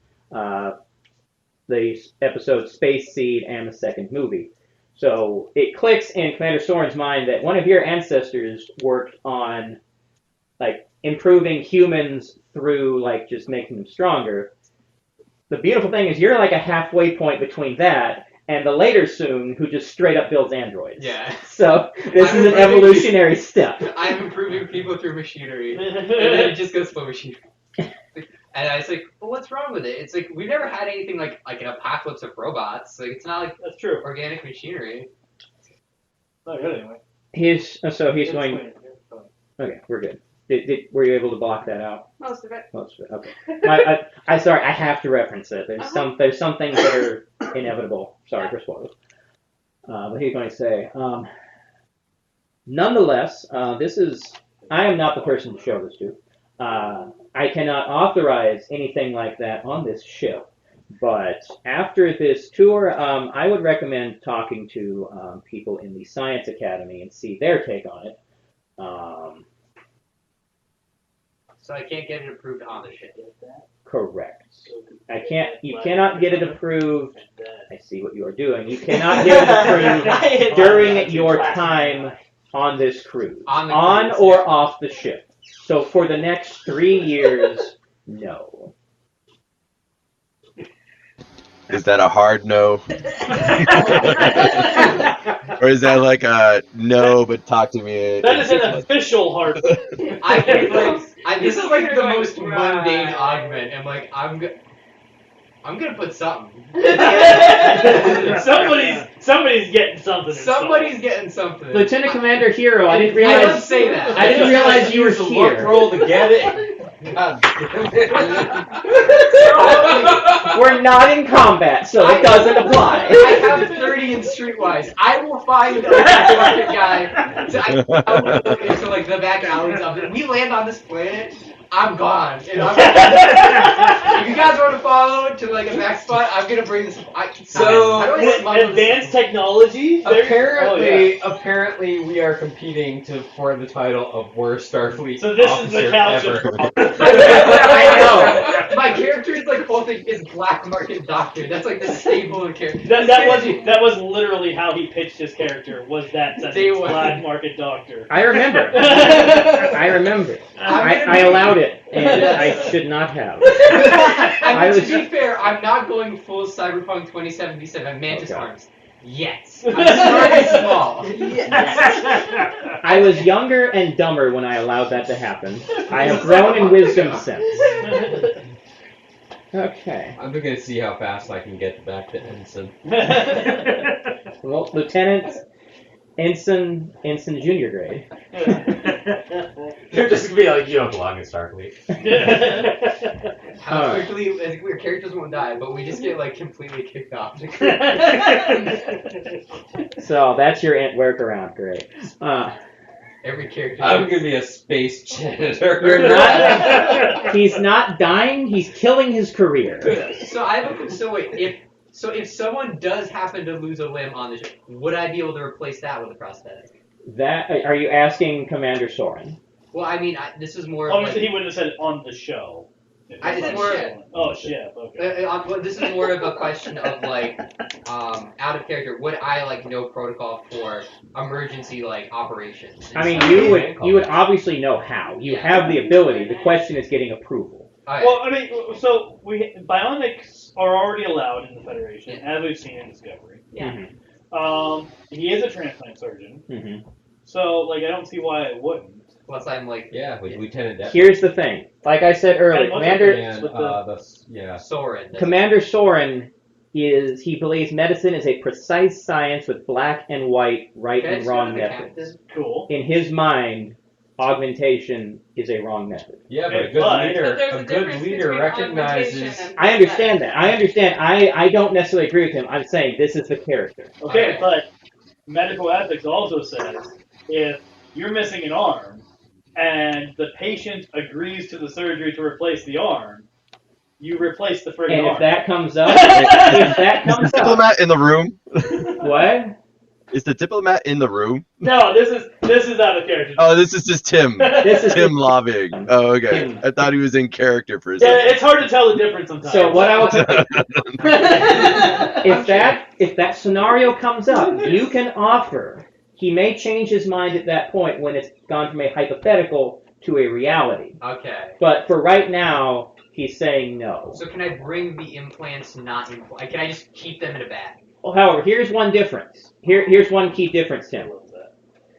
the episode Space Seed and the second movie. So it clicks in Commander Soren's mind that one of your ancestors worked on like improving humans through like just making them stronger. The beautiful thing is you're like a halfway point between that and the later Soong who just straight up builds androids. Yeah. So this I'm is an improving- evolutionary step. I'm improving people through machinery, and then it just goes for machinery. And I was like, well, what's wrong with it? It's like we've never had anything like an apocalypse of robots. Like it's not like That's true. organic machinery. Not good anyway. He's It's going. fine, it's fine. Okay, we're good. Were you able to block that out? Most of it. Most of it. Okay. I sorry. I have to reference it. There's some things that are inevitable. Sorry for spoilers. But he's going to say, nonetheless, I am not the person to show this to. I cannot authorize anything like that on this ship. But after this tour, I would recommend talking to people in the Science Academy and see their take on it. So I can't get it approved on the ship. Correct. You cannot get it approved. I see what you are doing. You cannot get it approved during your time on this cruise. On or off the ship. So for the next 3 years, no. Is that a hard no? Or is that like a no, but talk to me? That is an official hard. This is like the most mundane augment. I'm like, I'm gonna put something. Somebody's getting something. Somebody's getting something. Lieutenant Commander Hero, I didn't realize. I don't say that. I didn't realize you were here. Roll to get it. God damn it. We're not in combat, so it doesn't apply. I have 30 in Streetwise. I will find a market guy to like the back alleys of it. We land on this planet, I'm gone. And if you guys want to follow to like a back spot, I'm gonna bring this. Advanced technology. Apparently, we are competing for the title of worst Starfleet So this is officer the couch ever. I know. My character is like both is black market doctor. That's like the staple of character. That was literally how he pitched his character. Was that sentence, black market doctor? I remember. I allowed it, and I should not have. To be fair, I'm not going full Cyberpunk 2077 Mantis arms. Yes. I'm starting small. Yes. I was younger and dumber when I allowed that to happen. I have grown in wisdom since. Okay. I'm gonna see how fast I can get back to Ensign. Well, Lieutenant, Ensign, junior grade. You're just gonna be like, you don't belong in Starfleet. How quickly, I think our characters won't die, but we just get like completely kicked off. So that's your workaround, great. Every character. I'm gonna be a space janitor. You're not. He's not dying. He's killing his career. So if someone does happen to lose a limb on the ship, would I be able to replace that with a prosthetic? That are you asking Commander Soren? Well, I mean, this is more. Obviously, he would have said on the show. It's more. Oh, ship. Okay. This is more of a question of like, out of character. Would I like know protocol for emergency like operations? I mean, you would obviously know how. You have the ability. The question is getting approval. Right. Well, I mean, so bionics are already allowed in the Federation, as we've seen in Discovery. Yeah. Mm-hmm. He is a transplant surgeon. Mm-hmm. So, like, I don't see why it wouldn't. Plus, I'm like, with Lieutenant Deputy. Here's the thing. Like I said earlier, Soren. Commander Soren he believes medicine is a precise science with black and white, right and wrong methods. Cool. In his mind, augmentation is a wrong method. Yeah, but a good leader recognizes. I understand that. I don't necessarily agree with him. I'm saying this is the character. Okay, but medical ethics also says if you're missing an arm and the patient agrees to the surgery to replace the arm, you replace the friggin' arm. And if that comes up, Diplomat in the room. What? Is the diplomat in the room? No, this is out of character. Oh, this is just Tim. This is Tim lobbying. Oh, okay. Tim. I thought he was in character for a Yeah, second. it's hard to tell the difference sometimes. So what I will if that scenario comes up, you can offer. He may change his mind at that point when it's gone from a hypothetical to a reality. Okay. But for right now, he's saying no. So can I bring the implants not in? Can I just keep them in a bag? Well, however, here's one difference. Here's one key difference, Tim.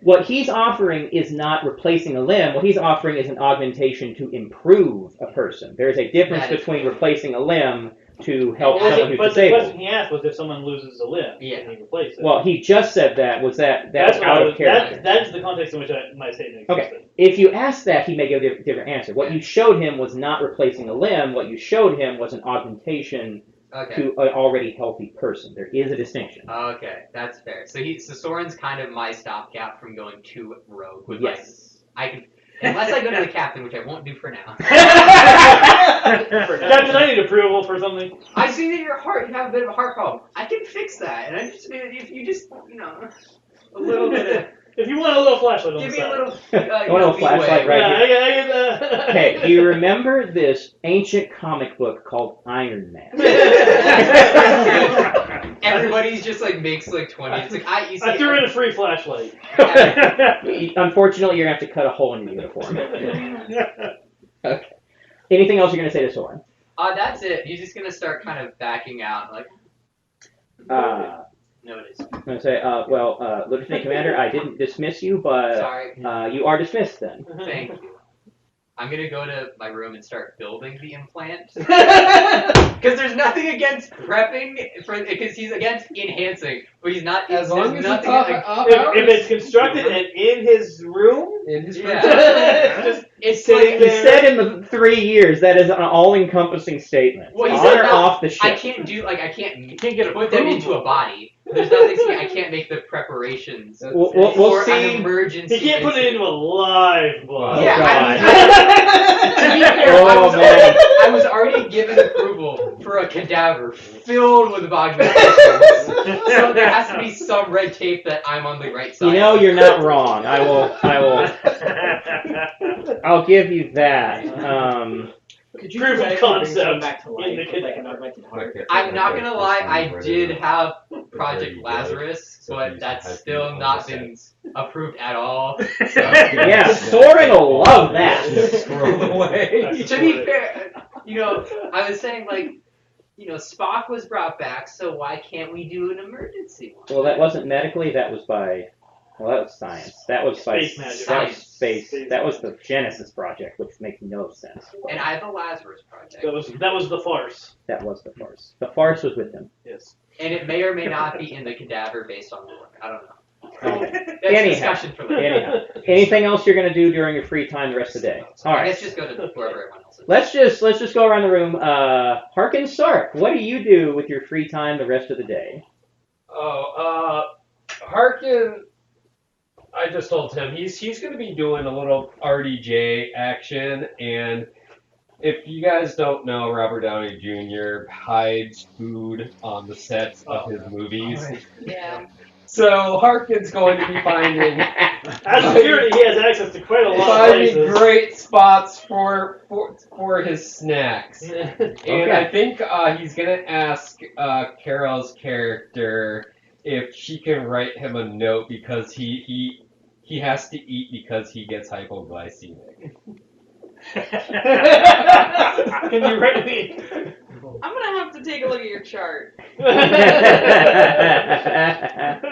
What he's offering is not replacing a limb. What he's offering is an augmentation to improve a person. There's a difference between replacing a limb to help someone who's but the disabled. question he asked was if someone loses a limb, can he replace it? Well, he just said that. Was that's what out I of was- character? That's the context in which my statement existed. Okay. If you ask that, he may give a different answer. What you showed him was not replacing a limb. What you showed him was an augmentation to an already healthy person. There is a distinction. Okay, that's fair. So Soren's kind of my stopgap from going too rogue. With Yes. I can, unless I go to the captain, which I won't do for now. Captain, I need approval for something. I see that you have a bit of a heart problem. I can fix that, and I just if you just a little bit of. If you want a little flashlight on Give the me a side. little. A little flashlight right Yeah, here. I get Okay, do you remember this ancient comic book called Iron Man? Everybody's just makes 20. It's like you see, I threw in a free flashlight. Unfortunately, you're going to have to cut a hole in your uniform. Okay. Anything else you're going to say to Soren? That's it. He's just gonna start kind of backing out, No, it is. I'm going to say, Lieutenant Commander, I didn't dismiss you, but Sorry. you are dismissed then. Thank you. I'm gonna go to my room and start building the implant. Because there's nothing against prepping, because he's against enhancing, but he's not. As long as nothing if it's constructed and in his room, it's sitting He there. said in the 3 years, that is an all-encompassing statement. Well, he On said or no, off the ship. I can't do I can't put them into a body. There's nothing. I can't make the preparations. We'll for see. An emergency. He can't put it into a live body. Yeah, God. to be fair, Oh, man. I was already given approval for a cadaver filled with augmentations. So there has to be some red tape that I'm on the right side. You know, you're not wrong. I'll give you that. Could you Proof of theoretically bring concept someone back to in life the with, an augmented heart? I'm not gonna lie, I did have Project Lazarus, but that's still not been approved at all. So. Yeah, Soren will love that. Scroll away. To be fair, I was saying Spock was brought back, so why can't we do an emergency one? Well, that wasn't medically. That was by. Well, that was science. That was by Space magic. That was space. That was the Genesis project, which makes no sense. And I have a Lazarus project. That was the farce. That was the farce. The farce was with him. Yes. And it may or may not be in the cadaver based on the look. I don't know. Okay. That's Anyhow. discussion for later. Anyhow, anything else you're gonna do during your free time the rest of the day? All I right. guess just go to wherever everyone else is. Let's just go around the room. Harkin Sark, what do you do with your free time the rest of the day? Harkin, I just told him he's going to be doing a little RDJ action, and if you guys don't know, Robert Downey Jr. hides food on the sets of his movies. Yeah. So Harkin's going to be finding As security, he has access to quite a lot of finding places. great spots for his snacks. And Okay. I think he's gonna ask Carol's character if she can write him a note because he has to eat because he gets hypoglycemic. Can you write me? I'm gonna have to take a look at your chart. I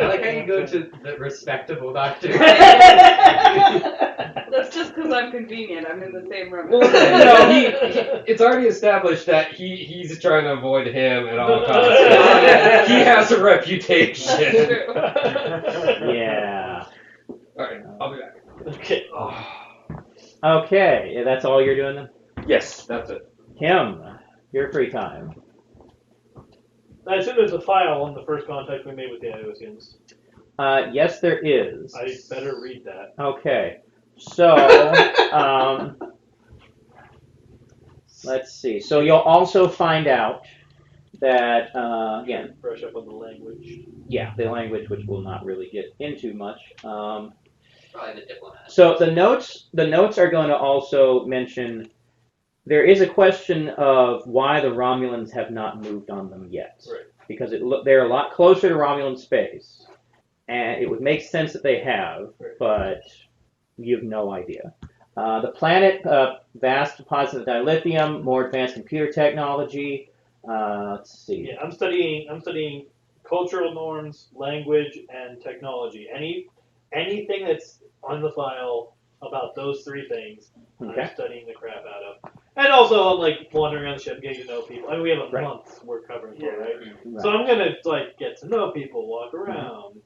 like how you go to the respectable doctor. That's just because I'm convenient. I'm in the same room. No, it's already established that he's trying to avoid him at all costs. He has a reputation. True. Yeah. Alright, I'll be back. Okay. Okay, that's all you're doing then? Yes, that's it. Kim, your free time. I assume there's a file on the first contact we made with the Iosians. Yes, there is. I better read that. Okay, so let's see. So you'll also find out that again, Brush up on the language. yeah, the language, which we'll not really get into much. Probably the diplomat. So the notes are going to also mention there is a question of why the Romulans have not moved on them yet, Right. because they're a lot closer to Romulan space, and it would make sense that they have, Right. but you have no idea. The planet, vast deposits of dilithium, more advanced computer technology. Let's see. Yeah, I'm studying cultural norms, language, and technology. Anything that's on the file about those three things, Okay. I'm studying the crap out of. And also, I'm like wandering around the ship, getting to know people. I mean, we have a Right. month we're covering for, right? Right. So I'm gonna like get to know people, walk around.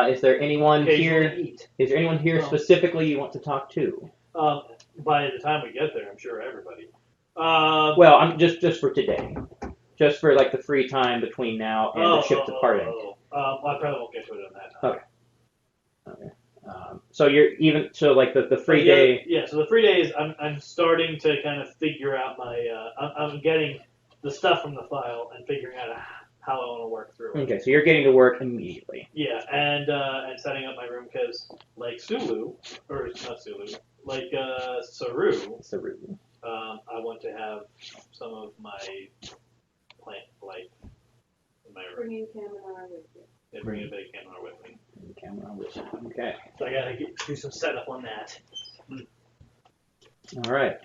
Is there anyone here? Occasionally eat. Is there anyone here Oh. specifically you want to talk to? By the time we get there, I'm sure everybody. Well, I'm just for today, just for like the free time between now and the ship departing. I probably won't get to it on that time. Okay. So you're like the free yeah, day. Yeah, so the free days, I'm starting to kind of figure out my. I'm getting the stuff from the file and figuring out how I want to work through it. Okay, so you're getting to work immediately. Yeah, and setting up my room because like Sulu, or not Sulu, like Saru. I want to have some of my plant light in my room. Bringing Kaminar with you. And bring a big camera with me. Okay. So I gotta do some setup on that. All right.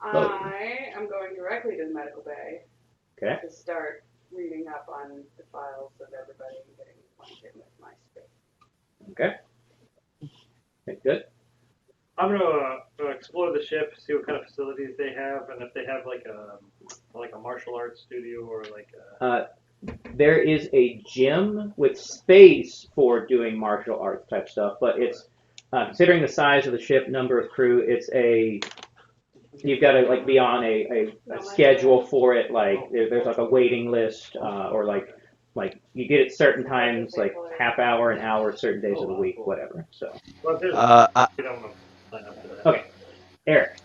I am going directly to the medical bay Okay. to start reading up on the files of everybody and getting acquainted with my space. Okay. Okay, good. I'm gonna explore the ship, see what kind of facilities they have, and if they have like a martial arts studio or like a... There is a gym with space for doing martial arts type stuff, but it's considering the size of the ship, number of crew, you've got to like be on a schedule for it. Like there's like a waiting list, or like you get it certain times, like half hour, an hour, certain days of the week, whatever. So. Well, if there's I you don't want to sign up for that. Okay, Eric.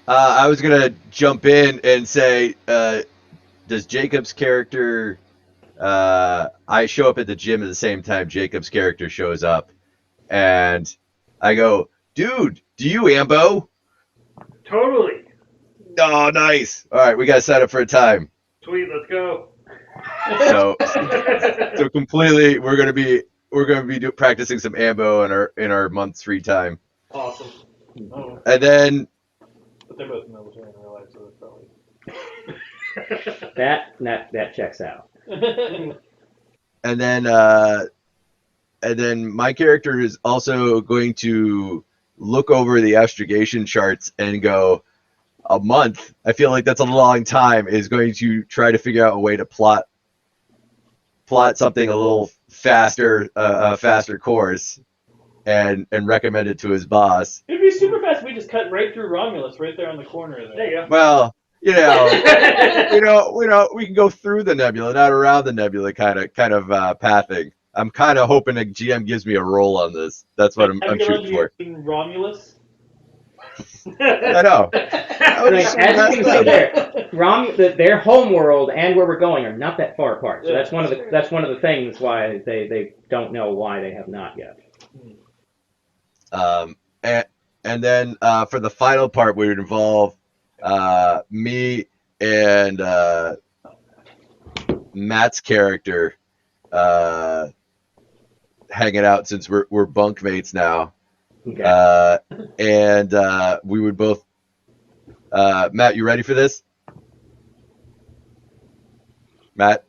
I was gonna jump in and say, does Jacob's character? I show up at the gym at the same time Jacob's character shows up, and I go, "Dude, do you ambo?" Totally. Oh, nice. All right, we got to set up for a time. Sweet, let's go. So completely, we're gonna be practicing some ambo in our month's free time, Awesome. Oh, and then but they're both military in real life, so it's probably. That checks out. and then my character is also going to look over the astrogation charts and go, a month, I feel like that's a long time, is going to try to figure out a way to plot something a little faster, a faster course, and recommend it to his boss. It'd be super fast if we just cut right through Romulus, right there on the corner there. There you go. Well, we can go through the nebula, not around the nebula, kind of pathing. I'm kind of hoping the GM gives me a roll on this. That's what I'm shooting for. Romulus. I know. Right, as you can see there, their home world and where we're going are not that far apart. So that's one of the things why they don't know why they have not yet. And then for the final part, we would involve me and Matt's character hanging out, since we're bunkmates now. Okay. And we would both. Matt, you ready for this? Matt,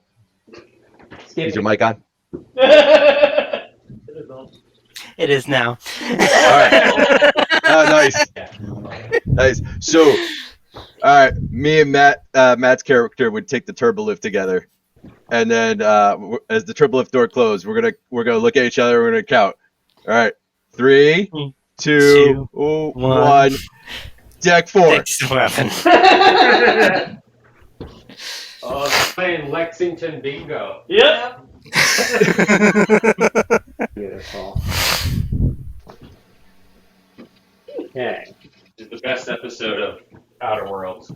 is your mic on? It is now. All right. Oh, nice. Nice. So, all right, me and Matt's character would take the turbolift together, and then as the turbolift door closed, we're gonna look at each other. We're gonna count. All right, 3, 2, 1. Deck 4. Next weapon. Playing Lexington bingo. Yep. Beautiful. Okay. It's the best episode of Outer Worlds.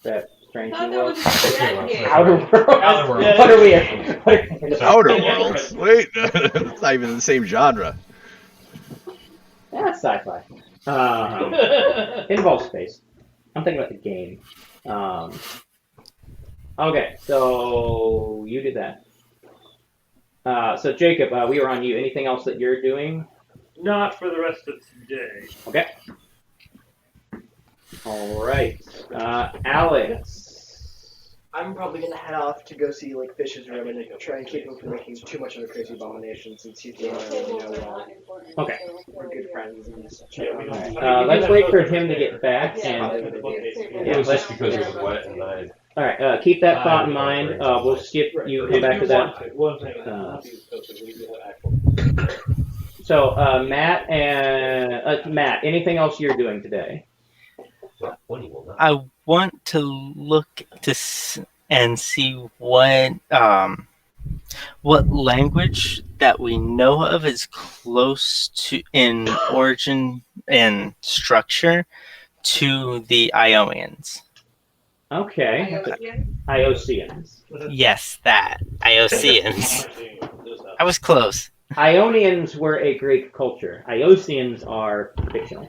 That Strange thought New that World. was a bad game. Outer Worlds. Outer Worlds. What are we? Outer Worlds. Wait, it's not even the same genre. That's sci-fi. It involves space. I'm thinking about the game. Okay, so you did that. So Jacob, we were on you. Anything else that you're doing? Not for the rest of today. Okay. All right. Alex. I'm probably gonna head off to go see like Fish's room and try and keep him from making too much of a crazy abomination since he's the one I really know well. Okay. We're good friends and Yeah, we don't- Alright, let's wait for him to get back. Yeah. And It was just because it was wet and I. all right, keep that thought in mind. We'll skip. You come back to that. So Matt and Matt, anything else you're doing today? I want to look and see what language that we know of is close to in origin and structure to the Ionians. Okay. Iosian? Iosians. Yes, that Iosians. I was close. Ionians were a Greek culture. Iosians are fictional.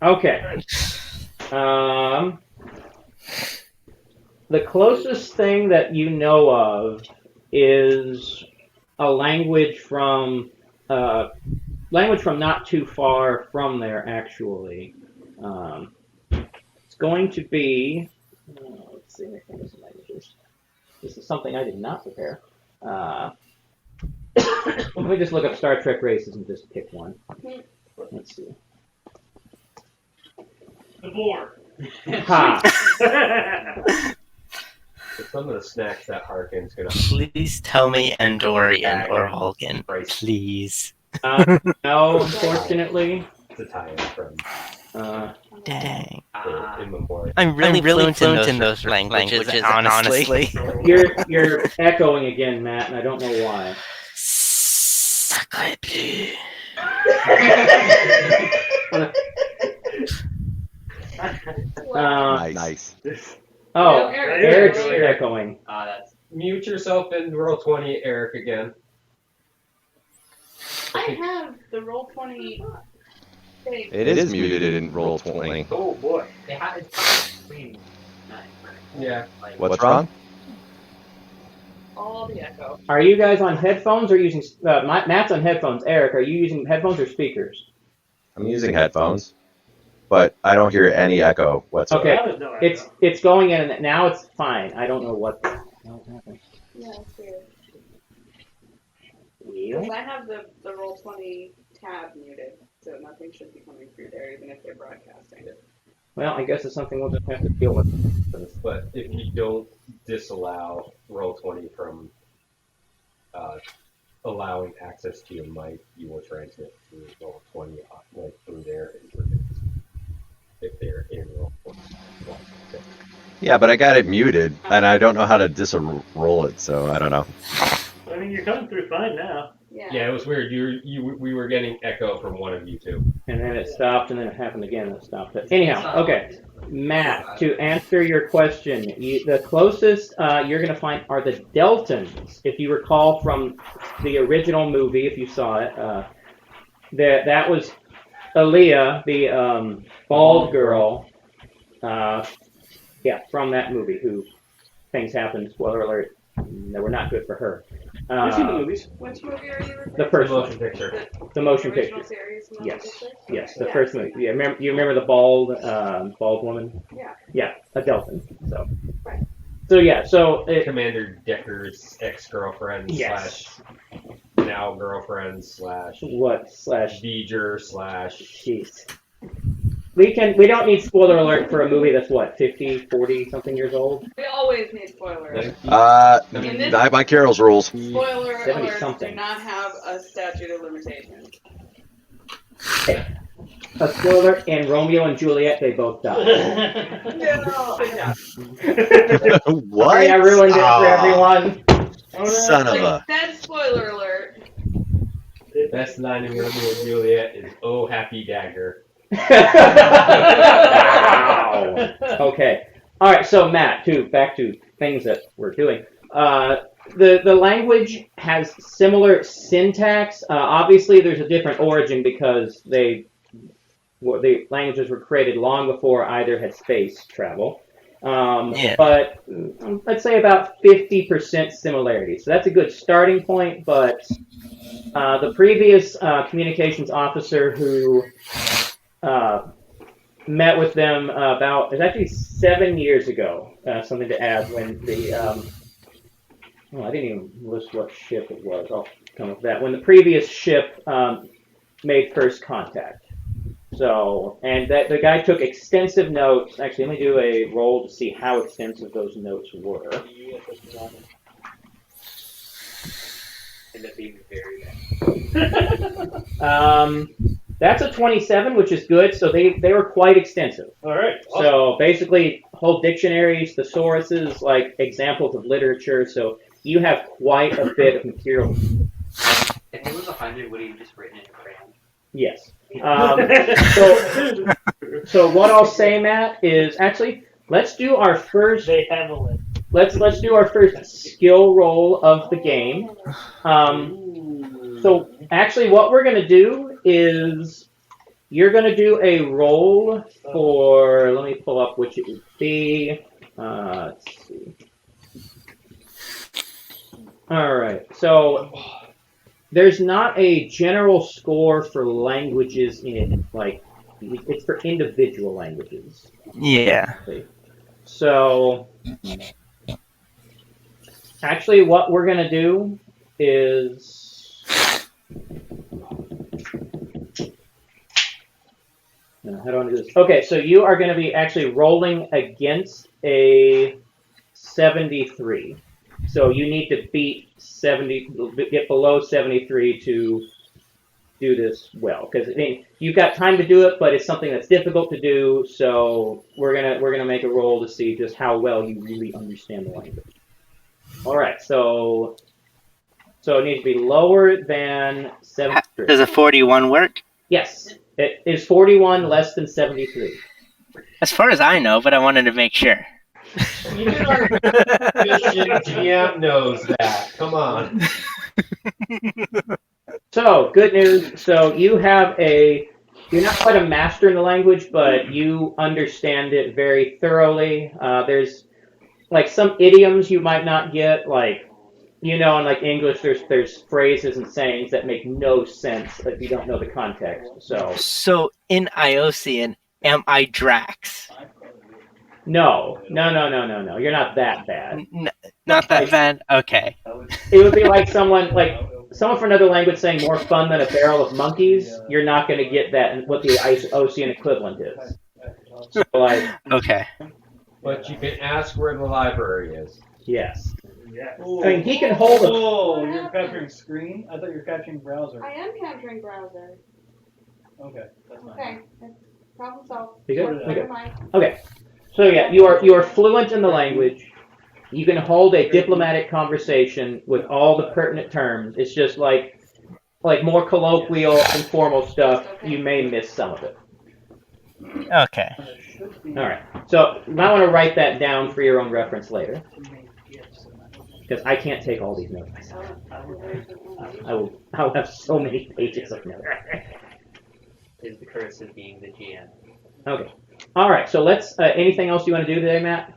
Okay. The closest thing that you know of is a language from not too far from there, actually. It's going to be. Let's see. Let me think of some languages. This is something I did not prepare. Let me just look up Star Trek races and just pick one. Let's see. The board. Ha! Some of the snacks that Harkin's gonna. Please tell me Andorian or Hulkin. Please. No, unfortunately. It's a tie-in from Dang. In Memoriam. I'm really fluent in those languages, honestly. You're echoing again, Matt, and I don't know why. Sacré bleu. Nice. Oh, No, Eric's Eric. echoing. That's Mute yourself in roll 20, Eric, again. I have the Roll20 thing. It is muted in roll 20. Oh boy. they have it's pretty nice. Yeah. Like, What's wrong? All the echo. Are you guys on headphones or using? Matt's on headphones. Eric, are you using headphones or speakers? I'm using headphones, but I don't hear any echo whatsoever. Okay. That was no echo. It's going in, and now it's fine. I don't know what the hell happened. Yeah, it's weird. Really? Because I have the Roll20 tab muted, so nothing should be coming through there, even if they're broadcasting. Well, I guess it's something we'll just have to deal with. But if you don't disallow roll 20 from allowing access to your mic, you will transmit through roll 20 like through their interface if they're in roll 20. Yeah, but I got it muted, and I don't know how to disroll it, so I don't know. I mean, you're coming through fine now. Yeah. Yeah, it was weird. We were getting echo from one of you two. And then it stopped, and then it happened again, and it stopped. Anyhow, okay. Matt, to answer your question, the closest you're going to find are the Deltons. If you recall from the original movie, if you saw it, that was Aaliyah, the bald girl, from that movie, who things happened, spoiler alert, that were not good for her. I've seen the movies. Which movie are you referring The to? first The one. motion picture. The motion original picture. series? Motion Yes. picture? Yes, the Yeah. first movie. Yeah, you remember the bald woman? Yeah. Yeah, a Delton. So. Right. So yeah, so Commander Decker's ex-girlfriend yes. slash now girlfriend slash What slash? Beeger slash Jeez. We don't need spoiler alert for a movie that's what 50, 40 something years old. We always need spoilers. In this- Not by Carol's rules. Spoiler 70 alerts something. do not have a statute of limitations. A spoiler in Romeo and Juliet, they both die. No. What? Sorry, I ruined it for Aw, everyone. Son of a. Dead spoiler alert. best line in Romeo and Juliet is "Oh happy dagger." Wow. Okay. All right. So Matt, back to things that we're doing. The language has similar syntax. Obviously, there's a different origin because the languages were created long before either had space travel. Yeah. But let's say about 50% similarity. So that's a good starting point. But the previous communications officer who met with them it was actually 7 years ago. Something to add when the I didn't even list what ship it was. I'll come with that. When the previous ship made first contact. So, and that the guy took extensive notes. Actually, let me do a roll to see how extensive those notes were. End up being very bad. That's a 27, which is good. So they were quite extensive. All right. So basically, whole dictionaries, thesauruses, like examples of literature. So you have quite a bit of material. If it was 100, would he have just written it in crayon? Yes. So what I'll say, Matt, is actually let's do our first. They handle it. Let's do our first skill roll of the game. So actually, what we're going to do is you're going to do a roll for. Let me pull up which it would be. Let's see. All right. So there's not a general score for languages in it's for individual languages. Yeah. So actually, what we're going to do is. How do I do this? Okay, so you are going to be actually rolling against a 73. So you need to get below 73 to do this well. Because I mean, you've got time to do it, but it's something that's difficult to do. So we're gonna make a roll to see just how well you really understand the language. All right, so it needs to be lower than 73. Does a 41 work? Yes, it is 41 less than 73. As far as I know, but I wanted to make sure. Even our efficient GM knows that. Come on. So, good news. So, you're not quite a master in the language, but you understand it very thoroughly. There's, like, some idioms you might not get, like, in like English, there's phrases and sayings that make no sense if you don't know the context. So in Iosian, am I Drax? No. You're not that bad. Not that bad? Okay. It would be like someone from another language saying more fun than a barrel of monkeys. You're not going to get that and what the Iosian equivalent is. So, okay. But you can ask where the library is. Yes. Yeah. I mean, he can hold a... Oh, you're capturing screen? I thought you were capturing browser. I am capturing browser. Okay, that's fine. Okay, problem solved. You good? Never mind. Okay. So yeah, you are fluent in the language. You can hold a diplomatic conversation with all the pertinent terms. It's just like more colloquial, informal stuff. You may miss some of it. Okay. All right. So you might want to write that down for your own reference later. Because I can't take all these notes myself. I'll have so many pages of notes. Is the curse of being the GM. Okay. All right. So let's. Anything else you want to do today, Matt?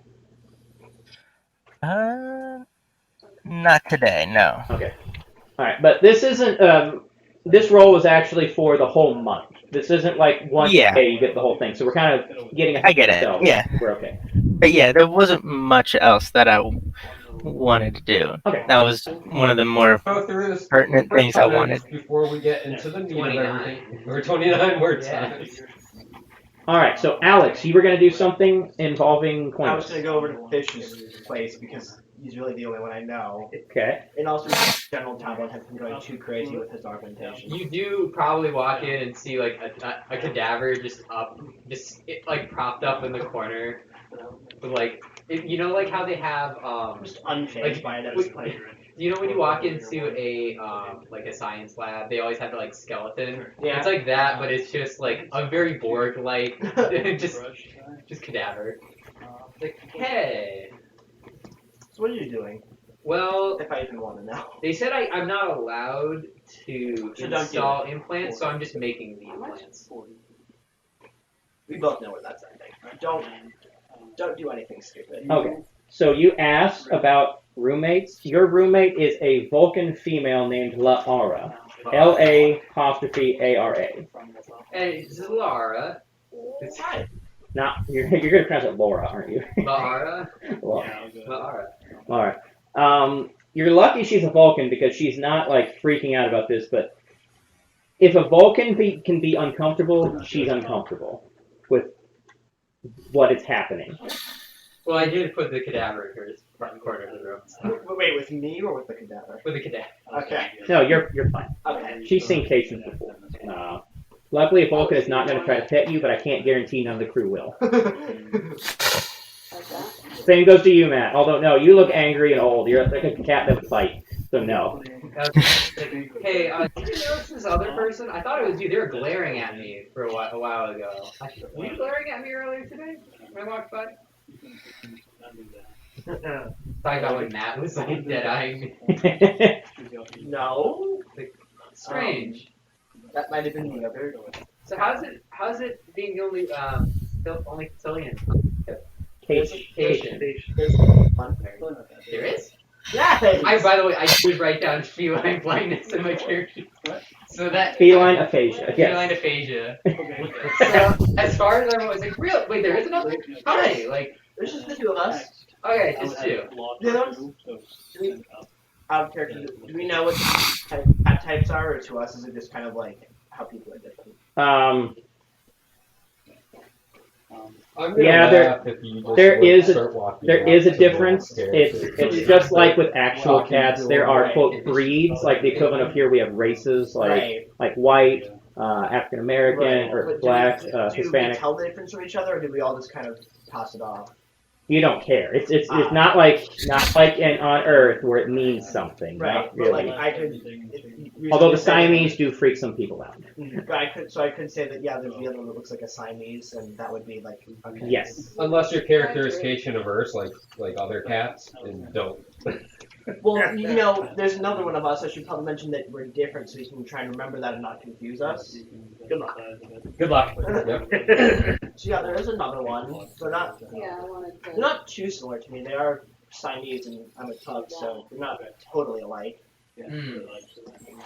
Not today. No. Okay. All right. But this isn't. This roll is actually for the whole month. This isn't like one day you get the whole thing. So we're kind of getting. I get it. Yeah. We're okay. But yeah, there wasn't much else that I wanted to do. Okay. That was one of the more pertinent things I wanted. Before we get into the meat of everything. We're 29 more times. All right, so Alex, you were going to do something involving coins. I was going to go over to Fish's place because he's really the only one I know. Okay. And also, General Talbot has been going too crazy with his argumentation. You do probably walk in and see like a cadaver just propped up in the corner, with like like how they have Just unfazed by it at his point. You know when you walk into a like a science lab, they always have the like skeleton. Yeah. It's like that, but it's just like a very Borg like just cadaver. It's like, hey. So what are you doing? Well, If I even want to know. they said I'm not allowed to So don't do install implants, so I'm just making the implants. We both know where that's ending. Don't do anything stupid. Okay. So you asked about roommates. Your roommate is a Vulcan female named Laara. L-A-apostrophe-A-R-A. Hey, this is Lara. Not you're gonna pronounce it Laura, aren't you? Lara. Laura. Lara. Laura. You're lucky she's a Vulcan because she's not like freaking out about this. But if a Vulcan can be uncomfortable, she's uncomfortable with what is happening. Well, I did put the cadaver in her front corner of the room. So. Wait, with me or with the cadaver? With the cadaver. Okay. No, you're fine. Okay. She's seen cases before. Luckily, a Vulcan is not going to try to pet you, but I can't guarantee none of the crew will. Same goes to you, Matt. Although, no, you look angry and old. You're like a cat that would fight. So, no. Hey, did you notice this other person? I thought it was you. They were glaring at me for a while ago. Were you glaring at me earlier today when I walked by? Talking about when Matt was like dead-eyeing me. No. Strange. That might have been the other. So how's it being the only Castilian? Cation. There is? Yes! By the way, I did write down feline blindness in my character. So that Feline aphasia. Yes. Feline aphasia. So, as far as I was like, real? Wait, there is another? How many? Like, There's just the two of us. okay, just two. Out of character, do we know what cat types are, or to us is it just kind of like how people are different? I'm gonna Yeah, laugh if you just there like, is a- start walking There up is a to the difference. characters. It's just like with actual Walking cats. through There a are way. quote breeds, like the equivalent of here we have races, Right. like white, African American, or But black, do we Hispanic. tell the difference from each other, or do we all just kind of toss it off? You don't care. It's not like on Earth where it means something. Right. Not But like really. I could. Although the Siamese do freak some people out. But I could say that there's the other one that looks like a Siamese, and that would be like okay. Yes. Unless your character is Cation averse, like other cats, and don't. Well, there's another one of us. I should probably mention that we're different, so you can try and remember that and not confuse us. Good luck. Good luck. Yep. So yeah, there is another one. They're not Yeah, I wanted to. they're not too similar to me. They are Siamese, and I'm a pug, so they're not totally alike. Hmm.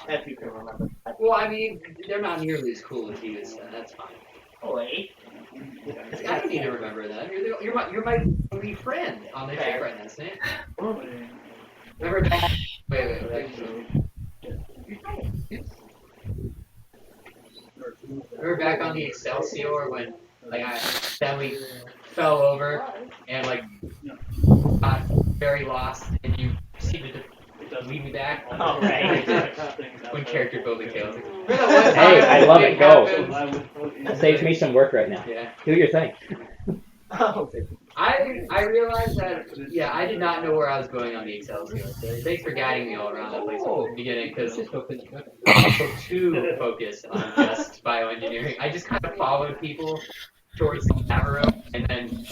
If you can remember that. Well, I mean, they're not nearly as cool as you, so that's fine. Oh, wait. I don't need to remember that. You're my only friend on the ship right now, Snake. Remember back? Wait. Remember back on the Excelsior when then we fell over and like got very lost and you proceeded to lead me back. Oh, right. When character building fails. Hey, I love it. Go. That saves me some work right now. Yeah. Do your thing. Oh, I realized that, I did not know where I was going on the Excelsior. So thanks for guiding me all around that place from the beginning, because I was too focused on just bioengineering. I just kind of followed people towards the camera, and then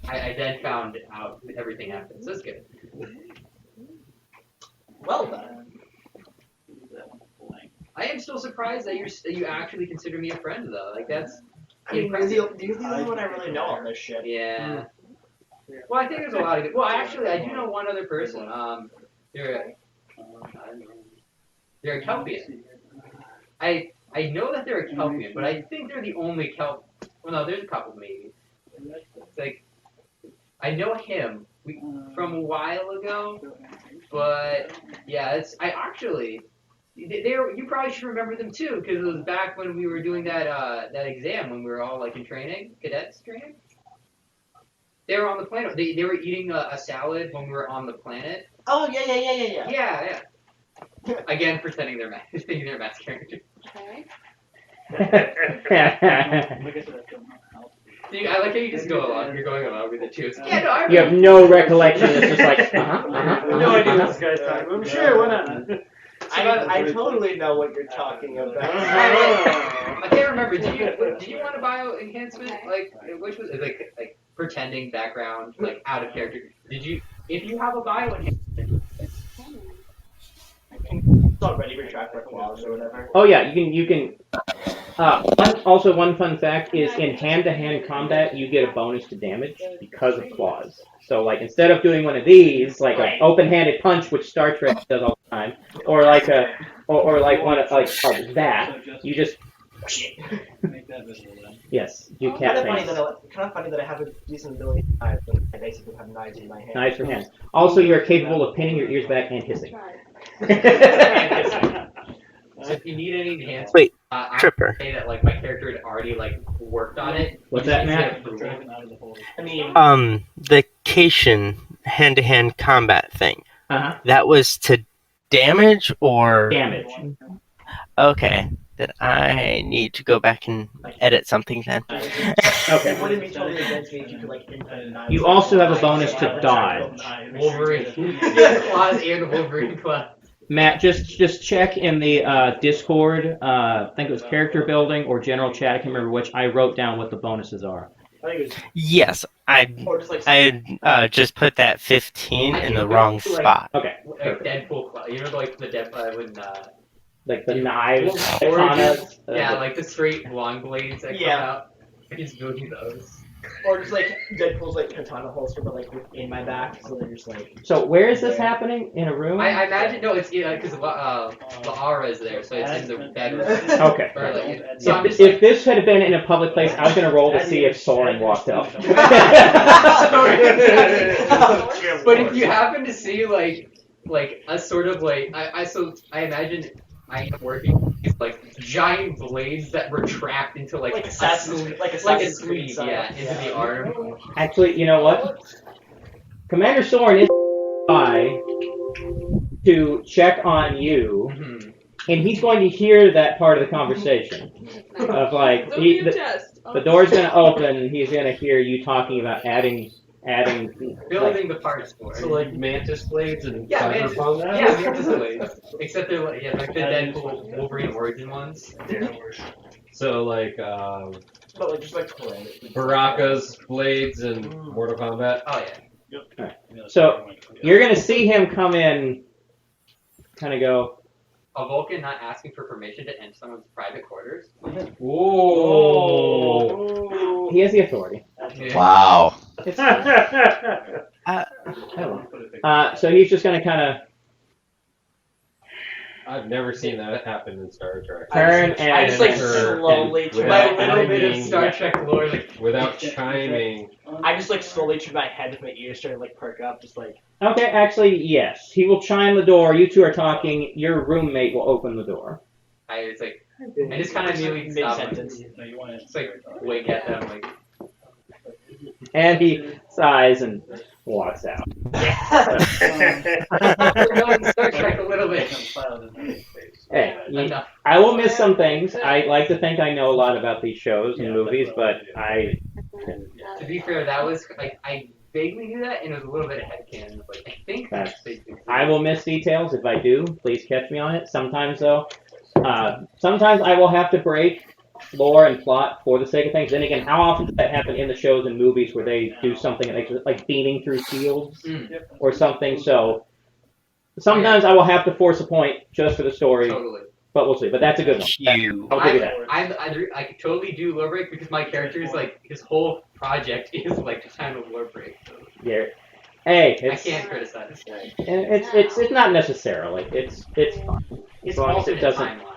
I then found out everything happened. So it's good. well then. I am still surprised that you actually consider me a friend, though. Like, that's I mean, impressive. you're the only one I really know on this ship. Yeah. Well, I think there's a lot of good. Well, actually, I do know one other person. They're a Kelpian. I know that they're a Kelpian, but I think they're the only Kelp. Well, no, there's a couple maybe. It's like I know him from a while ago, but yeah, I actually. You probably should remember them too, because it was back when we were doing that exam when we were all like in training, cadets training. They were on the planet. They were eating a salad when we were on the planet. Oh yeah. Yeah. Again, pretending they're math characters. Okay. See, I like how you just go along. You're going along with it too. It's, yeah, no, I You have no recollection. It's just like, No idea what this guy's talking about. Sure, why not? I totally know what you're talking about. I can't remember. Did you want a bio enhancement? Like, which was like pretending background, like out of character? Did you? If you have a bio enhancement, It's already retract for claws or whatever. Oh yeah, you can. One fun fact is in hand-to-hand combat, you get a bonus to damage because of claws. So like instead of doing one of these, like an open-handed punch, which Star Trek does all the time, or like one of that, you just Make that visible then. yes, do Kind cat of funny things. that I have a decent ability to knife, but I basically have knives in my hand. Knives for hands. Also, you are capable of pinning your ears back and hissing. so if you need any enhancement, Wait, I Tripper. say that like my character had already like worked on it. What's You that, just Matt? get approval. I mean, The Cation hand-to-hand combat thing. Uh-huh. That was to damage or Damage. okay. Then I need to go back and edit something then. Okay. it wouldn't be totally against me if you could like input knives. You also have a bonus to dodge. Wolverine. Yeah, claws and Wolverine claws. Matt, just check in the Discord. I think it was character building or general chat. I can't remember which. I wrote down what the bonuses are. I think it was Yes, Or just like I just put that 15 in the wrong spot. Okay. Like Perfect. Deadpool claw. You know, like the Deadpool when Like the knives, Or katanas. yeah, like the straight long blades that come out. I can just go do those. Or just like Deadpool's like katana holster, but like in my back, so they're just like. So where is this happening? In a room? I imagine no, it's because the aura is there, so it's in the bedroom. Okay. Or, like, so I'm just If this had been in a public place, I was going to roll to see if Soren walked up. But if you happen to see like a sort of like I imagine I am working with like giant blades that retract into like a sleeve, like a sleeve, yeah, into the arm. Actually, you know what? Commander Soren is by to check on you, Mhm. and he's going to hear that part of the conversation. Of like, Don't be obsessed. the door's going to open, and he's going to hear you talking about adding Building the parts for it. So like mantis blades and Yeah, mantis- cyberpunk. yeah, mantis blades. Except they're like like the Deadpool Wolverine origin ones. So like But like just like Baraka's blades and Mortal Kombat. Oh yeah. So you're going to see him come in, kind of go. A Vulcan not asking for permission to enter someone's private quarters. Whoa. He has the authority. Wow. It's fine. So he's just going to kind of I've never seen that happen in Star Trek. turn and I just like Enter slowly and turn By my a little bit of chiming- Star Trek lore, like without chiming. I just like slowly turn my head with my ears starting to like perk up, just like. Okay, actually, yes. He will chime the door. You two are talking. Your roommate will open the door. I just kind of immediately stop. Mid-sentence. Just like wink at them, like And he sighs and walks out. we're going Star Trek a little bit. Hey, Enough. I will miss some things. I like to think I know a lot about these shows and movies, but To be fair, that was like I vaguely knew that, and it was a little bit of headcanon. Like I think that's basically. I will miss details. If I do, please catch me on it. Sometimes, though, sometimes I will have to break lore and plot for the sake of things. Then again, how often does that happen in the shows and movies where they do something like beaming through fields or something? So sometimes I will have to force a point just for the story, Totally. but we'll see. But that's a good one. You. I'll give you that. I could totally do lore break because my character is like his whole project is like the time of lore break. So Yeah. Hey, I it's can't criticize. it's not necessarily. It's fine. It's As long as alternate it doesn't. timeline.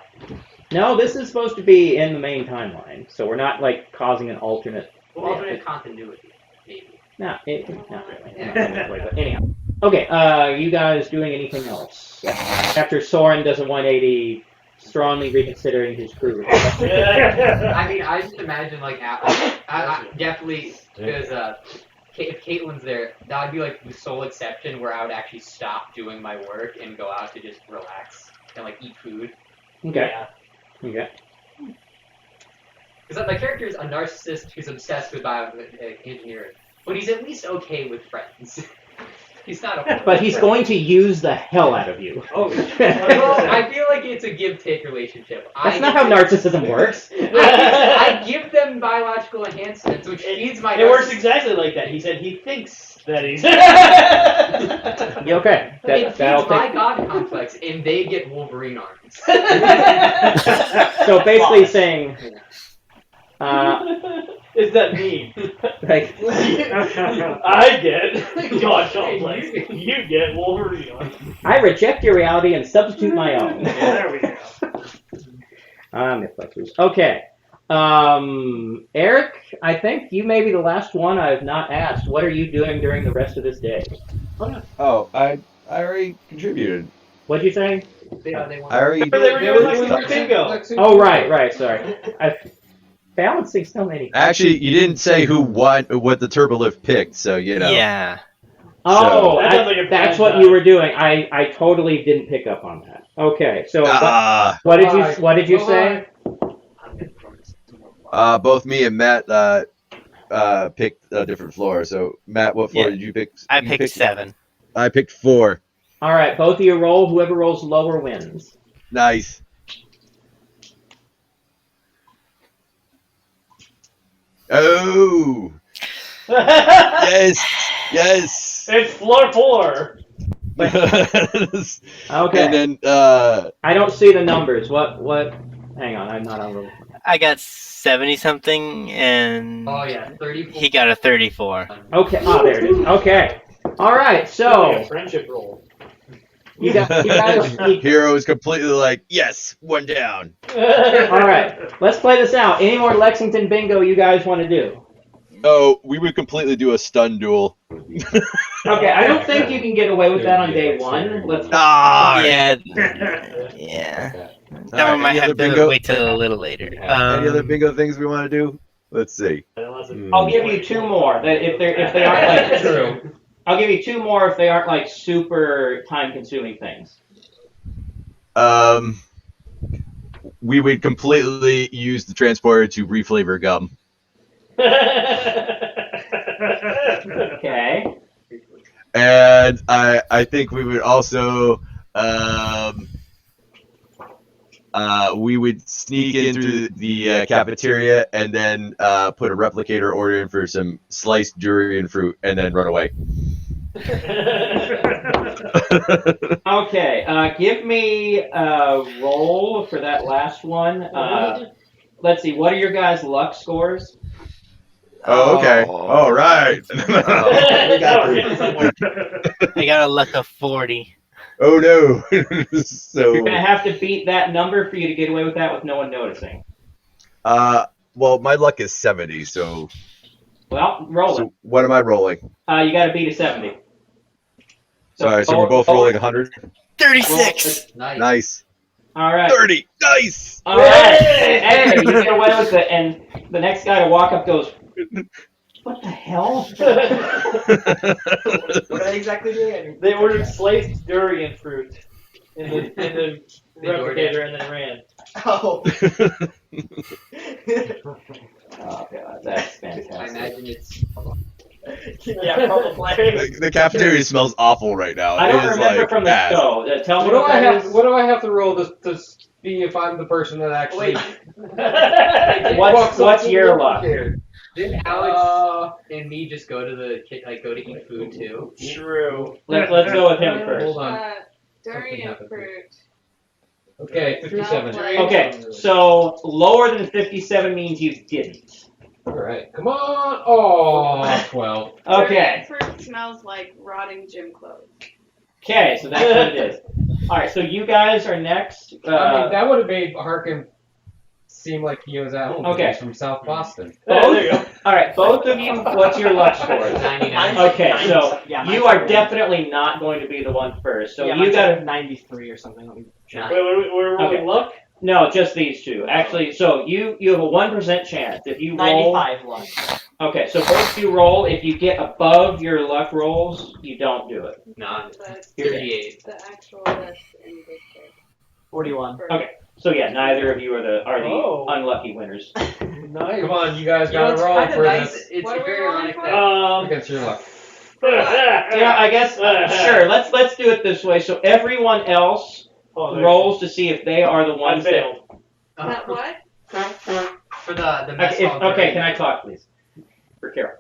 No, this is supposed to be in the main timeline, so we're not like causing an alternate. Well, alternate continuity, maybe. No, not really. Not really, but anyhow. Okay, you guys doing anything else? After Soren does a 180, strongly reconsidering his crew. I mean, I just imagine like I definitely because if Caitlin's there, that would be like the sole exception where I would actually stop doing my work and go out to just relax and like eat food. Okay. Okay. Because my character is a narcissist who's obsessed with bioengineering, but he's at least okay with friends. He's not a But he's going to use the hell out of you. Oh, well, I feel like it's a give-take relationship. That's not how narcissism works. I give them biological enhancements, which feeds my. It works exactly like that. He said he thinks that he's. Yeah, okay. It That'll feeds my take... god complex, and they get Wolverine arms. So basically saying, Is that mean? like, I get God complex. You get Wolverine on. I reject your reality and substitute my own. Yeah, there we go. Mythbusters. Okay. Eric, I think you may be the last one I have not asked. What are you doing during the rest of this day? Oh, I already contributed. What'd you say? They I already. They were doing Lexington bingo. Oh, right, sorry. I'm balancing so many. Actually, you didn't say who won, what the Turbolift picked, so you know. Yeah. Oh, That sounds like a that's bad what time. you were doing. I totally didn't pick up on that. Okay, so what did you say? Both me and Matt picked a different floor. So Matt, what floor Yeah. did you pick? I You picked 7. I picked 4. All right, both of you roll. Whoever rolls lower wins. Nice. Oh. Yes. It's floor 4. Okay. And then I don't see the numbers. What? Hang on, I'm not on the. I got 70 something, and Oh yeah, 34. he got a 34. Okay. Oh, there it is. Okay. All right. Like So a friendship roll. you guys. Hero is completely like, yes, 1 down. All right. Let's play this out. Any more Lexington bingo you guys want to do? Oh, we would completely do a stun duel. Okay. I don't think you can get away with that on day one. Let's. Ah. Yeah. Yeah. That one might any have other to bingo? wait till a little later. Any other bingo things we want to do? Let's see. I'll give you 2 more. That if they aren't like. True. I'll give you 2 more if they aren't like super time-consuming things. We would completely use the transporter to reflavor gum. Okay. And I think we would also we would sneak in through the cafeteria and then put a replicator order in for some sliced durian fruit and then run away. Okay. Give me a roll for that last one. Let's see. What are your guys' luck scores? Oh, okay. All right. I got a luck of 40. Oh no. So You're gonna have to beat that number for you to get away with that with no one noticing. well, my luck is 70, so Well, roll it. so what am I rolling? You got to beat a 70. Sorry, so we're both rolling 100. 36! Nice. Nice. All right. 30. Nice. All right. Hey, you get away with it, and the next guy to walk up goes, "What the hell?" What are they exactly doing? They ordered sliced durian fruit in the replicator and then ran. Oh. Oh god, that's I fantastic. imagine it's. Yeah, probably. The cafeteria smells awful right now. I don't It is remember like from the bad. show. Tell me What do I that have? is. What do I have to roll to see if I'm the person that actually? What's your luck? Didn't Alex and me just go to the go to eat food too? True. Let's go with him first. Hold on. Durian happened. fruit. Okay, 57. Okay, so lower than 57 means you didn't. All right, come on. Oh, 12. Okay. Durian fruit smells like rotting gym clothes. Okay, so that's what it is. All right, so you guys are next. I mean, that would have made Harkin seem like he was at home. Okay. He's from South Boston. There you go. All right, both of you. What's your luck score? 99. Okay, so Yeah, you are definitely not going to be the one first. So Yeah, you mine's got like to 93 or something. Let me check. Wait, we're rolling Okay. luck? no, just these two. Actually, so you have a 1% chance if you roll. 95 luck. Okay, so both of you roll. If you get above your luck rolls, you don't do it. No, That's 38. the actual list in this case. 41. Okay. So yeah, neither of you are the Oh. unlucky winners. Nice. Come on, you guys You know, gotta it's roll kind of for nice. this. It's What are we very rolling ironic for? that Against your luck. Yeah, I guess sure. Let's do it this way. So everyone else rolls to see if they are the I ones that. failed. That what? for the mess Okay, hall. okay, can I talk, please? For Carol.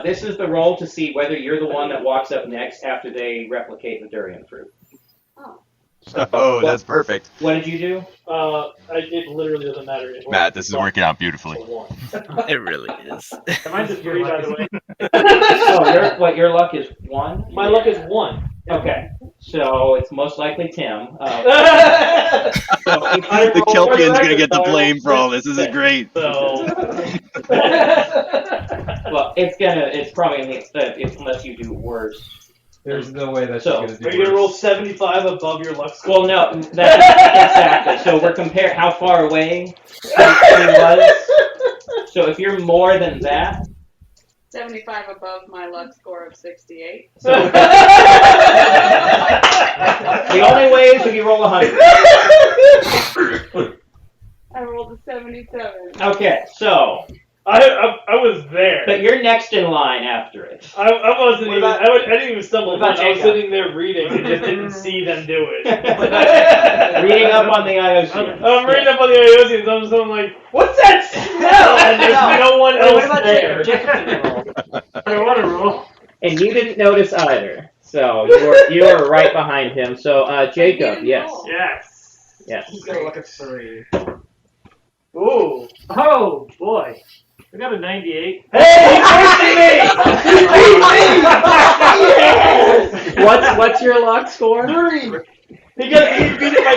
This is the roll to see whether you're the one that walks up next after they replicate the durian fruit. Oh. Oh, that's perfect. What did you do? It literally doesn't matter. It Matt, works this is for working out beautifully. one. It really is. Mine's a 3, by the way. Oh, your luck is 1? My luck is 1. Okay, so it's most likely Tim. The Kelpian's gonna get the blame for all this. This is great. So, Well, it's probably gonna be unless you do worse. There's no way that So, she's gonna do are you gonna roll worse. 75 above your luck score? Well, no, that's exactly. So we're comparing how far away he was. So if you're more than that, 75 above my luck score of 68. so the only way is if you roll 100. I rolled a 77. Okay, so I was there. but you're next in line after it. I wasn't What even. about- I didn't even stumble. what about I was Jacob? sitting there reading and just didn't see them do it. Reading up on the Iosian. I'm reading up on the Iosians. I'm like, what's that smell? And there's no one What else about there. Jacob? Jacob didn't roll. I don't want to roll. And you didn't notice either. So you were right behind him. So Jacob, didn't yes. roll. Yes. Yes. He's got a luck of 3. Ooh. Oh boy. I got a 98. What's your luck score? 3. He beat it by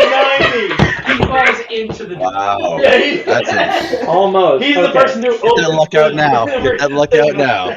90. He falls into the. Wow. Yeah, That's it. Almost. He's the Okay. person who Get that luck out now. Get that luck out now.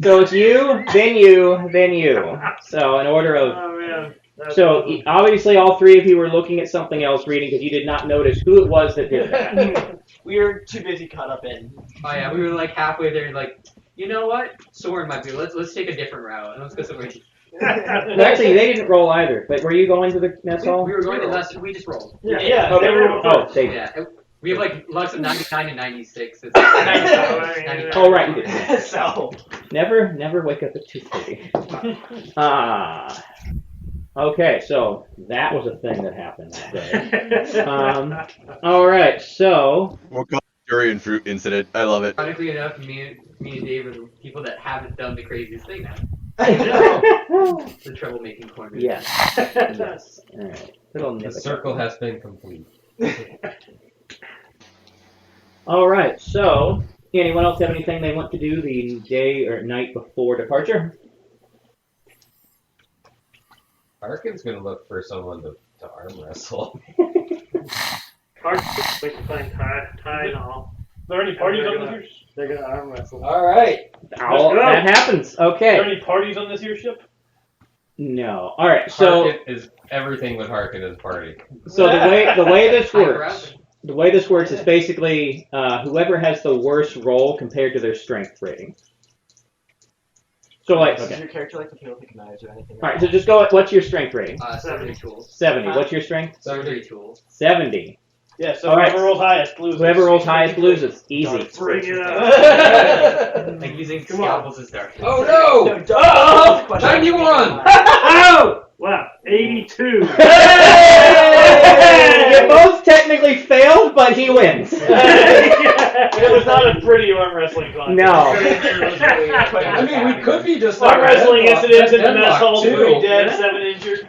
So it's you, then you, then you. So in order of. Oh man. That's So awesome. obviously all three of you were looking at something else reading because you did not notice who it was that did that. We were too busy caught up in. Oh yeah, we were like halfway there, and like, you know what? Soren might be. Let's take a different route. Let's go somewhere. Well, actually, they didn't roll either. But were you going to the mess hall? We were going to less. We just rolled. Yeah. Oh, they were oh, they. Yeah. We have like lucks of 99 and 96. It's 95. Oh, right, you did. So. Never wake up at 2:30. Okay, so that was a thing that happened that day. All right, so We'll call it durian fruit incident. I love it. Ironically enough, me and Dave are the people that haven't done the craziest thing now. The troublemaking corner. yes, yes. All right, little The nip. circle has been complete. All right, so anyone else have anything they want to do the day or night before departure? Harkin's gonna look for someone to arm wrestle. Hard to wait to find Ty and all. Are there any parties on this year? They're gonna arm wrestle. Alright. Oh, go. that happens. Are Okay. there any parties on this year's ship? No. All right. So Harkin is everything with Harkin is party. the way this High works. The way this works is basically whoever has the worst roll compared to their strength rating. So like, Does okay. your character like to play with knives or anything? All right. So just go. What's your strength rating? 70 tools. 70. What's your strength? 70 tools. 70. Yeah, so All right. whoever rolls highest loses. Whoever rolls highest loses. Easy. Bring it up. Like using Come on. scalpels as darkness. Oh no! No, don't. 91! Oh! Wow, 82. You both technically failed, but he wins. It was not a pretty arm wrestling contest. No. I mean, we could be just Arm wrestling incidents in the mess hall, too. 3 dead, 7 injured.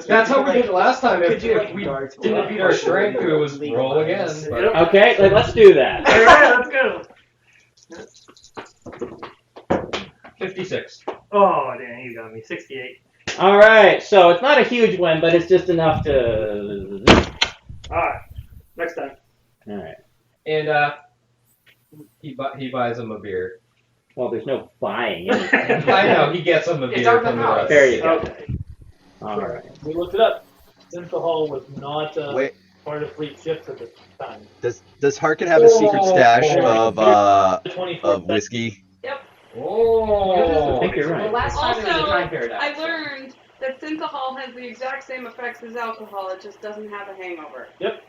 That's how we did it last time. If, Could you, like, if we darts didn't or beat our strength, it was roll again. But Okay, let's do that. Alright, let's go. 56. Oh, damn, you got me. 68. All right, so it's not a huge win, but it's just enough to. Alright, next time. All right. And he buys him a beer. Well, there's no buying anything. I know, he gets him a It's beer our from the house. rest. There you go. Okay. All right. We looked it up. Central Hall was not Wait, part of fleet ships at the time. does Harkin have a secret stash of The 24th of whiskey? Oh! I think you're The right. last time there was a Also, time paradox. I learned that synthahol has the exact same effects as alcohol, it just doesn't have a hangover. Yep.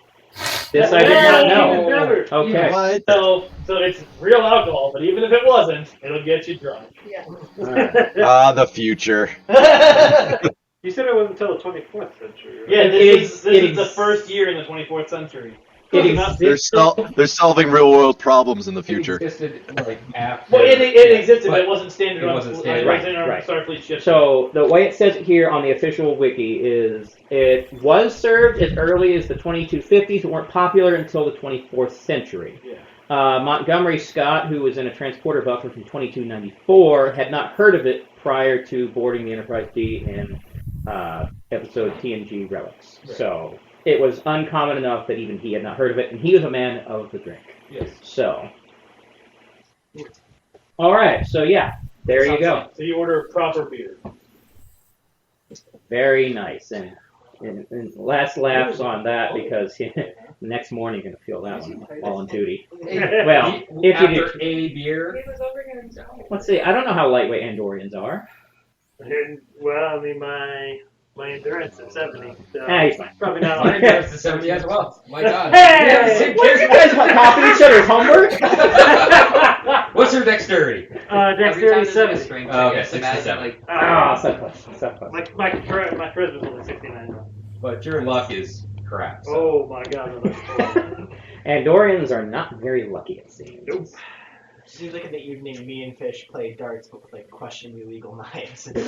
This I did not Even know. better. Okay. What? So it's real alcohol, but even if it wasn't, it'll get you drunk. Yeah. Alright. Ah, the future. You said it wasn't until the 24th century. Right? Yeah, It this is- is the first year in the 24th century. It They're, existed. they're solving real world problems in the It future. existed like after. Well, it existed, but it wasn't standard It on, wasn't it standard. wasn't on Right. Starfleet ships. So the way it says it here on the official wiki is it was served as early as the 2250s, but weren't popular until the 24th century. Yeah. Montgomery Scott, who was in a transporter buffer from 2294, had not heard of it prior to boarding the Enterprise D in episode TNG Relics. Right. So it was uncommon enough that even he had not heard of it, and he was a man of the drink. Yes. So, all right. So yeah, there you go. So you order proper beer. Very nice, and last laughs on that because next morning you're gonna feel that one while on duty. Well, if you After do, a beer. He was over here in Stone. let's see. I don't know how lightweight Andorians are. And, well, I mean, my endurance is 70. So He's fine. probably not Mine on goes to 70 as well. My God. Hey, what are you guys copying each other's homework? What's your dexterity? Dexterity Every time there's like a 70. strength Oh, check, okay, just 6 to imagine 7. like Ah, so close, so close. My charisma's only 69 now. But your luck is crap. So. Oh my god, no, that's horrible. Andorians are not very lucky, it seems. Nope. Seems like in the evening, me and Fish play darts, but with like questionably legal knives. Because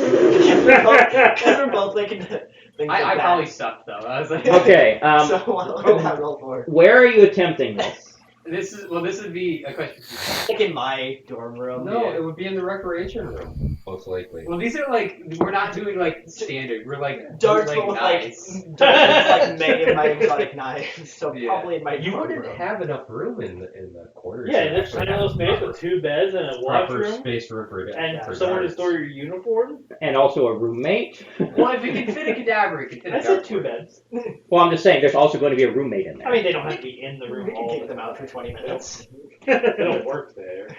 we're both thinking things like I that. probably sucked though. I was like, Okay, So what did I roll for? where are you attempting this? this would be a question. Like in my dorm room. No, yeah. it would be in the recreation room, most likely. Well, these are like we're not doing like standard. We're like Darts, like but with knives. darts with, like many of my exotic knives. So Yeah. probably in my You dorm wouldn't room. have enough room in the quarters. Yeah, to there's actually tiny have little space proper- with 2 beds and a proper washroom, space room for and for somewhere to darts. store your uniform. And also a roommate. Well, if it can fit a cadaver, it can fit a I said dartboard. 2 beds. Well, I'm just saying, there's also going to be a roommate in there. I mean, they don't have to be in the We room can all kick the them time. out for 20 minutes. They don't work there.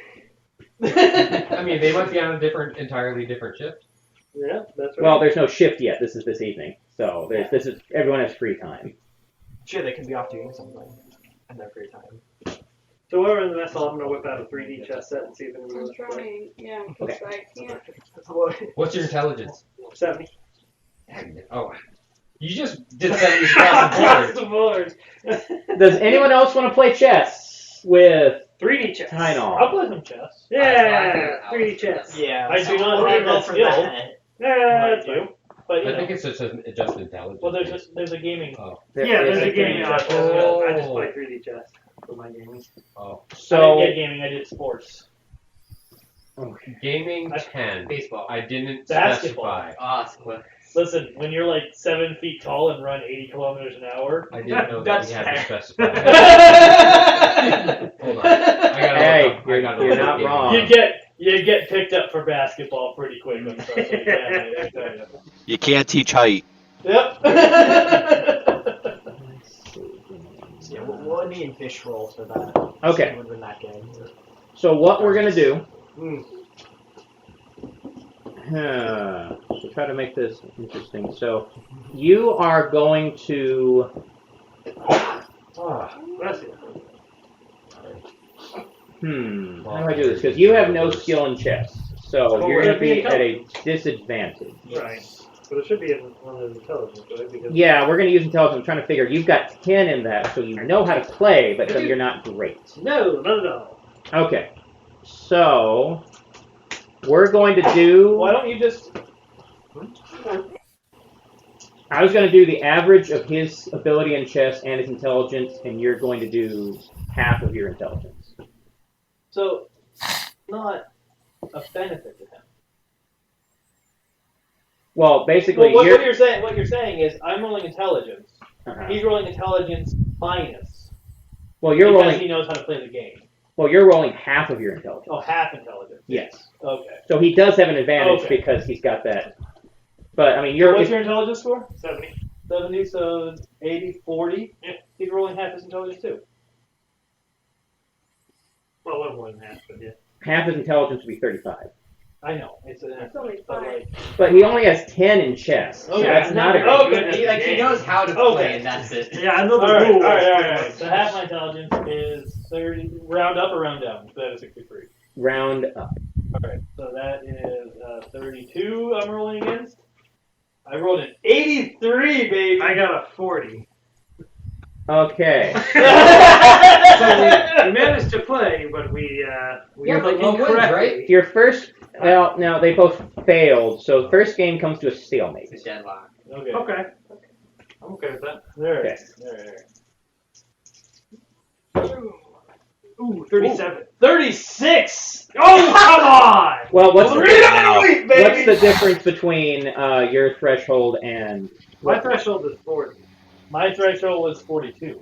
I mean, they might be on a entirely different shift. Yeah, that's right. Well, there's no shift yet. This is this evening, so everyone has free time. Sure, they can be off doing something in their free time. So while we're in the mess hall, I'm gonna whip out a 3D chess set and see if anyone I'm wants to play. trying, yeah, because I can't. What's your intelligence? 70. Oh, you just did 70 across the board. the board. Does anyone else want to play chess with 3D chess. Tylenol? I'll play some chess. Yeah, 3D chess. Yeah. I do not we'll have roll that for skill. that. Yeah, that's I fine. do. But, you I know, think it's just intelligence. well, there's a gaming. Oh, Yeah, there's a Like gaming 3D option. chess. Oh. I just play 3D chess for my gaming. oh. I So didn't get gaming, I did sports. Gaming 10. Baseball. I didn't Basketball. specify. Awesome. Listen, when you're like 7 feet tall and run 80 kilometers an hour. I didn't know that That's we had to fair. specify. Hold on. I gotta Hey, look up. I gotta you're look up not gaming. wrong. You get picked up for basketball pretty quick. I'm sorry, so yeah, I tell you. You can't teach height. Yep. So yeah, we'll need and Fish roll for that. Okay. So would win that game. So what we're gonna do? Mm. To try to make this interesting. So you are going to. Bless you. How do I do this? Because you have no skill in chess, so you're going to be at a disadvantage. Right. But it should be in one of the intelligence, right? Because Yeah, we're going to use intelligence. I'm trying to figure. You've got 10 in that, so you know how to play, but you're not great. No. Okay, so we're going to do. Why don't you just? I was going to do the average of his ability in chess and his intelligence, and you're going to do half of your intelligence. So, not a benefit to him. Well, basically, Well, what you're saying is I'm rolling intelligence. Uh-huh. He's rolling intelligence minus. Well, you're because rolling. he knows how to play the game. Well, you're rolling half of your intelligence. Oh, half intelligence. Yes. Okay. So he does have an advantage Okay. because he's got that. But I mean, What's your intelligence score? 70. 70, so 80, 40. Yeah. He's rolling half his intelligence too. Well, a little more than half, but yeah. half his intelligence would be 35. I know. It's only but 5. like, But he only has 10 in chess. So Okay, that's not a oh, good. good. He knows how to Okay. play, and that's it. yeah, I know the Alright, rules. alright. So half my intelligence is 30. Round up or round down? So that is 63. Round up. Alright, so that is 32 I'm rolling against. I rolled an 83, baby! I got a 40. Okay. So we managed to play, but we Yeah, but you win, incorrectly. right? Your first. Well, no, they both failed. So the first game comes to a stalemate. It's a deadlock. Okay. Okay. I'm okay with that. Alright. Ooh, 37. 36! Oh, come on! Well, what's Three the, out of the week, baby! what's the difference between your threshold and? My threshold is 40. My threshold was 42.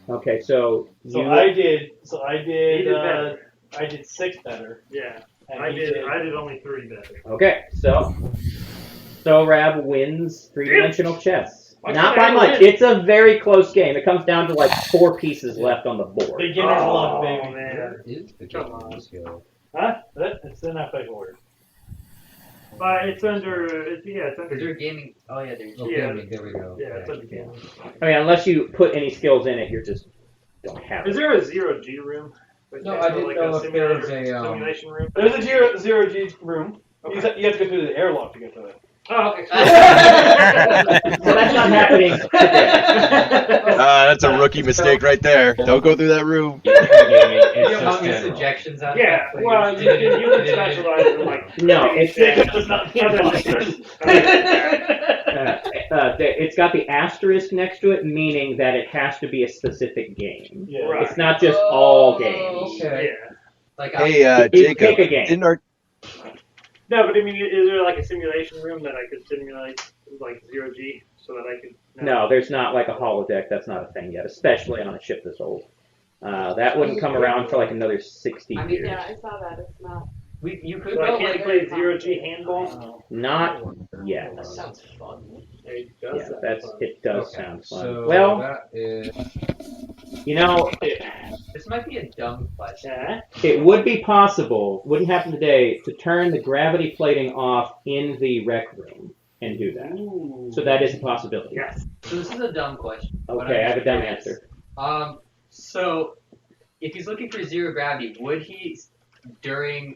Okay, so So you. I did. He did better. I did 6 better. Yeah, And I he did only 3 better. Okay, so Rab wins three-dimensional chess. Why Not can't I by much. win? It's a very close game. It comes down to like 4 pieces left on the board. Beginner's luck, baby. Oh, man. Is the Come game on. skill? Huh? It's in alphabetical order. But it's under, it's Is under, there gaming? Oh yeah, there's. Oh, Yeah. gaming, there we go. yeah, it's Okay. under gaming. I mean, unless you put any skills in it, you're just don't have Is it. there a 0G room? No, I didn't know if there was a, simulation room. There's a zero G room. You have to go through the airlock to get to it. Oh, okay. So that's not happening today. That's a rookie mistake right there. Don't go through that room. You It's know how just many general. suggestions out Yeah, there? well, you can specialize in like. No, it's Does not it's got the asterisk next to it, meaning that it has to be a specific game. Yeah. Right. It's not just all games. Okay. Yeah. Like Hey, You Jacob, pick a game. didn't our No, but I mean, is there like a simulation room that I could simulate like 0G so that I could? No, there's not like a holodeck. That's not a thing yet, especially on a ship this old. That wouldn't come around for like another 60 I mean, years. Yeah, I saw that. It's not. you could So I go can't like. play 0G handball. Not yet. That sounds fun. It Yeah, does sound that's fun. it. Does Okay, sound fun. So Well, that is. you know, This might be a dumb question. Yeah. it would be possible. Wouldn't happen today to turn the gravity plating off in the rec room and do that. Ooh. So that is a possibility. Yes. So this is a dumb question. but Okay, I I'm have a dumb curious. answer. So if he's looking for zero gravity, would he during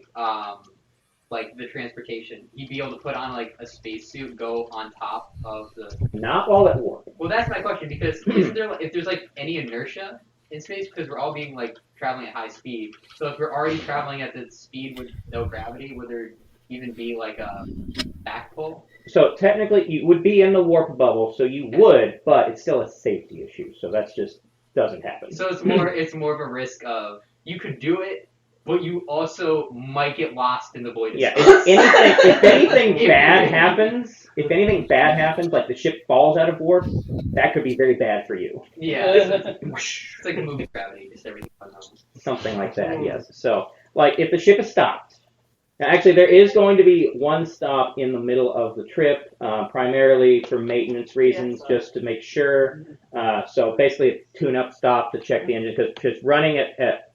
like the transportation, he'd be able to put on like a spacesuit, go on top of the. Not while at warp. Well, that's my question because isn't there if there's like any inertia in space because we're all being like traveling at high speed. So if we're already traveling at the speed with no gravity, would there even be like a back pull? So technically, you would be in the warp bubble, so you would, but it's still a safety issue. So that's just doesn't happen. So it's more of a risk of you could do it, but you also might get lost in the void. of Yeah, space. if anything bad happens, like the ship falls out of warp, that could be very bad for you. Yeah, it's like a movie gravity, just everything goes on. Something like that, yes. So, like, if the ship is stopped, now actually there is going to be one stop in the middle of the trip, primarily for maintenance reasons, just to make sure. So basically a tune-up stop to check the engine, because just running it at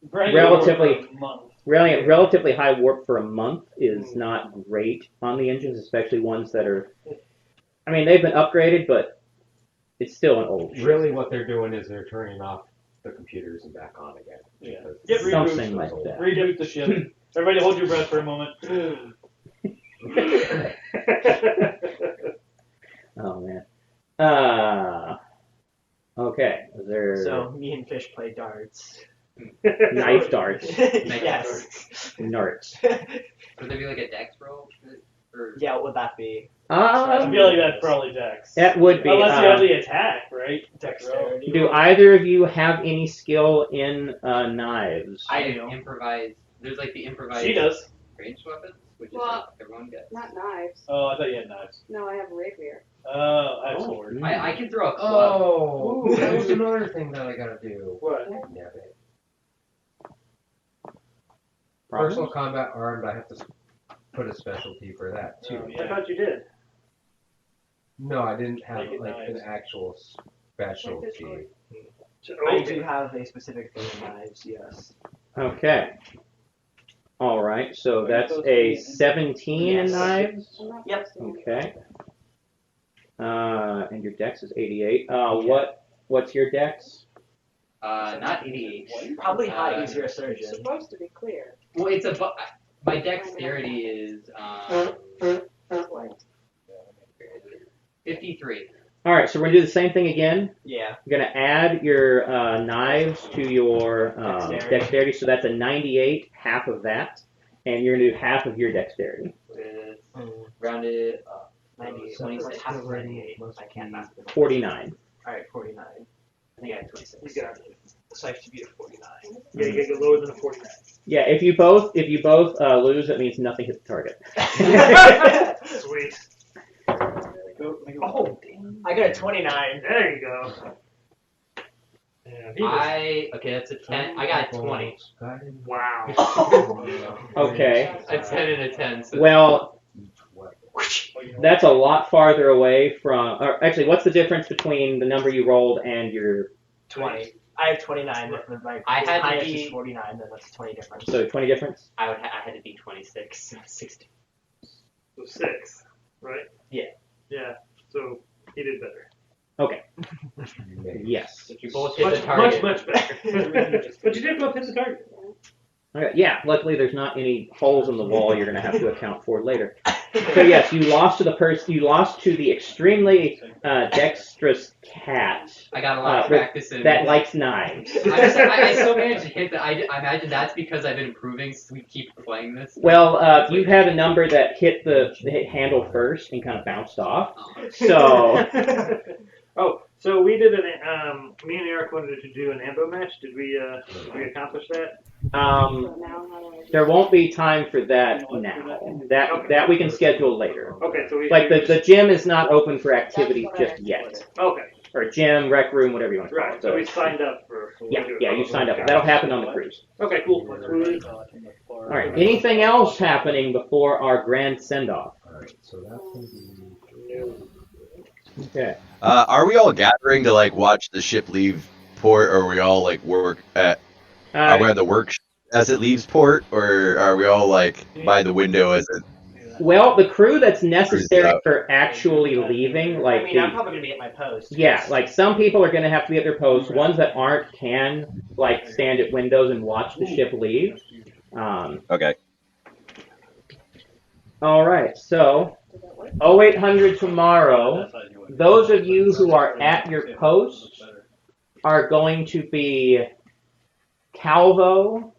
relatively high warp for a month is not great on the engines, especially ones that are. I mean, they've been upgraded, but it's still an old ship. Really, what they're doing is they're turning off the computers and back on again. Yeah. Because- Get reboots. Something like that. Reboot the ship. Everybody hold your breath for a moment. Oh man. Okay. Is there So me and Fish play darts. knife darts, Yes. narts? Would there be like a dex roll? Or Yeah, what would that be? I feel like that's probably Dex. That would be. Unless you have the attack, right? Dexterity. Do either of you have any skill in knives? I do. improvise. There's like the improvised She does. ranged weapons, which is Well, like everyone gets. Not knives. Oh, I thought you had knives. No, I have a rapier. Oh, I have sword. I can throw a club. Oh, that was another thing that I gotta do. What? Damn it. Problem? Personal combat armed, I have to put a specialty for that too. Oh, yeah. I thought you did. No, I didn't have Make it like knives. an actual specialty. I do have a specific thing in knives, yes. Okay. All right, so that's a 17 in Yes. knives. Yep. Okay. And your dex is 88. What's your dex? Not 88. Probably high because you're a It's surgeon. supposed to be clear. Well, it's my dexterity is 53. All right, so we're gonna do the same thing again. Yeah. You're gonna add your knives to your dexterity, so that's a 98, half of that, and you're gonna do half of your dexterity. With rounded 98, 26. Half of 98. I can't math. 49. Alright, 49. I think I had 26. You got it. So I should be at 49. Yeah, you gotta go lower than a 49. Yeah, if you both lose, that means nothing hit the target. Sweet. Oh, I got a 29. There you go. Yeah, he was, Okay, that's a 10. I got a 20. wow. Okay. A 10 and a 10. So Well, that's a lot farther away from. Or actually, what's the difference between the number you rolled and your? 20. I have 29. If my I had to highest be- is 49, then that's 20 difference. So 20 difference. I had to be 26. 60. So 6, right? Yeah. Yeah. So he did better. Okay. Yes. You both hit Much, the target. much better. But you did both hit the target. Okay. Yeah. Luckily, there's not any holes in the wall you're going to have to account for later. So yes, you lost to the person. You lost to the extremely dexterous cat I got a lot of practice in that likes knives. I still managed to hit the. I imagine that's because I've been improving since we keep playing this. Well, you had a number that hit the handle first and kind of bounced off. So Oh, so we did me and Eric wanted to do an ambo match. Did we accomplish that? So now how do I do there won't be time for that now. That we can schedule later. Okay, so we Like the gym is not open for activities just yet. Okay, Or gym, rec room, whatever you want to call right. it. So we signed up for. Yeah, you signed up. That'll happen on the cruise. Okay, cool. All right. Anything else happening before our grand send-off? Okay. Are we all gathering to like watch the ship leave port, or are we all like work at? Are we on the work as it leaves port, or are we all like by the window as it? Well, the crew that's necessary out. for actually leaving, like I mean, I'm probably going to be at my post. yeah, like some people are going to have to be at their posts. Ones that aren't can like stand at windows and watch the ship leave. Okay. All right, so 0800 tomorrow. Those of you who are at your posts are going to be Calvo.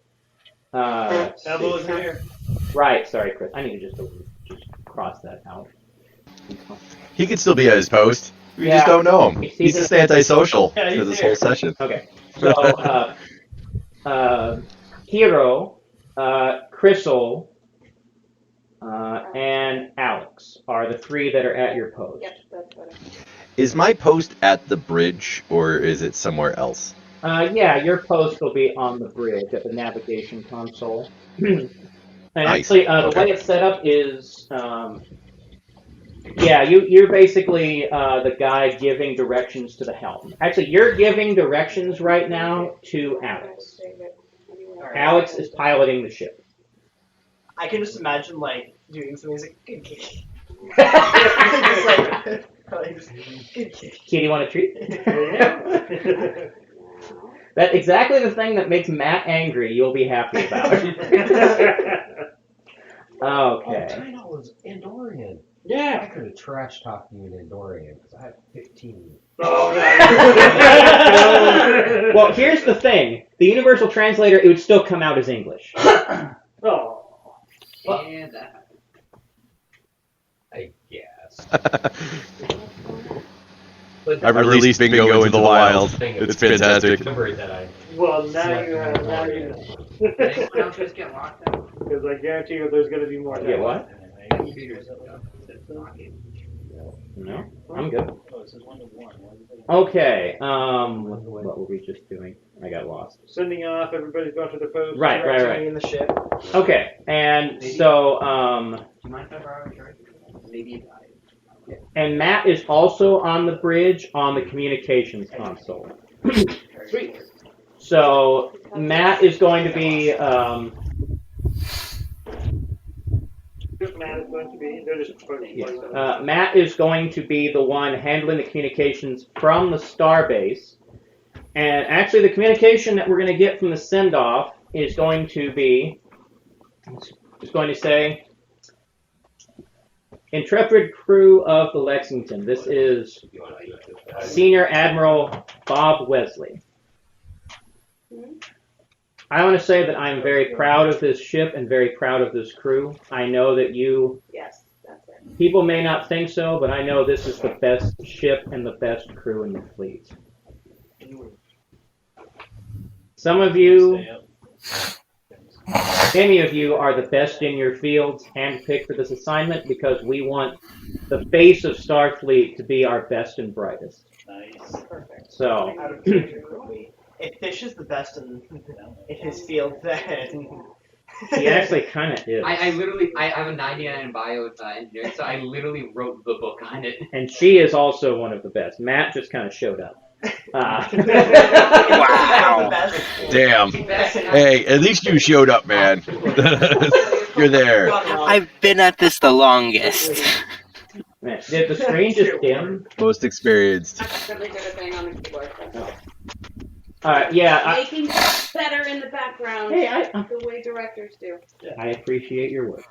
Elbow is here. Right, sorry, Chris. I need to just cross that out. He could still be at his post. We Yeah. just don't know him. He's He's just antisocial Yeah, he's for this here. whole session. Okay, so Hiro, Crystal, and Alex are the three that are at your post. Yep, that's better. Is my post at the bridge, or is it somewhere else? Yeah, your post will be on the bridge at the navigation console. And Nice. actually, the way it's set up is, yeah, you're basically the guy giving directions to the helm. Actually, you're giving directions right now to Alex. Alex is piloting the ship. I can just imagine, like, doing something like, good kitty. Good kitty. Kitty, want a treat? That's exactly the thing that makes Matt angry. You'll be happy about. Okay. China was Andorian. Yeah. I could have trash talked you in Andorian because I have 15. Oh, Well, here's the thing. The universal translator, it would still come out as English. Oh. And that. I guess. I've released Bingo into the wild. It's fantastic. Number that I Well, now you know. Anyone else just get locked out? Because I guarantee you there's going to be more. Yeah, what? No, I'm good. Okay, what were we just doing? I got lost. Sending off, everybody's going to their post. Right. Directing in the ship. Okay, and so, Do you mind if I borrow a shirt? Maybe and Matt is also on the bridge on the communications console. Sweet. So Matt is going to be Who's Matt is going to be? They're just Matt is going to be the one handling the communications from the starbase. And actually, the communication that we're going to get from the send-off is going to be, it's going to say, intrepid crew of the Lexington. This is Senior Admiral Bob Wesley. I want to say that I'm very proud of this ship and very proud of this crew. I know that you, Yes, that's it. people may not think so, but I know this is the best ship and the best crew in the fleet. Some of you, many of you are the best in your fields, handpicked for this assignment because we want the face of Starfleet to be our best and brightest. Nice. Perfect. So, Out of curiosity, if Fish is the best in his field, then he actually kind of is. I have a 99 in bio engineering, so I literally wrote the book on it. And she is also one of the best. Matt just kind of showed up. Wow. Damn. Hey, at least you showed up, man. You're there. I've been at this the longest. Man, did the screen just dim? Most experienced. I'm really good at being on the keyboard. Yeah. Making better in the background. Hey, the way directors do. I appreciate your work.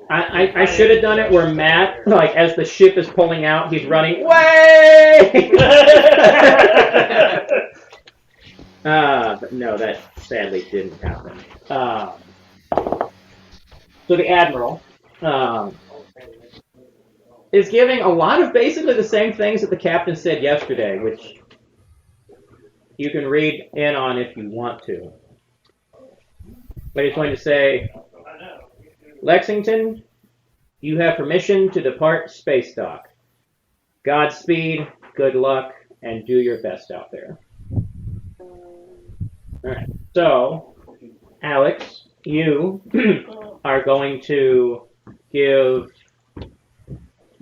I should have done it where Matt, like, as the ship is pulling out, he's running, way! But no, that sadly didn't happen. So the Admiral is giving a lot of basically the same things that the captain said yesterday, which you can read in on if you want to. But he's going to say, Lexington, you have permission to depart space dock. Godspeed, good luck, and do your best out there. Alright, so, Alex, you are going to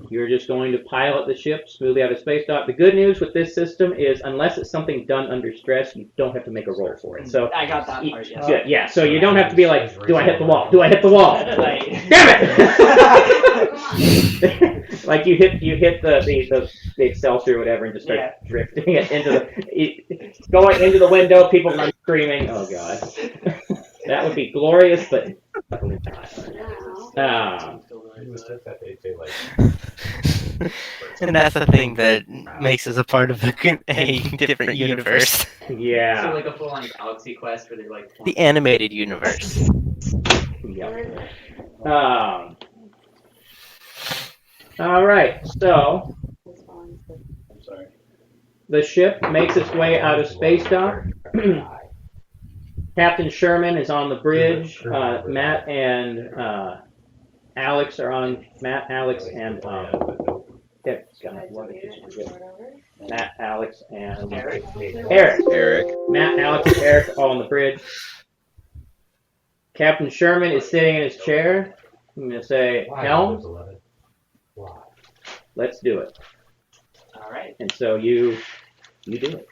you're just going to pilot the ship smoothly out of space dock. The good news with this system is, unless it's something done under stress, you don't have to make a roll for it. So I got that part. Yes. good, yeah. So you don't have to be like, do I hit the wall? Do I hit the wall? Like, Damn it! Like you hit the Excelsior or whatever and just start drifting it going into the window. People run screaming. Oh god, that would be glorious, but definitely not. And that's the thing that makes us a part of a different universe. Yeah. So like a full-on Galaxy Quest where they're like The animated universe. Yep. All right. So I'm sorry. the ship makes its way out of space dock. Captain Sherman is on the bridge. Matt and Alex are on. Matt, Alex, and Matt, Alex, and Eric. Matt, Alex, and Eric are all on the bridge. Captain Sherman is sitting in his chair. I'm going to say, helm, let's do it. all right. And so you do it.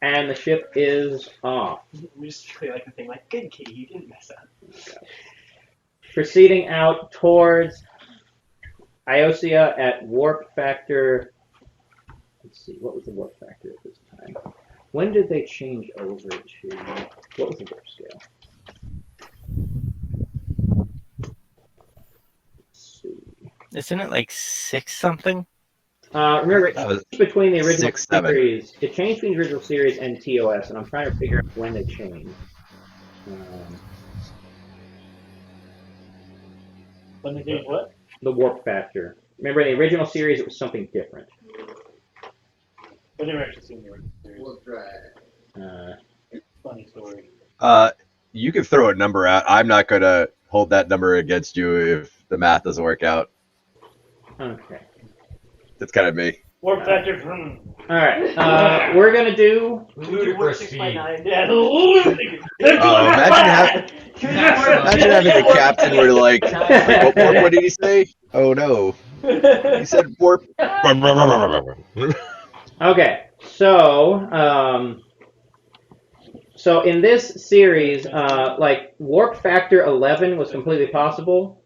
And the ship is off. We just really like the thing, like, good kitty, you didn't mess up. Proceeding out towards Iosia at warp factor. Let's see, what was the warp factor at this time? When did they change over to, what was the warp scale? Let's see. Isn't it like 6 something? Remember, it changed between the original 6, 7. series. It changed between the original series and TOS, and I'm trying to figure out when they changed. When they do what? The warp factor. Remember, in the original series, it was something different. I've never actually seen the original series. Funny story. You can throw a number out. I'm not going to hold that number against you if the math doesn't work out. Okay. That's kind of me. Warp factor from. All right. We're gonna do. Ludicrous speed. Yeah. Imagine having a captain where like what did he say? Oh no. He said warp. Okay. So So in this series, like warp factor 11 was completely possible.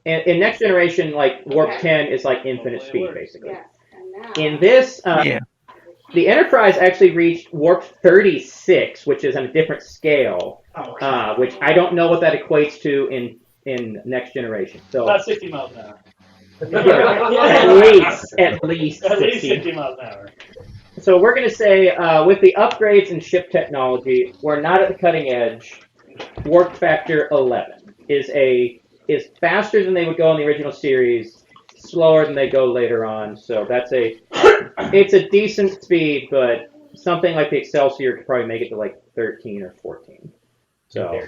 In Next Generation, like warp 10 is like infinite speed, basically. Yes. And now. In this, the Enterprise actually reached warp 36, which is on a different scale, which I don't know what that equates to in Next Generation. So About 60 miles an hour. at least At least 60. 60 miles an hour. So we're going to say, with the upgrades in ship technology, we're not at the cutting edge. Warp factor 11 is faster than they would go in the original series, slower than they go later on. So it's a decent speed, but something like the Excelsior could probably make it to like 13 or 14. So,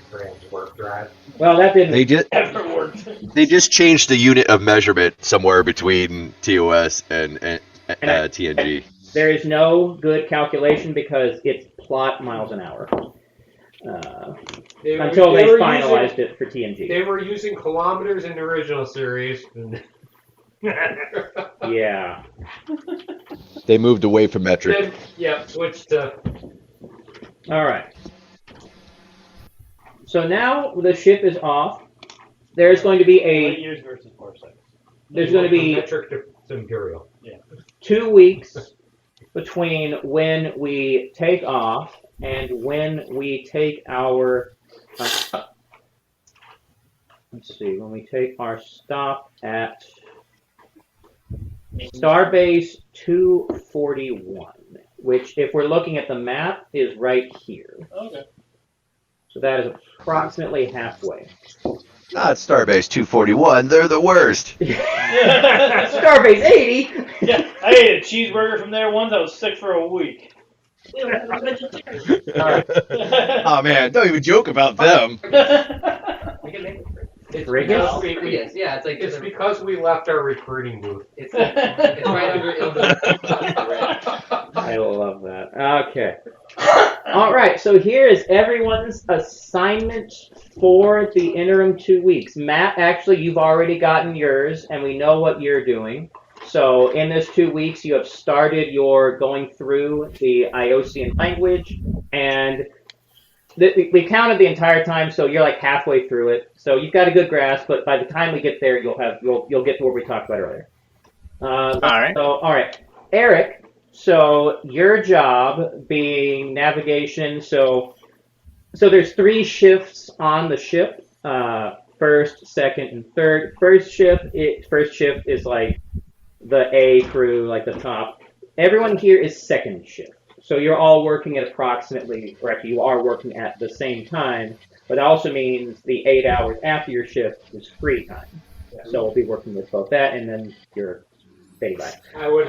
warp drive. well, that didn't. Ever worked. They just changed the unit of measurement somewhere between TOS and TNG. There is no good calculation because it's plot miles an hour. Until they finalized it for TNG. They were using kilometers in the original series. Yeah. They moved away from metric. Switched to. All right. So now the ship is off. There's going to be Light years versus parsecs. There's going to be metric to imperial. 2 weeks between when we take off and when we take our let's see, when we take our stop at Starbase 241, which, if we're looking at the map, is right here. Okay. So that is approximately halfway. Not Starbase 241. They're the worst. Starbase 80. Yeah, I ate a cheeseburger from there once. I was sick for a week. Oh man, don't even joke about them. It's Riggins? Yes, yeah, it's like It's because we left our recruiting booth. it's right under Ilda. I love that. Okay. All right, so here is everyone's assignment for the interim 2 weeks. Matt, actually, you've already gotten yours, and we know what you're doing. So in this 2 weeks, you have started your going through the Iosian language, and we counted the entire time, so you're like halfway through it. So you've got a good grasp, but by the time we get there, you'll get to where we talked about earlier. All right. So, all right, Eric. So your job being navigation. So there's 3 shifts on the ship. First, second, and third. First shift is like the A crew, like the top. Everyone here is second shift. So you're all working at approximately, or actually you are working at the same time, but it also means the 8 hours after your shift is free time. So we'll be working with both that and then your fade by. I would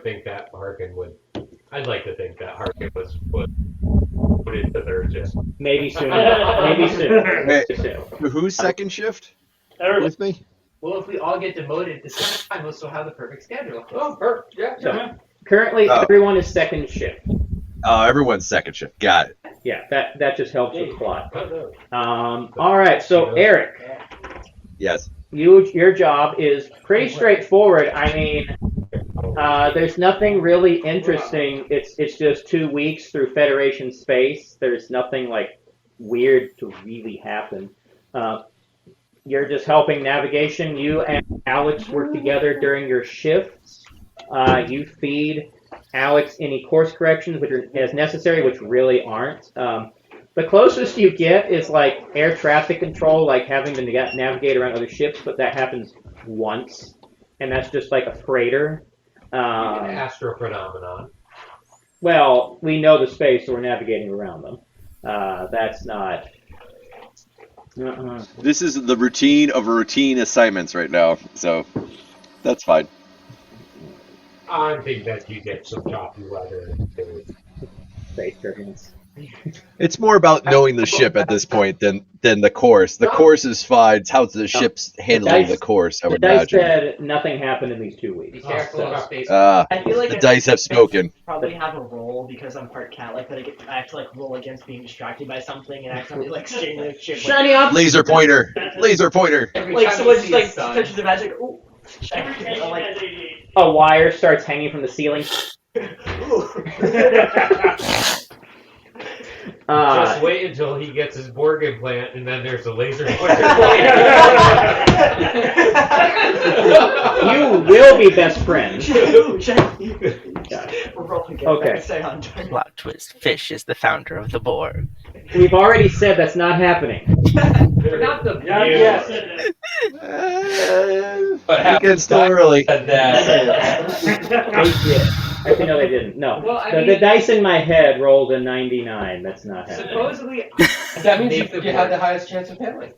think that Harkin would. I'd like to think that Harkin was put into third shift. Maybe soon. Maybe soon. Hey, Maybe soon. who's second shift Eric, with me? Well, if we all get demoted at the same time, we'll still have the perfect schedule. Oh, perfect. Yeah. So currently everyone is second shift. Oh, everyone's second shift. Got it. Yeah, that just helps with the plot. All right, so Eric, Yes. your job is pretty straightforward. I mean, there's nothing really interesting. It's just 2 weeks through Federation space. There's nothing like weird to really happen. You're just helping navigation. You and Alex work together during your shifts. You feed Alex any course corrections which are as necessary, which really aren't. The closest you get is like air traffic control, like having to navigate around other ships, but that happens once, and that's just like a freighter. Astrophenomenon. Well, we know the space, so we're navigating around them. That's not. This is the routine of routine assignments right now, so that's fine. I think that you get some choppy weather. Space turbulence. It's more about knowing the ship at this point than the course. The course is fine. It's how the ship's handling the course, I The would dice imagine. said nothing happened in these 2 weeks. Be careful of space. I feel like The I dice have spoken. probably have a roll because I'm part cat. Like, but I have to like roll against being distracted by something and accidentally like stay in the ship. Shiny up. Laser pointer. Laser pointer. Every Like time someone you just see like a sun. touches the magic. Ooh. every Like, A wire starts hanging from the ceiling. ooh. Just wait until he gets his Borg implant, and then there's a laser You will be best friends. We're rolling again. Okay. Stay on track. Plot twist: Fish is the founder of the Borg. We've already said that's not happening. Forgot the Yeah, Yeah. But You can still early. said that. They did. Actually, no, they didn't. No. Well, I The mean, dice in my head rolled a 99. That's not happening. supposedly, That means Make the you have Borg. the highest chance of failing.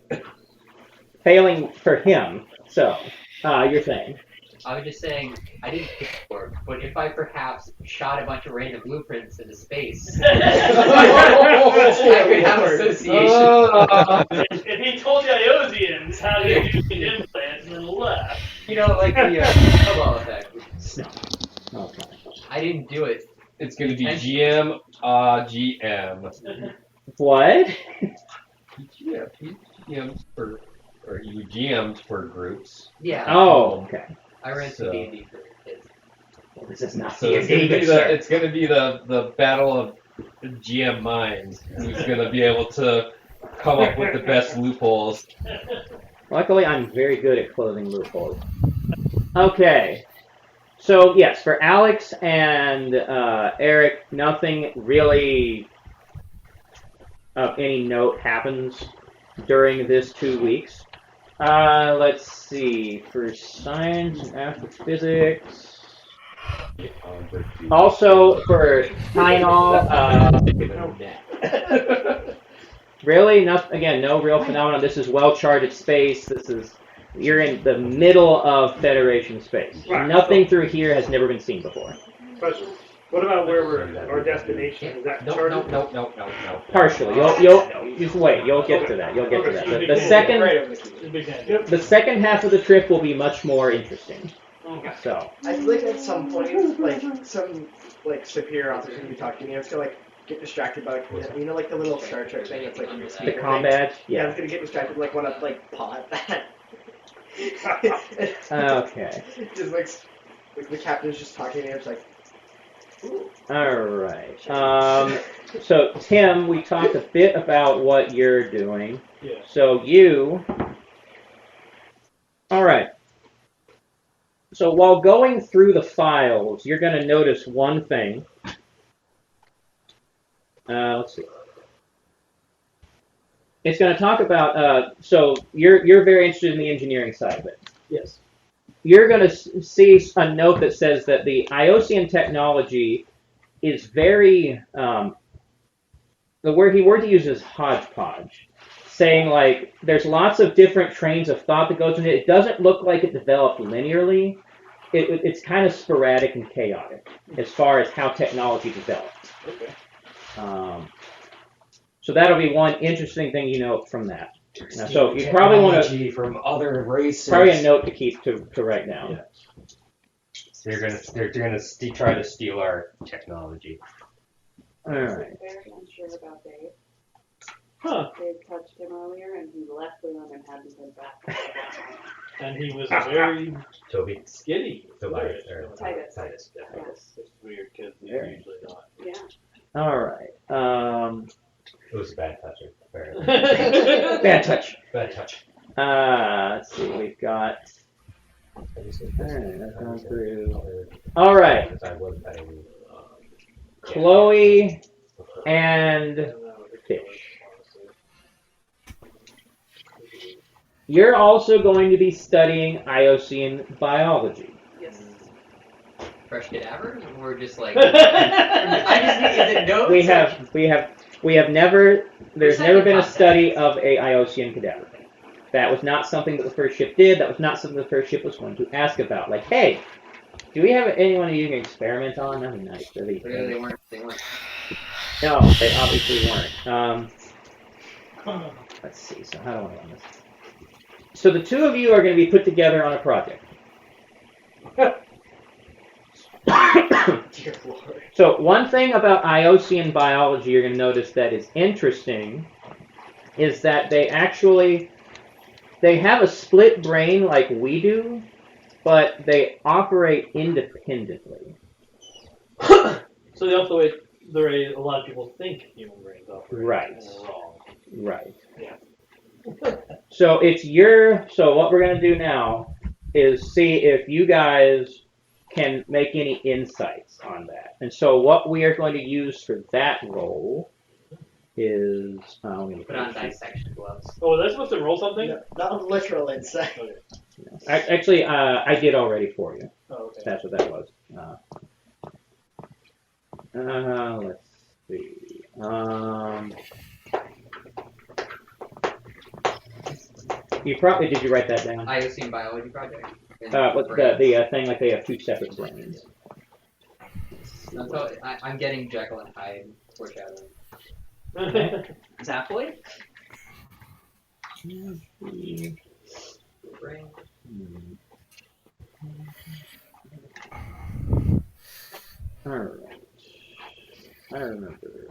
Failing for him. So, you're saying. I was just saying, I didn't pick the Borg, but if I perhaps shot a bunch of random blueprints into space, I could have association. If he told the Iosians how to do the implants and then left. You know, like the snowball effect. Okay. I didn't do it. It's gonna be GM, GM. What? Yeah, GMs for, or you GMs for groups. Yeah. Oh, okay. I ran So- some D&D for kids. Well, this is not So it's gonna be the battle of GM minds. Who's gonna be able to come up with the best loopholes? Luckily, I'm very good at closing loopholes. Okay. So, yes, for Alex and Eric, nothing really of any note happens during this 2 weeks. Let's see. For science and astrophysics. Also, for Tylenol, really, again, no real phenomenon. This is well-charted space. You're in the middle of Federation space. Right. Nothing through here has never been seen before. Question. What about where our destination? Is that charted? No. Partially. You'll just wait. You'll get to that. You'll get to that. The second, Right over the key. Big guy. the second half of the trip will be much more interesting. Okay. So, I feel like at some point, like some superior officer can be talking to me. It's gonna get distracted by like the little Star Trek thing. It's like on the the speaker combat, thing. Yeah, yeah. it's gonna get distracted. Like want to pot that. Okay. Just like the captain's just talking, and it's like. Ooh. All right. So Tim, we talked a bit about what you're doing. Yeah. So you. All right. So while going through the files, you're going to notice one thing. Let's see. It's going to talk about. So you're very interested in the engineering side of it. Yes. You're going to see a note that says that the Iosian technology is very, the word he uses is hodgepodge, saying like there's lots of different trains of thought that goes into it. It doesn't look like it developed linearly. It's kind of sporadic and chaotic as far as how technology develops. Okay. So that'll be one interesting thing you note from that. Now, so you probably want to from other races. probably a note to keep to write down. Yeah. They're gonna try to steal our technology. All right. Very unsure about Dave. Huh. Dave touched him earlier, and he left the room and hadn't been back. And he was very Toby. skinny. Tobias. Titus. Yeah. Yes. It's weird because he's Very. usually not. Yeah. All right. It was a bad touch. Apparently. Bad touch. Bad touch. Let's see. We've got. Alright, that's gone through. All right. Chloe and Fish. You're also going to be studying Iosian biology. Yes. Fresh cadavers, or just like I just need is it notes? We have never. There's never been a study of a Iosian cadaver. That was not something that the first ship did. That was not something the first ship was going to ask about. Like, hey, do we have anyone you can experiment on? That'd be nice. They weren't. No, they obviously weren't. Let's see. So how do I run this? So the two of you are going to be put together on a project. Dear Lord. So one thing about Iosian biology you're going to notice that is interesting is that they have a split brain like we do, but they operate independently. So they also the way a lot of people think human brains operate. Right. And they're wrong. Right. Yeah. So it's your. So what we're gonna do now is see if you guys can make any insights on that. And so what we are going to use for that roll is. Let me Put on dissection gloves. Oh, they're supposed to roll something? No, not literal insight. Okay. Actually, I did already for you. Oh, okay. That's what that was. Let's see. You probably did. You write that down? Iosian biology project. What's the thing? Like they have two separate brains. I'm getting Jekyll and Hyde foreshadowing. Zaploid? Brain. All right. I remember.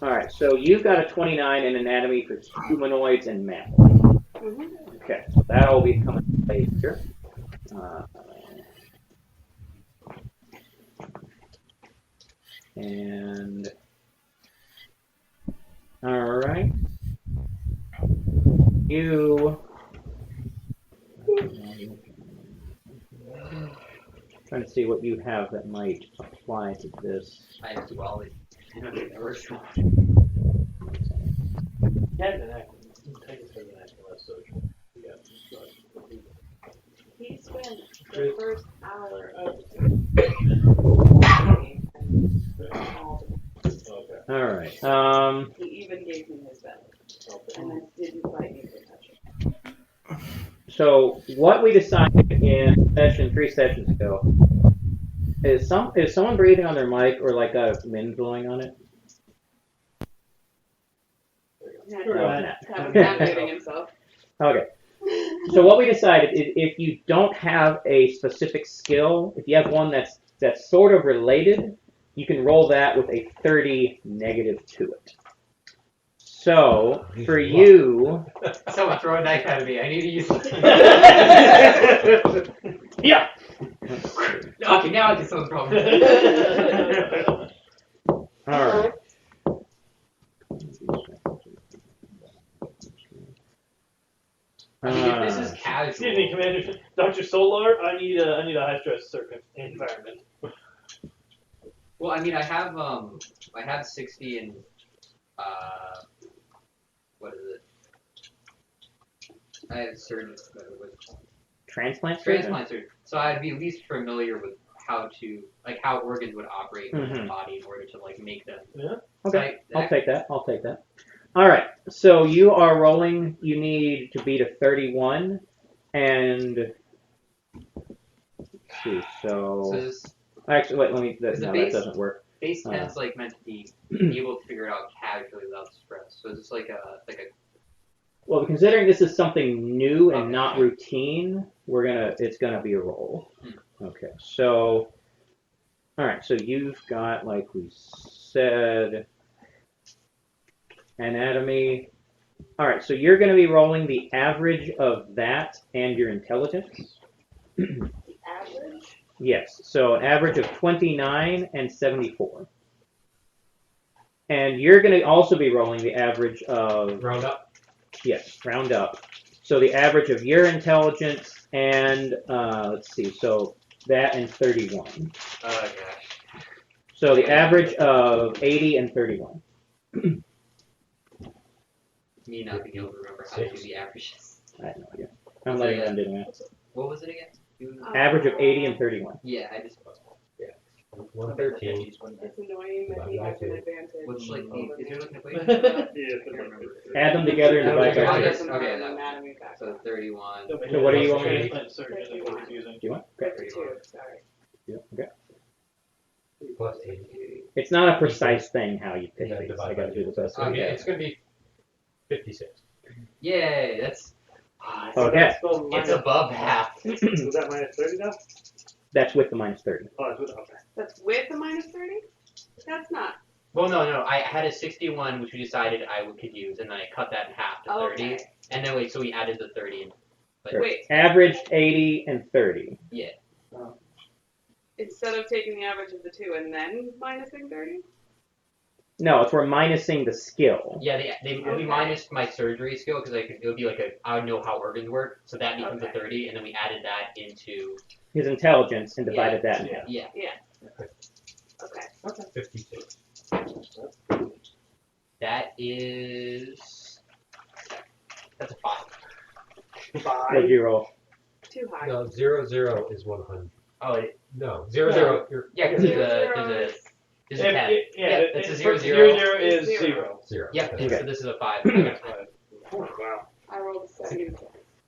All right. So you've got a 29 in anatomy for humanoids and mammals. Okay. So that'll be coming later. And all right. You. Trying to see what you have that might apply to this. I have duality. Yeah, an acting. Take it as an acting less social. Yeah. He spent the first hour of Okay. All right. he even gave me his belly. And then didn't bite me for touching. So what we decided in session 3 sessions ago is someone breathing on their mic or like a wind blowing on it? Not muting himself. Okay. So what we decided is if you don't have a specific skill, if you have one that's sort of related, you can roll that with a 30 negative to it. So for you, Someone throw a knife at me. I need to use it. yeah. Okay, now I can solve the problem. All right. I mean, if this is casual. Excuse me, Commander. Dr. Solar, I need a high stress environment. Well, I mean, I have 60 in what is it? I have certain Transplant surgeon? transplant surgery, so I'd be at least familiar with how organs would operate in the body in order to like make them. Yeah. Okay, I'll take that. All right, so you are rolling. You need to beat a 31, and let's see. So So this actually, wait. Let me. Is the No, base- that doesn't work. base 10's like meant to be able to figure it out casually without stress. So it's just like a Well, considering this is something new and Okay. not routine, it's gonna be a roll. Okay, so all right, so you've got, like we said, anatomy. All right, so you're gonna be rolling the average of that and your intelligence. The average? Yes, so an average of 29 and 74. And you're gonna also be rolling the average of Round up. Yes, round up. So the average of your intelligence and, let's see, so that and 31. oh gosh. So the average of 80 and 31. Me not being able to remember how to do the averages. I have no idea. I'm letting them do that. What was it again? Average of 80 and 31. Yeah, I just 113. It's annoying that he has an advantage. what's like the is there like an Yeah, equation? it's I can't remember. Add them together and divide by Okay. 2. Doesn't have Okay, an that- anatomy background. So 31. So what do you want me to do? Transplant surgeon is what it's using. Do you want? Okay. 52, sorry. Yeah, okay. Plus 80. It's not a precise thing how you pick Yeah, these. divide I gotta by do the best. I Okay. can. It's going to be 56. Yay, that's Okay. it's above half. Was that minus 30 now? That's with the minus 30. Oh, it's with, okay. That's with the minus 30? That's not. Well, no. I had a 61, which we decided could use, and then I cut that in half to 30, Okay. and then so we added the 30. But Sure. Wait. Average 80 and 30. Yeah. Instead of taking the average of the two and then minusing 30? No, it's we're minusing the skill. Yeah, they would be minus my surgery skill because it would be like I would know how organs work, so that becomes a 30, and then we added that into His intelligence and divided that in half. yeah. Okay. 52. That is that's a 5. What'd you roll? Too high. No, 0 is 100. Oh, No, 0. You're yeah, because there's a 10. It's a 0, 0 is 0. 0. Yep. Okay. So this is a 5. I got a 5. Wow. I rolled a 7.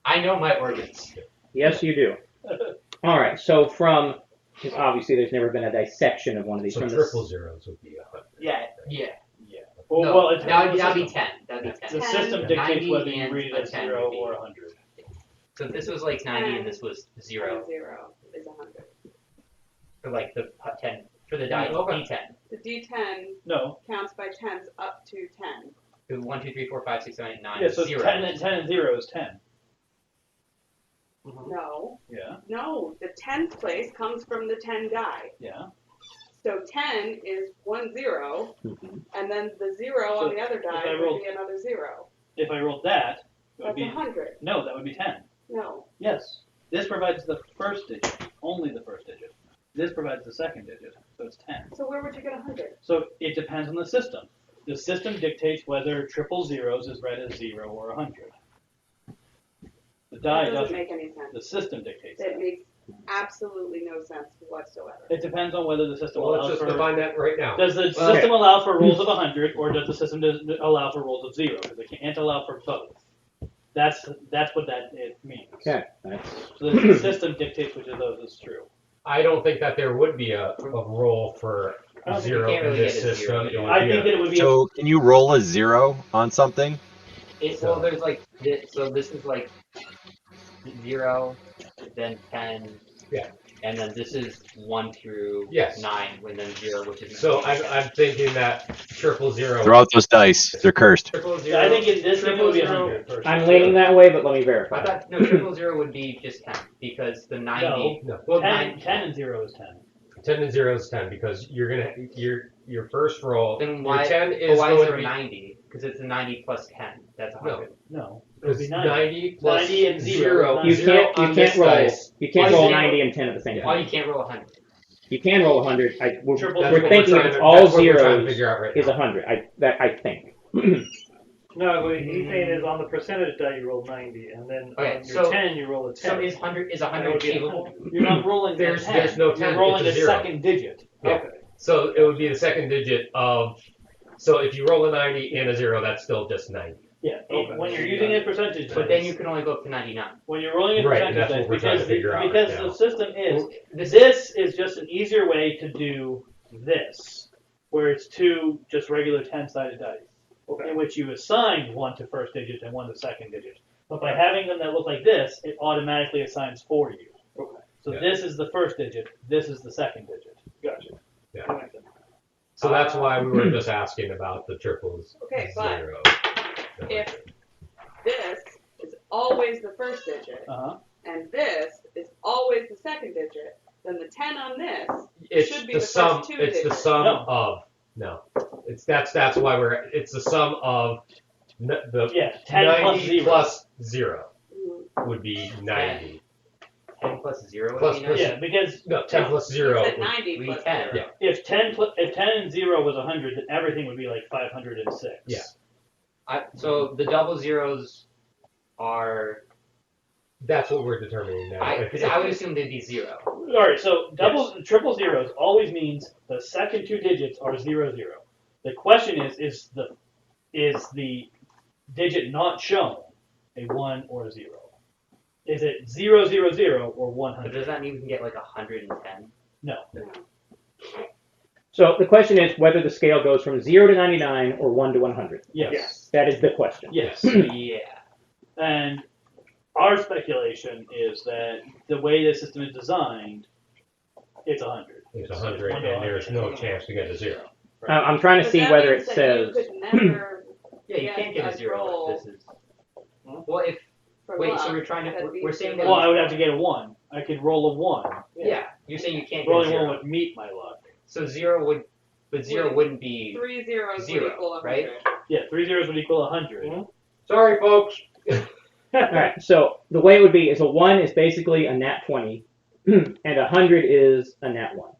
I know my organs. Yes, you do. All right. So from, because obviously there's never been a dissection of one of these. So from triple zeros would be 100. Yeah. Well, No, well, it's that'd the be system. 10. That'd be 10. The 10. system dictates 90 whether you and read a it as 10 0 would be- or 100. So this was like 90 and this was 0. 0 is 100. For like the 10 for the die Okay. D10. The D10 No. counts by tens up to 10. So 1, 2, 3, 4, 5, 6, 7, 8, 9, Yeah, so 0. 10 and 0 is 10. No. Yeah. No. The 10th place comes from the 10 die. Yeah. So 10 is 1 0, Mhm. and then the 0 So on the other if I die would rolled- be another 0. If I rolled that, it would That's be 100. no. That would be 10. No. Yes. This provides the first digit, only the first digit. This provides the second digit, so it's 10. So where would you get 100? So it depends on the system. The system dictates whether triple zeros is read as 0 or 100. The die That doesn't doesn't. make any sense. The system dictates It that. makes absolutely no sense whatsoever. It depends on whether the system Well, let's allows just for. define that right now. Does the Okay. system allow for rolls of 100, or does the system allow for rolls of 0? Because it can't allow for both. That's what it means. Okay. That's So the system dictates which of those is true. I don't think that there would be a roll for I don't think you 0 can't in really this get a system. 0. It would I be think that it would be. So can you roll a 0 on something? Well, there's like this, so this is like 0, then 10. Yeah. And then this is 1 through Yes. 9, and then 0, which is So I'm thinking that triple 0. Throw out those dice. They're cursed. Triple 0. I think in this thing it would be Triple 100. personally. I'm leaning that way, but let me verify. I thought, no, triple 0 would be just 10, because the 90. No. Well, 10 and 0 is 10. 10 and 0 is 10 because you're gonna your first roll. Then your why, 10 but is why going is to there be 90? Because it's a 90 plus 10. That's 100. No. It would because be 90. 90 plus 90 and 0. 0. You Zero can't. on You this can't roll. dice. You can't Oh, roll you can't 90 and 10 at the same Oh, time. you can't roll 100. You can roll 100. We're Triple That's zero. what thinking we're if it's trying to- all that's what we're trying to zeros figure out right is now. 100. I think. No, what he's saying is on the percentage die you roll 90, and then Okay, on your so- 10 you roll a 10. So is 100 That 100 would be achievable? 100. You're not rolling There's- the 10. there's no 10, You're rolling it's a the 0. second digit. Yeah. Okay. So it would be the second digit of. So if you roll a 90 and a 0, that's still just 90. Yeah. Okay. When you're using a percentage But then dice, you can only go up to 99. when you're rolling a Right, percentage that's dice, what we're trying to figure out because right now. the system is This this is just an easier way to do this, where it's two just regular 10-sided dice, in which you assign one to first digit and one to second digit. But by having them that look like this, it automatically assigns for you. Okay. So Yeah. this is the first digit, this is the second digit. Gotcha. Yeah. That makes sense. So that's why we were just asking about the triples. Okay, but 0. if this is always the first digit, Uh-huh. and this is always the second digit, then the 10 on this It's should be the the sum. first two It's the digits. sum No. of. No, it's that's why it's the sum of the Yeah, 10 plus 90 0. plus 0 Mhm. would be 90. 10 plus 0 would Plus- be plus- 90. Yeah, because No, 10 plus 0. You said would- 90 we plus 10. 0. Yeah. if 10 and 0 was 100, then everything would be like 506. Yeah. So the double zeros are. That's what we're determining now. Because I would assume they'd be 0. All right, so triple zeros always means the second two digits are 0, 0. The question is the digit not shown a 1 or a 0? Is it 0, 0, 0 or But 100? does that mean we can get like 110? No. So the question is whether the scale goes from 0 to 99 or 1 to 100. Yes. That is the question. Yes. Yeah. And our speculation is that the way the system is designed, it's 100. It's 100, and there's no chance to get a 0. I'm trying to But see that whether means it that you says. could never Yeah, you get can't get a 0 roll if this is. Well, if. for Wait, luck so we're trying to. that'd be We're saying that. Well, I would have to get a 1. I could roll a 1. Yeah. You're saying you can't The get only zero. one would meet my luck. So zero would, but zero wouldn't be 3 zeros zero, would equal 100. right? Yeah, 3 zeros would equal 100. Sorry, folks. All right. So the way it would be is a 1 is basically a nat 20, and 100 is a nat 1.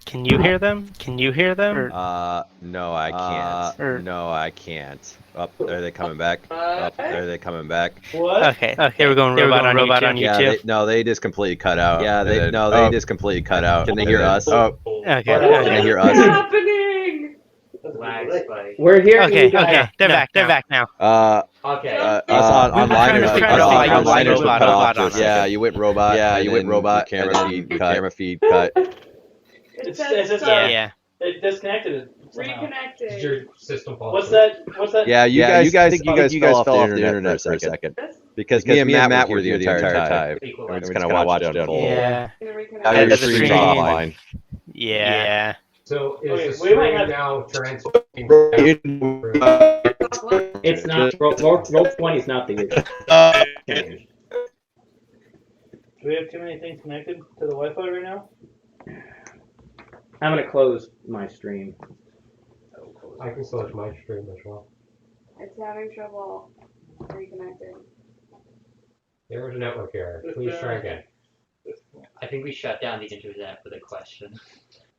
Can you hear them? Can you hear them? Or, No, I can't. or- No, I can't. Up there, they coming back. Up there, they coming back. What? okay. They were going robot on YouTube. Yeah, they just completely cut out. Yeah, they just completely cut out. Can they hear us? Okay. Can they hear What's us? happening? Lag spike. We're here. Okay. They're back now. Okay. Us I'm online trying to us figure out why you online went us cut robot off. on us. Yeah, you went robot. Yeah, you went robot. Camera feed cut. It's says just stop. Yeah. It disconnected somehow. Is Reconnected. your system fault? What's that? Yeah, you guys fell off the internet for a second. Because me and Matt were here the entire time. Equal. And we just kind of watched it unfold. Yeah. Gonna reconnect. Now your the stream's stream. offline. Yeah. So is Okay, the we stream might have- now transferring? It's not roll 20 is not the issue. Do we have too many things connected to the Wi-Fi right now? I'm gonna close my stream. I can select my stream as well. It's having trouble reconnecting. There was a network error. Please try again. I think we shut down the internet for the question.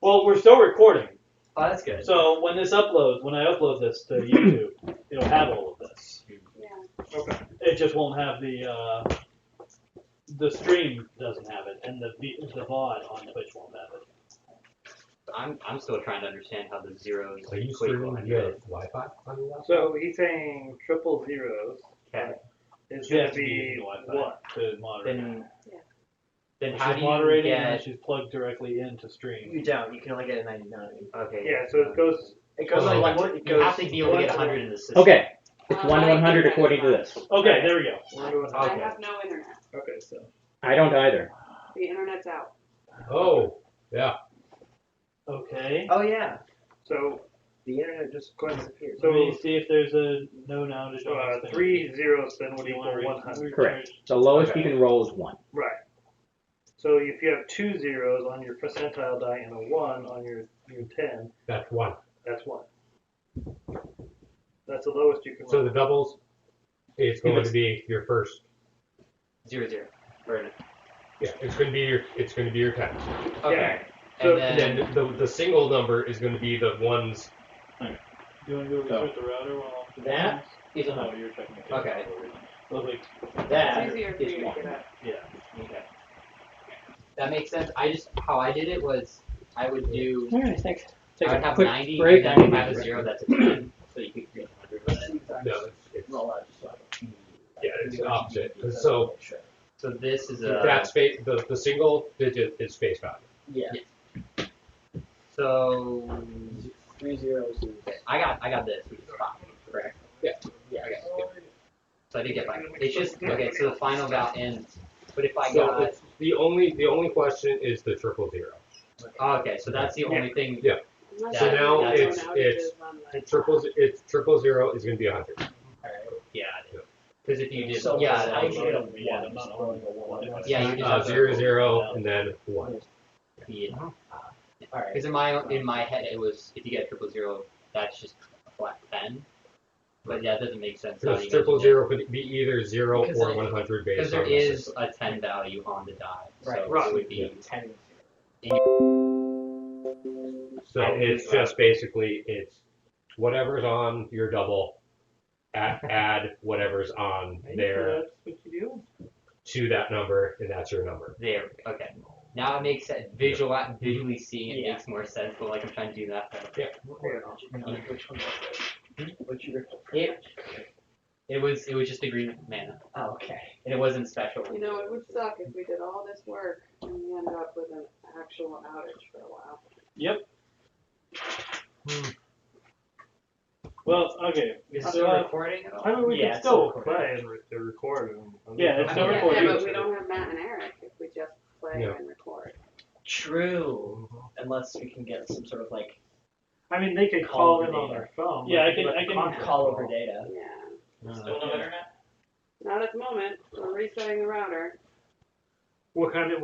Well, we're still recording. Oh, that's good. So when I upload this to YouTube, it'll have all of this. Yeah. Okay. It just won't have the stream doesn't have it, and the VOD on Twitch won't have it. I'm still trying to understand how the zeros Are you equate to streaming 100. via Wi-Fi on your laptop? So he's saying triple zeros Okay. is She going has to to be be using Wi-Fi what? to moderate. Then She's how do you moderating and then get? she's plugged directly into stream. You don't. You can only get a 99. Okay. Yeah, so it goes. It goes Oh, like What, it you goes. have to be able to get 100 in the system. Okay. It's 1 to 100 according to this. Okay, there we go. We're going I Okay. have no internet. Okay, so. I don't either. The internet's out. Oh, yeah. Okay. Oh yeah. So The internet just disappeared. So we see if there's a no now to join. 3 zeros then would Do you equal want to 100. Correct. The lowest Okay. you can roll is 1. Right. So if you have 2 zeros on your percentile die and a 1 on your 10, That's one. that's 1. That's the lowest you can So roll. the doubles is going to be your first. 0, 0. Or, Yeah, it's going to be your 10. okay. So- And And then the single number is going to be the ones. Do you want to go Oh. restart the router while That is a No, 100. you're checking it. Okay. Lovely. That It's easier for is you to 1. get up. Yeah. okay. That makes sense. How I did it was I would do. Alright, thanks. Take I would a have quick 90 break. and then have a 0 that's a 10. So you could get 100 with it. No, it's Roll out just like. yeah, it's the opposite. So So this is a. that space, the single digit is space value. Yeah. So 3 zeros is. I got this, which is 5, correct? Yeah. Yeah. Okay. So I did get 5. It's just okay. So the final value ends. But if I So got it's the only question is the triple zero. okay, so that's the only thing. Yeah. Unless So you now have it's- phone it's- outages on the- It's triple zero is going to be 100. Yeah. Because if you did, So yeah, I I, usually get a Yeah, 1. not Just rolling a 1. Yeah, you just have to- 0 0 and then 1. yeah. Alright. Because in my head it was if you get 0, 0, that's just a flat 10. But yeah, that doesn't make sense. how Because you triple mentioned zero could be either 0 Because or it- 100 based Because there on the is system. a 10 value on the die, so Right. it would be 10. So it's just basically it's whatever's on your double, add whatever's on there That's what you do. to that number, and that's your number. there. Okay, now it makes sense. Visually seeing it makes more sense. But like I'm trying to do that. Which one? What's your? It was just a green mana, Oh, okay. and it wasn't special. You know, it would suck if we did all this work and we ended up with an actual outage for a while. Yep. Well, okay. Is it still recording at all? I mean, we Yeah, can it's still still play and record. Yeah, it's still Yeah, recording. but we don't have Matt and Eric if we just play Yeah. and record. True. Unless we can get some sort of like I mean, they could Call call in data. on their phone. Yeah, like, I can- like I can conference call over data. Yeah. Still no internet? Not at the moment. We're resetting the router. What kind of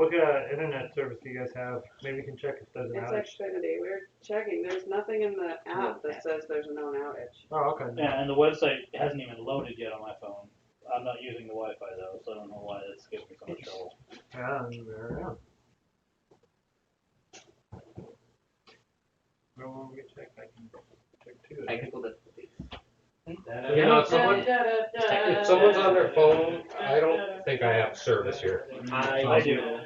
internet service do you guys have? Maybe we can check if there's an It's outage. Xfinity. We're checking. There's nothing in the app that says there's a known outage. Oh, okay. Yeah, and the website hasn't even loaded yet on my phone. I'm not using the Wi-Fi though, so I don't know why that's giving me so much trouble. Yeah. Where will we check? I can check too. Technical difficulties. You know, if someone's on their phone, I don't think I have service here. I do.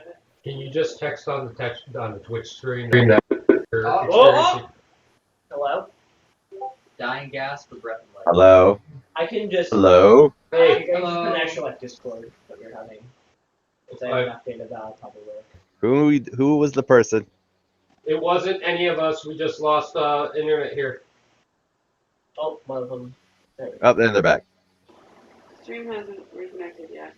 Can you just text on the Twitch stream? Oh. Hello? Dying gas for breath and life. Hello. I can just. Hello. Hey, you guys Hello. can actually like Discord that you're having. If I haven't updated that, I'll probably work. Who was the person? It wasn't any of us. We just lost internet here. Oh, one of them. There we go. Oh, then they're back. Stream hasn't reconnected yet.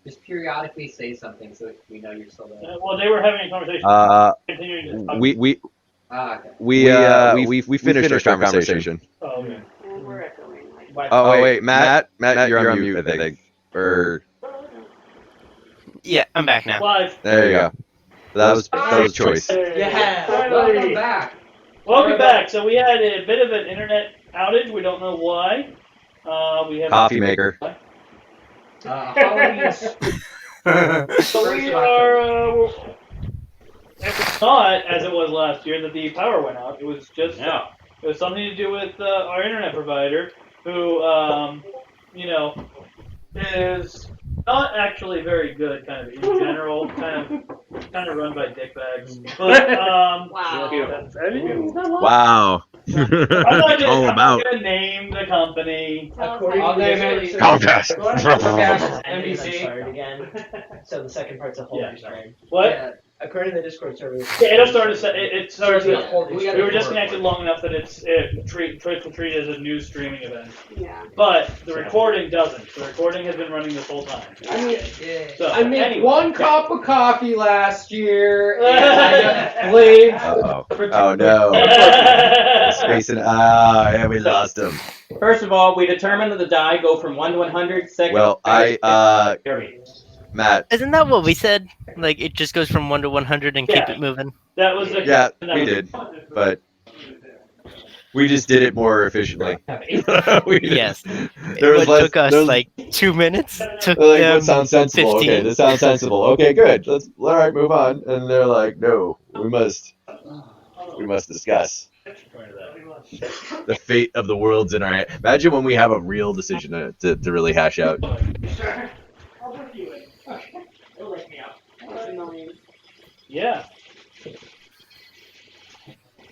Just periodically say something so that we know you're still there. Well, they were having a conversation. Continuing to talk. Okay. We finished our conversation. Oh, okay. And we're echoing. Like, Wi-Fi. Oh wait, Matt, you're on mute, I think. Or Yeah, I'm back now. Live. there you go. That was a choice. Yeah. Welcome back. Welcome back. So we had a bit of an internet outage. We don't know why. We have Coffee maker. Halloween. So we are. It's not as it was last year that the power went out. It was just it was something to do with our internet provider, who is not actually very good, kind of in general, kind of run by dickbags. But wow. I mean, it's not Wow. I'm not gonna name the company. According I'll to name this, it. Comcast. Comcast, NBC NBC. started again. So the second part's a whole Yeah. new stream. What? Yeah. According to the Discord server. Yeah, it'll start to it started. So it's a whole new We stream. We were disconnected long enough that it will treat it as a new streaming event. Yeah. But the recording doesn't. The recording has been running this whole time. I mean, Yeah. So, I made anyway. one cup of coffee last year, and I got blamed. Uh-oh. Oh no. Spacing. Yeah, we lost him. First of all, we determined that the die go from 1 to 100. Second, Well, Matt. Isn't that what we said? Like, it just goes from 1 to 100 and keep Yeah. it moving? That was the Yeah, we did, but we just did it more efficiently. We did. Yes. There was It less. took us there was- like 2 minutes. Took They're like, them what sounds sensible? 15. Okay, this sounds sensible. Okay, good. Let's all right, move on. And they're like, no, we must discuss. The fate of the world's in our hand. Imagine when we have a real decision to really hash out. That's annoying. Yeah.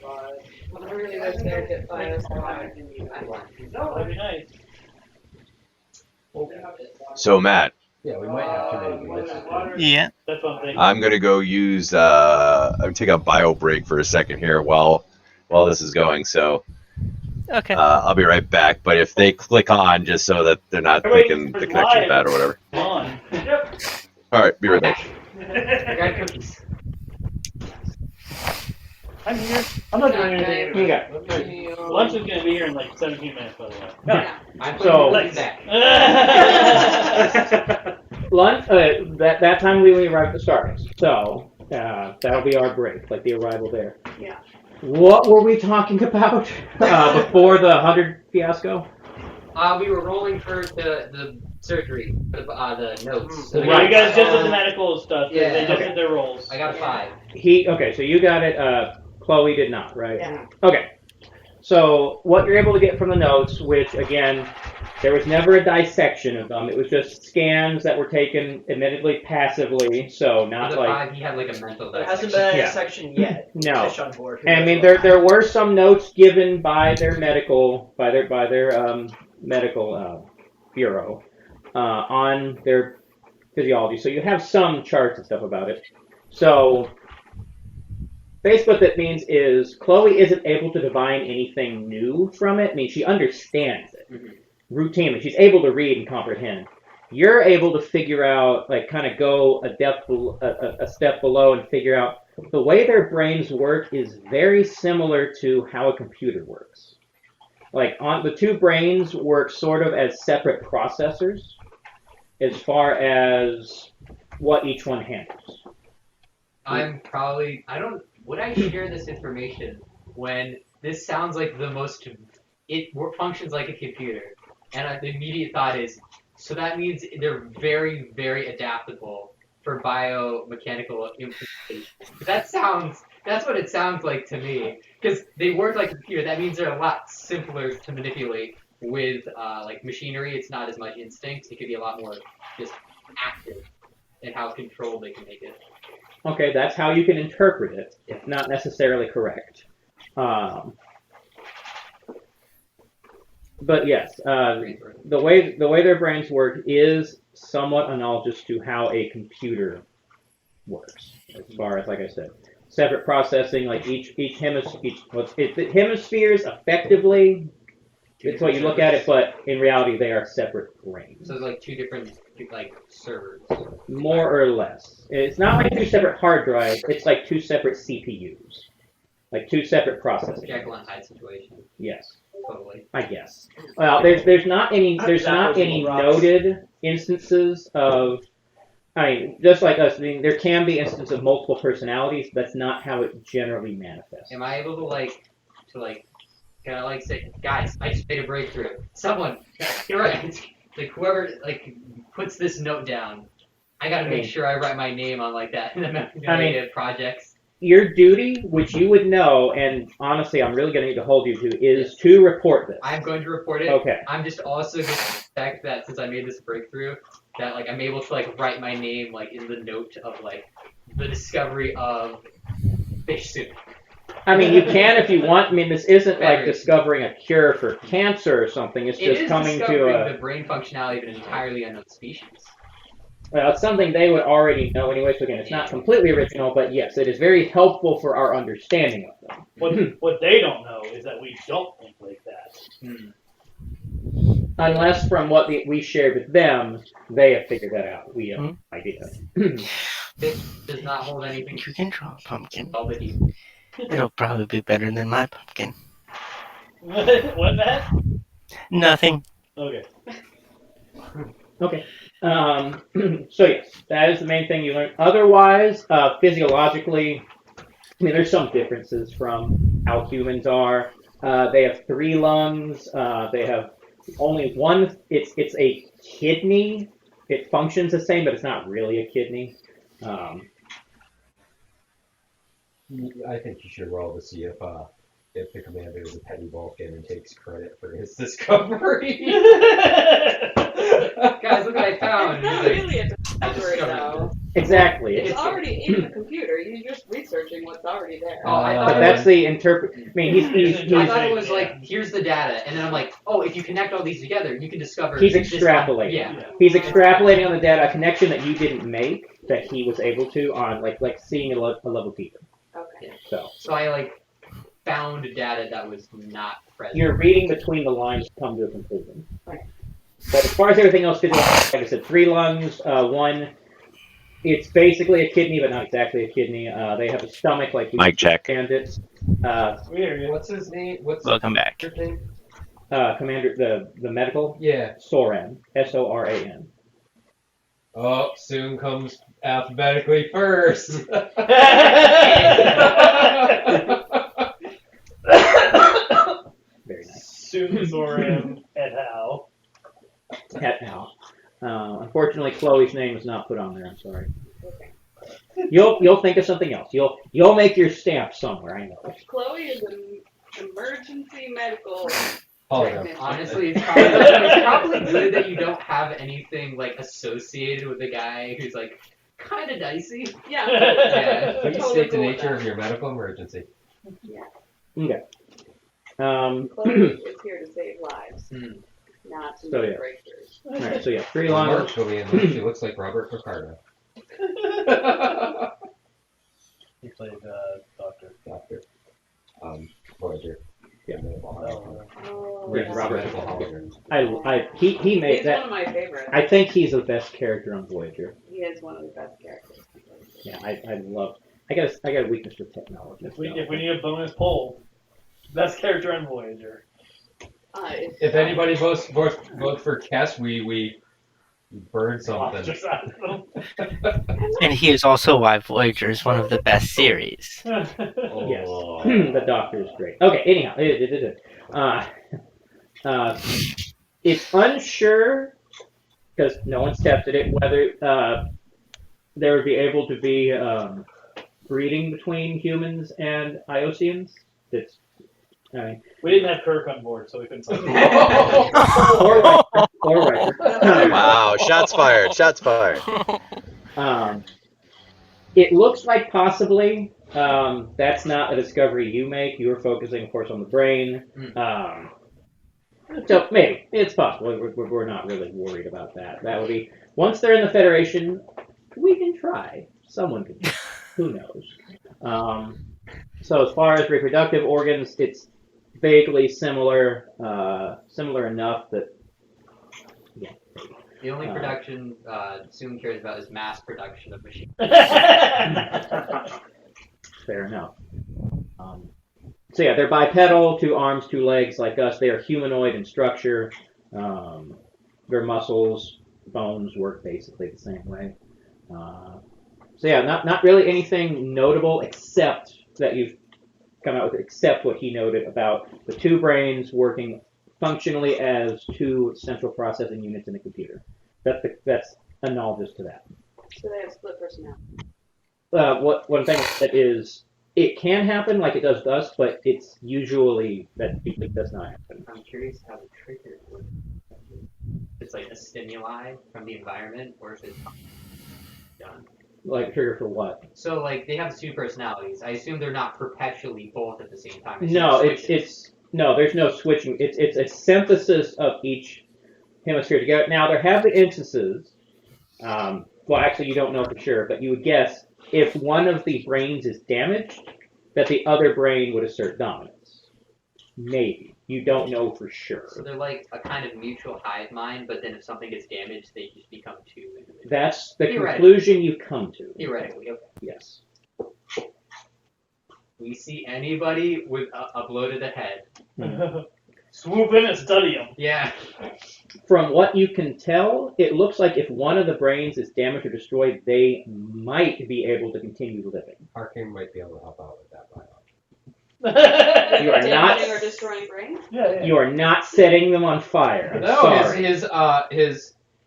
I really wish they would get fired. No, that'd be nice. So Matt, Yeah, we might have to maybe listen. Yeah. That's one thing. I'm gonna go use. I'm take a bio break for a second here while this is going. So Okay. I'll be right back. But if they click on, just so that they're not thinking the connection's bad or whatever. Come on. Yep. All right, be right back. I got cookies. I'm here. I'm not doing anything. Okay. Lunch is gonna be here in like 17 minutes, by the way. Yeah. I'm So- putting back. Lunch. That time we arrived at Starbucks. So that'll be our break, like the arrival there. Yeah. What were we talking about before the 100 fiasco? We were rolling for the surgery, the notes. So you guys just did the medical stuff. Yeah. They just Okay. did their rolls. I got a 5. Okay, so you got it. Chloe did not, right? Yeah. Okay. So what you're able to get from the notes, which again, there was never a dissection of them. It was just scans that were taken, admittedly passively. So not For the like 5, he had like a mental There hasn't dissection. been a Yeah. section yet. No. Fish on board. Who And I knows mean, what there were some notes given by their medical medical bureau on their physiology. So you have some charts and stuff about it. So basically what that means is Chloe isn't able to divine anything new from it. I mean, she understands it routinely. She's able to read and comprehend. You're able to figure out, like, kind of go a step below and figure out the way their brains work is very similar to how a computer works. Like, the two brains work sort of as separate processors. as far as what each one handles. Would I share this information when this sounds like it functions like a computer? And the immediate thought is, so that means they're very, very adaptable for biomechanical implementation. That's what it sounds like to me. Because they work like a computer, that means they're a lot simpler to manipulate with like machinery. It's not as much instinct. It could be a lot more just active in how controlled they can make it. Okay, that's how you can interpret it. It's not necessarily correct. But yes, the way their brains work is somewhat analogous to how a computer works. As far as, like I said, separate processing, like each hemispheres effectively. It's what you look at it, but in reality, they are separate brains. So it's like two different like servers. More or less. It's not like two separate hard drives. It's like two separate CPUs, like two separate processing. Jekyll and Hyde situation. Yes. Totally. I guess. Well, there's not any noted instances of. I mean, just like us, I mean, there can be instances of multiple personalities. But that's not how it generally manifests. Am I able to can I say, guys, I just made a breakthrough. Someone, you're right. Like whoever puts this note down, I gotta make sure I write my name on that in the projects. Your duty, which you would know, and honestly, I'm really going to need to hold you to, is to report this. I'm going to report it. Okay. I'm just also going to expect that since I made this breakthrough, that I'm able to write my name in the note of the discovery of fish soup. I mean, you can if you want. I mean, this isn't like discovering a cure for cancer or something. It's just coming to the brain functionality of an entirely unknown species. Well, it's something they would already know anyway, so again, it's not completely original, but yes, it is very helpful for our understanding of them. What they don't know is that we don't think like that. Unless from what we shared with them, they have figured that out. We have no idea. This does not hold anything. You can draw a pumpkin. All that he... It'll probably be better than my pumpkin. What's that? Nothing. Okay. Okay. So yes, that is the main thing you learn. Otherwise, physiologically, I mean, there's some differences from how humans are. They have 3 lungs. They have only one. It's a kidney. It functions the same, but it's not really a kidney. I think you should roll to see if the commander is a petty Vulcan and takes credit for his discovery. Guys, look what I found. It's not really a discovery, though. Exactly. It's already in the computer. You're just researching what's already there. Oh, I But thought that's the interpret. I mean, he's I thought it was here's the data, and then I'm like, oh, if you connect all these together, you can discover. He's this extrapolating. Yeah. He's extrapolating on the data, a connection that you didn't make that he was able to on like seeing a level deeper. Okay. So I found data that was not present. you're reading between the lines to come to a conclusion. Right. But as far as everything else, like I said, 3 lungs, 1. It's basically a kidney, but not exactly a kidney. They have a stomach like Mic check. bandits. What's his name? Welcome back. Your name? Commander, the medical. Yeah. Soran. Soran. Oh, soon comes alphabetically first. Very nice. Soon et al. Et al. Unfortunately, Chloe's name is not put on there. I'm sorry. You'll think of something else. You'll make your stamp somewhere. I know. Chloe is an emergency medical. Honestly, it's probably good that you don't have anything associated with the guy who's kind of dicey. Yeah. Yeah. Please Totally state the cool with nature that. of your medical emergency. Yeah. Okay. Chloe is here to save lives, not to So, make yeah. breakthroughs. All right. So yeah, 3 lungs. She looks like Robert Picardo. He played Doctor. Voyager. Yeah. Oh, Yes, yeah. Robert. He made He's that. one of my favorites. I think he's the best character on Voyager. He is one of the best characters. Yeah, I love. I got a weakness for technology. If we need a bonus poll, best character on Voyager. If anybody votes for Kess, we Burn something. Just out of them. And he is also why Voyager is one of the best series. Yes. Oh. The Doctor is great. Okay, anyhow. It's unsure, because no one's tested it, whether there would be able to be breeding between humans and Iosians. I mean, We didn't have Kirk on board, so we couldn't talk. or Riker. Wow, shots fired, shots fired. It looks like possibly that's not a discovery you make. You're focusing, of course, on the brain. So maybe it's possible. We're not really worried about that. That would be once they're in the Federation. We can try. Someone can. Who knows? So as far as reproductive organs, it's vaguely similar. Similar enough that. Yeah. The only production Zoom cares about is mass production of machines. Fair enough. So yeah, they're bipedal, 2 arms, 2 legs, like us. They are humanoid in structure. Their muscles, bones work basically the same way. So yeah, not really anything notable except that you've come out with, except what he noted about the 2 brains working functionally as 2 central processing units in a computer. That's analogous to that. So they have split personality. One thing that is, it can happen like it does to us, but it's usually that it does not happen. I'm curious how the trigger works. It's like a stimuli from the environment, or if it's done. Like trigger for what? So like they have 2 personalities. I assume they're not perpetually both at the same time. No, it's no. There's no switching. It's a synthesis of each hemisphere together. Now there have been instances. Well, actually, you don't know for sure, but you would guess if one of the brains is damaged, that the other brain would assert dominance. Maybe. You don't know for sure. So they're like a kind of mutual hive mind, but then if something gets damaged, they just become 2 individuals. That's the conclusion you come to. Theoretically, okay. Yes. We see anybody with a blow to the head. Swoop in and study them. Yeah. From what you can tell, it looks like if one of the brains is damaged or destroyed, they might be able to continue living. Arcane might be able to help out with that bio. You are not. Damaging or destroying brains? Yeah. You are not setting them on fire. I'm sorry.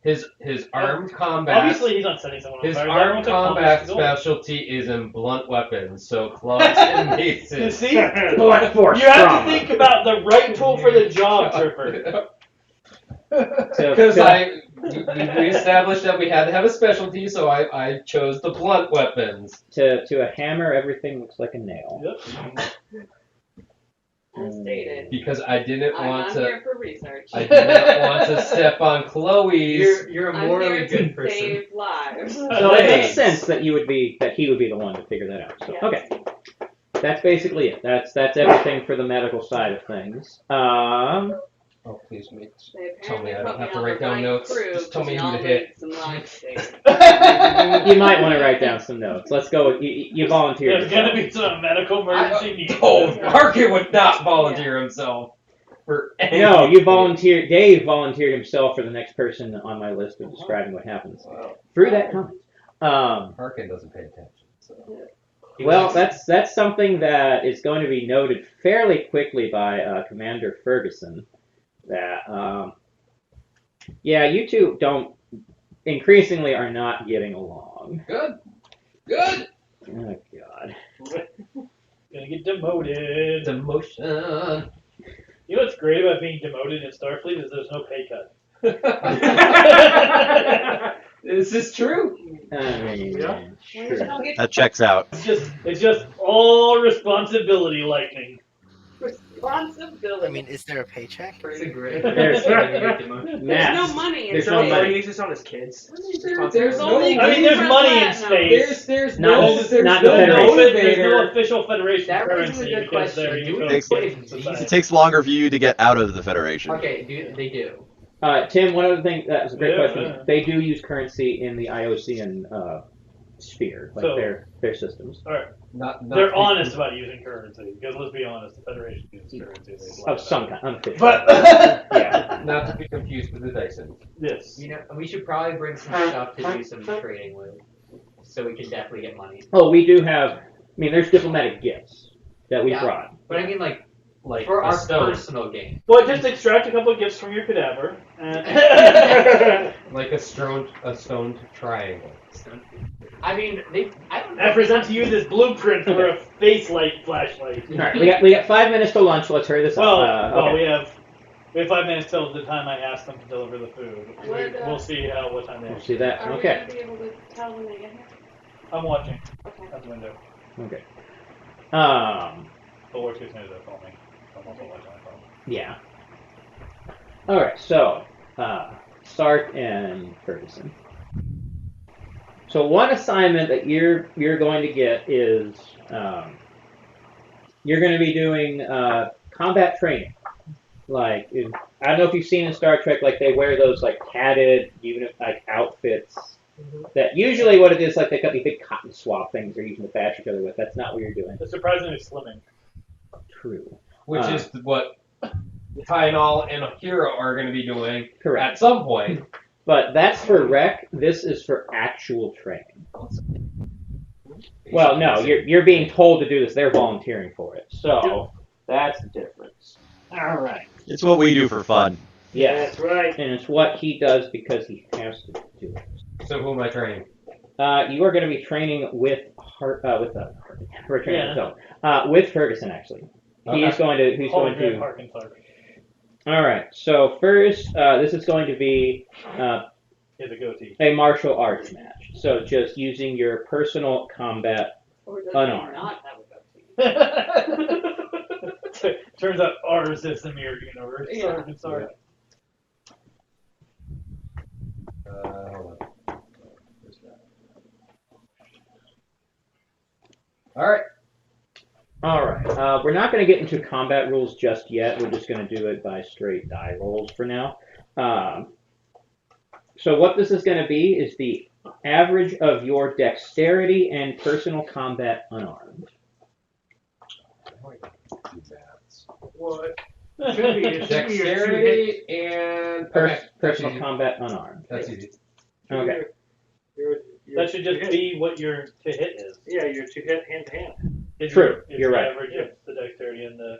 His armed combat. Obviously, he's not setting someone on His fire. armed combat special. specialty is in blunt weapons, so clubs and You maces. see? Blunt force You have trauma. to think about the right tool for the job, Tripper. Because we established that we had to have a specialty, so I chose the blunt weapons. To a hammer, everything looks like a nail. Yep. As stated. Because I didn't I'm want not to. here for research. I didn't want to step on Chloe's. You're a I'm morally here good to person. save lives. So it makes sense that he would be the one to figure that out. So, Yes. okay, that's basically it. That's everything for the medical side of things. Oh, please make. They Tell me I apparently don't put have to on write the down right notes. crew Just tell me because who to we all hit. need some lives saved. You might want to write down some notes. Let's go. You volunteered. There's gonna be some medical emergency needs. Oh, Arkin would not volunteer himself for anything. No, you volunteered. Dave volunteered himself for the next person on my list of describing what happens through that comment. Arkin doesn't pay attention. So. Well, that's something that is going to be noted fairly quickly by Commander Ferguson. That yeah, you two increasingly are not getting along. Good. Oh God. Gonna get demoted. Demotion. You know what's great about being demoted in Starfleet is there's no pay cut. This is true. I mean, Yeah. sure. That checks out. It's just all responsibility lightning. Responsibility. I mean, is there a paycheck? It's a great. There's There's Matt. no money in There's no no money. money. He's just on his kids. There's only no. I mean, there's Green money in Platinum. space. There's Not- no. There's not no the Federation. There's no motivator. official Federation That raises a currency good because question. they're Do we- society. It takes longer for you to get out of the Federation. Okay, they do. Tim, one other thing that was a great Yeah. question. They do use currency in the Iosian sphere, like So- their systems. All right. Not They're honest about using currency because let's be honest, the Federation uses currency. They lie Of some about kind, unofficial. But yeah. Not to be confused with the Dyson. yes, You know, we should probably bring some stuff to do some trading with, so we can definitely get money. Oh, we do have. I mean, there's diplomatic gifts that we Yeah. brought. But I mean, like Like for a our stone. personal gain. well, just extract a couple of gifts from your cadaver. And Like a stone triangle. I mean, I don't know. I present to you this blueprint for a face light flashlight. All right, we got 5 minutes to lunch. Let's hurry this Well, up. well, Okay. we have 5 minutes till the time I ask them to deliver the food. Would, We'll see what time they We'll have. see that. Are we Okay. going to be able to tell when they get here? I'm watching Okay. at the window. Okay. The worst case scenario, they'll call me. I'm also watching my phone. Yeah. All right. So, Sark and Ferguson. So one assignment that you're going to get is you're going to be doing combat training. Like I don't know if you've seen in Star Trek, like they wear those like padded, like outfits. That usually what it is, like they got these big cotton swab things they're using to bash each other with. That's not what you're doing. It's surprisingly slimming. True. Which is what Tylenol and Hero are going to be doing Correct. at some point. But that's for rec. This is for actual training. Well, no, you're being told to do this. They're volunteering for it. So that's the difference. All right. It's what we do for fun. Yes. That's right. And it's what he does because he has to do it. So who am I training? You are going to be training with we're training with Ferguson actually. Okay. He's going to. Harkin Clark. All right. So first, this is going to be He has a goatee. a martial arts match. So just using your personal combat. Or does Unarmed. he not have a goatee? Turns out ours is the mirror universe. Yeah. Harkin Clark. Hold on. All right. All right. We're not going to get into combat rules just yet. We're just going to do it by straight die rolls for now. So what this is going to be is the average of your dexterity and personal combat unarmed. What? It should be your two hit. Dexterity and okay. Personal That's easy. combat unarmed. That's easy. Okay. Your That should just two hit. be what your to hit is. Yeah, your two hit hand to hand. It's True, It's you're the right. average of the dexterity and the.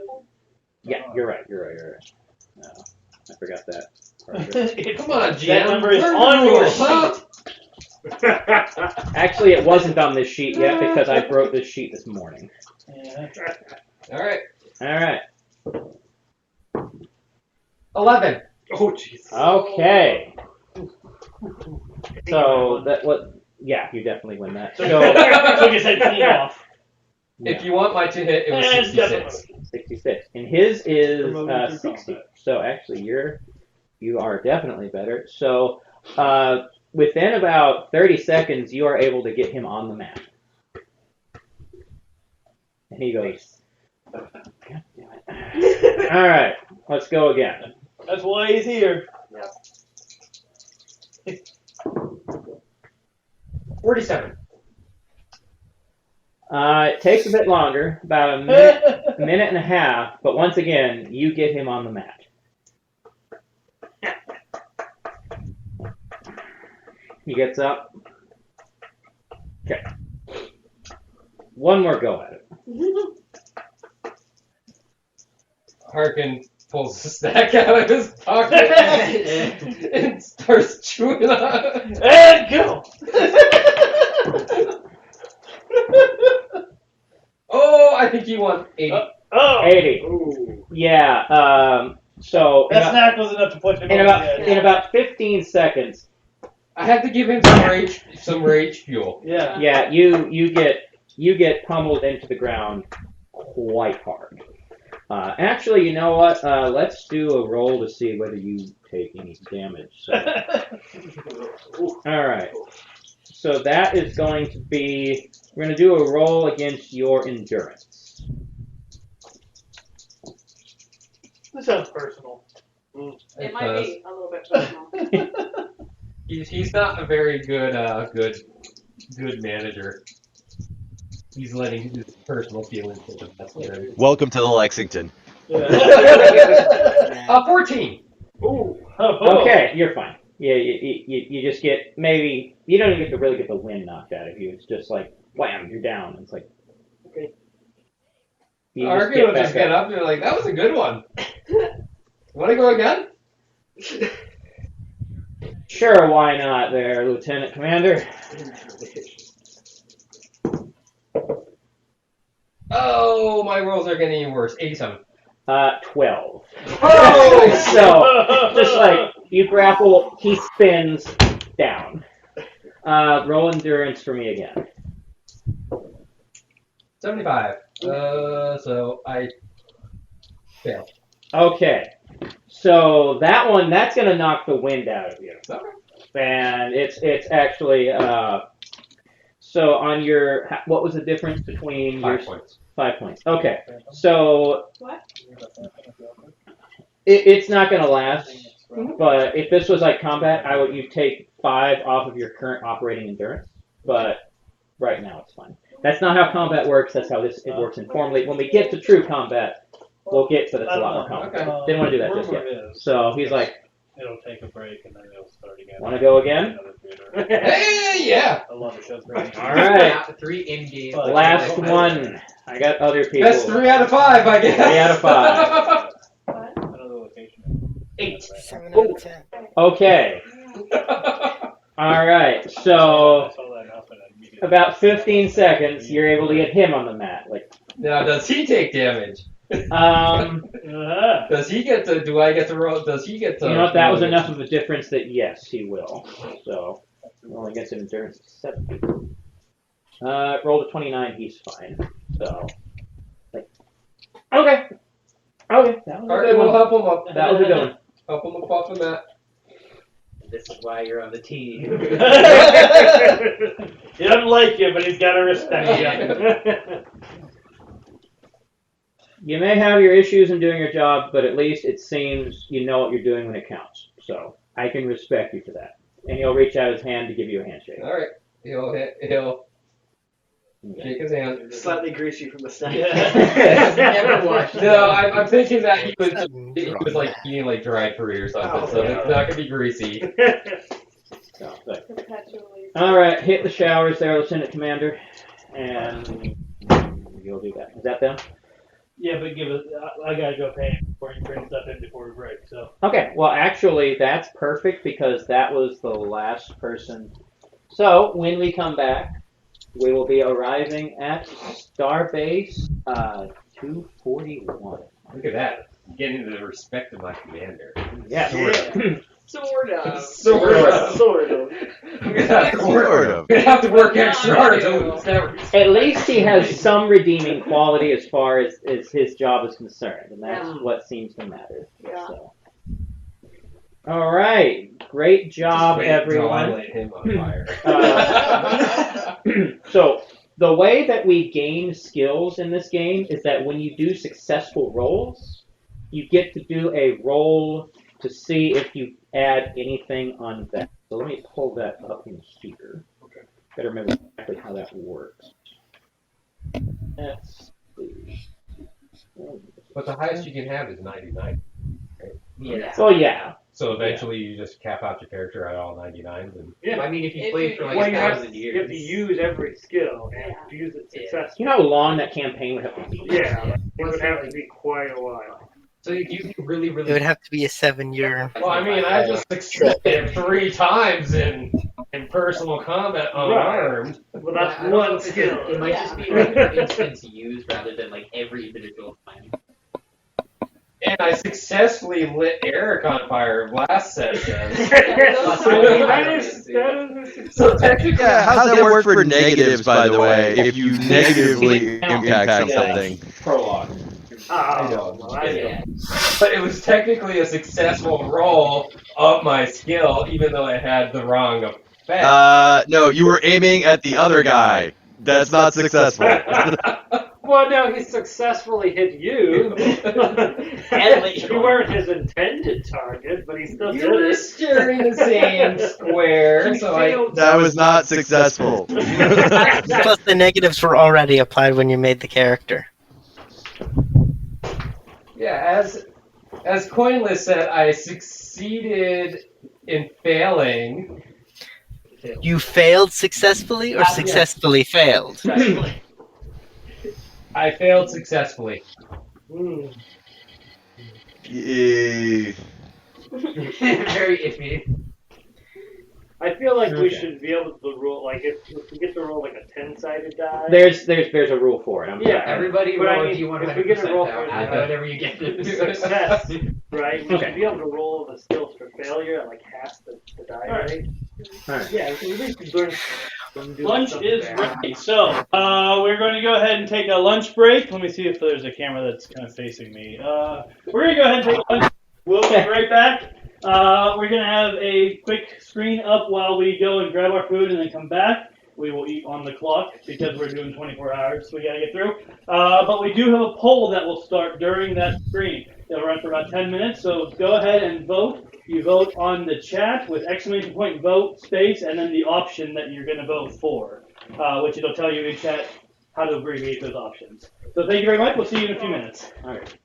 Yeah, you're right. No, I forgot that. part of it. Come on, That GM. number is Learn on the your rules, huh? sheet. Actually, it wasn't on this sheet yet because I wrote this sheet this morning. Yeah. All right. All right. 11. Oh, jeez. Okay. So that what? Yeah, you definitely win that. So, So took his head clean off. If you want my to hit, it was And 66. 66, and his is Promoted to 60. combat. So actually, you are definitely better. So within about 30 seconds, you are able to get him on the map. And he goes, God damn it. All right, let's go again. That's why he's here. 47. It takes a bit longer, about a minute and a half, but once again, you get him on the map. He gets up. Okay. One more go at it. Harkin pulls the stack out of his pocket and starts chewing on it. And go. Oh, I think you won 80. Oh. 80. Ooh. Yeah. So That snack was enough to push him in over about the edge. in about 15 seconds, I had to give him some rage fuel. Yeah. yeah, you get pummeled into the ground quite hard. Actually, you know what? Let's do a roll to see whether you take any damage. So, all right. So that is going to be. We're going to do a roll against your endurance. This sounds personal. It might be a little bit personal. He's not a very good good manager. He's letting his personal feelings get the best of him. Welcome to the Lexington. 14. Ooh. Okay, you're fine. Yeah, you just get maybe you don't even get to really get the wind knocked out of you. It's just like wham, you're down. It's like Okay. you Argue will back just get up and be like, that was a good one. Want to go again? Sure, why not, there, Lieutenant Commander? Oh, my rolls are getting even worse. 87. 12. Oh! So, just like you grapple, he spins down. Roll endurance for me again. 75. So I fail. Okay. So that one, that's gonna knock the wind out of you. Okay. And it's actually so on your what was the difference between 5 your points. 5 points? Okay. So What? it's not gonna last. But if this was like combat, you take 5 off of your current operating endurance. But right now it's fine. That's not how combat works. That's how it works informally. When we get to true combat, we'll get to this a lot more complicated. Okay. Didn't want to do that just yet. So he's like, It'll take a break and then it'll start again. want to go again? Hey, yeah! I love the show's great. All right. 3 in-game. Last one. I got other people. That's 3 out of 5, I guess. 3 out of 5. What? Another location. 8. 7 out of 10. Okay. All right. So I saw that announcement and immediately- about 15 seconds, you're able to get him on the mat. Like, Now, does he take damage? Uh-huh. Does he get to? Do I get to roll? Does he get to? you know what? That was enough of a difference that yes, he will. So he only gets an endurance of 7. Rolled a 29. He's fine. So, like, okay. Okay. That was a Alright, good we'll one. help him up. That was a good one. Help him up off the mat. This is why you're on the team. He doesn't like you, but he's got to respect you. You may have your issues in doing your job, but at least it seems you know what you're doing when it counts. So I can respect you for that. And he'll reach out his hand to give you a handshake. All right, he'll shake his hand. Slightly greasy from the snack. Never watched No, I'm thinking that he was like eating like dried fruit or something, so it's not gonna be greasy. So, but- Perpetually. all right, hit the showers there, Lieutenant Commander, and you'll do that. Is that them? Yeah, but give us. I gotta go pay before you bring stuff in before we break. So. Okay, well, actually, that's perfect because that was the last person. So, when we come back, we will be arriving at Starbase 241. Look at that, getting the respect of my commander. Yeah. Sort of. Sort of. Sort of. I'm gonna have to work. Sort of. I'm gonna have to work extra hard to At least he has some redeeming quality as far as his job is concerned, and that's what seems to matter. Yeah. So. All right, great job, Wait until I everyone. light him on fire. So the way that we gain skills in this game is that when you do successful rolls, you get to do a roll to see if you add anything on that. So let me pull that up in here. Okay. Better remember exactly how that works. Let's see. But the highest you can have is 99. Yeah. Well, yeah. So eventually you just cap out your character at all 99s. And Yeah. I mean, if you If played you- for Well, like you have 1,000 you have to years. use every skill and Yeah. to use it Yeah. successfully. You know how long that campaign would have to be? Yeah, it would have to be quite a while. So you can really, It really. would have to be a 7-year. well, I mean, I just succeeded 3 times in personal combat unarmed. Well, that's I don't know one if skill. It might just be like an instance used rather than like every individual time. And I successfully lit Eric on fire last session. So technically, Yeah, how's that work for negatives, by the way, if you negatively impact something? Prologue. I know. well, I know. Yeah. But it was technically a successful roll of my skill, even though it had the wrong effect. No, you were aiming at the other guy. That's not successful. Well, no, he successfully hit you. You weren't his intended target, but he still You did were it. steering the same square, so I. That was not successful. Plus, the negatives were already applied when you made the character. Yeah, as Coinless said, I succeeded in failing. You failed successfully, or Yes. successfully failed? Successfully. I failed successfully. Yeah. Very iffy. I feel like we Okay. should be able to roll, like, if we get to roll like a 10-sided die. There's a rule for it. Yeah, Everybody but I roll a mean, d100% if we get a roll though. for Add the whatever you get. success, right? We Okay. should be able to roll the skills for failure at like half the die Alright. rate. Alright. Yeah, we at least learn from doing Lunch something is there. ready. So, we're going to go ahead and take a lunch break. Let me see if there's a camera that's kind of facing me. We're going to go ahead and take a lunch. We'll be right back. We're going to have a quick screen up while we go and grab our food and then come back. We will eat on the clock because we're doing 24 hours, so we got to get through. But we do have a poll that will start during that screen. It'll run for about 10 minutes, so go ahead and vote. You vote on the chat with exclamation point vote space and then the option that you're going to vote for, which it'll tell you in chat how to abbreviate those options. So thank you very much. We'll see you in a few minutes. Alright.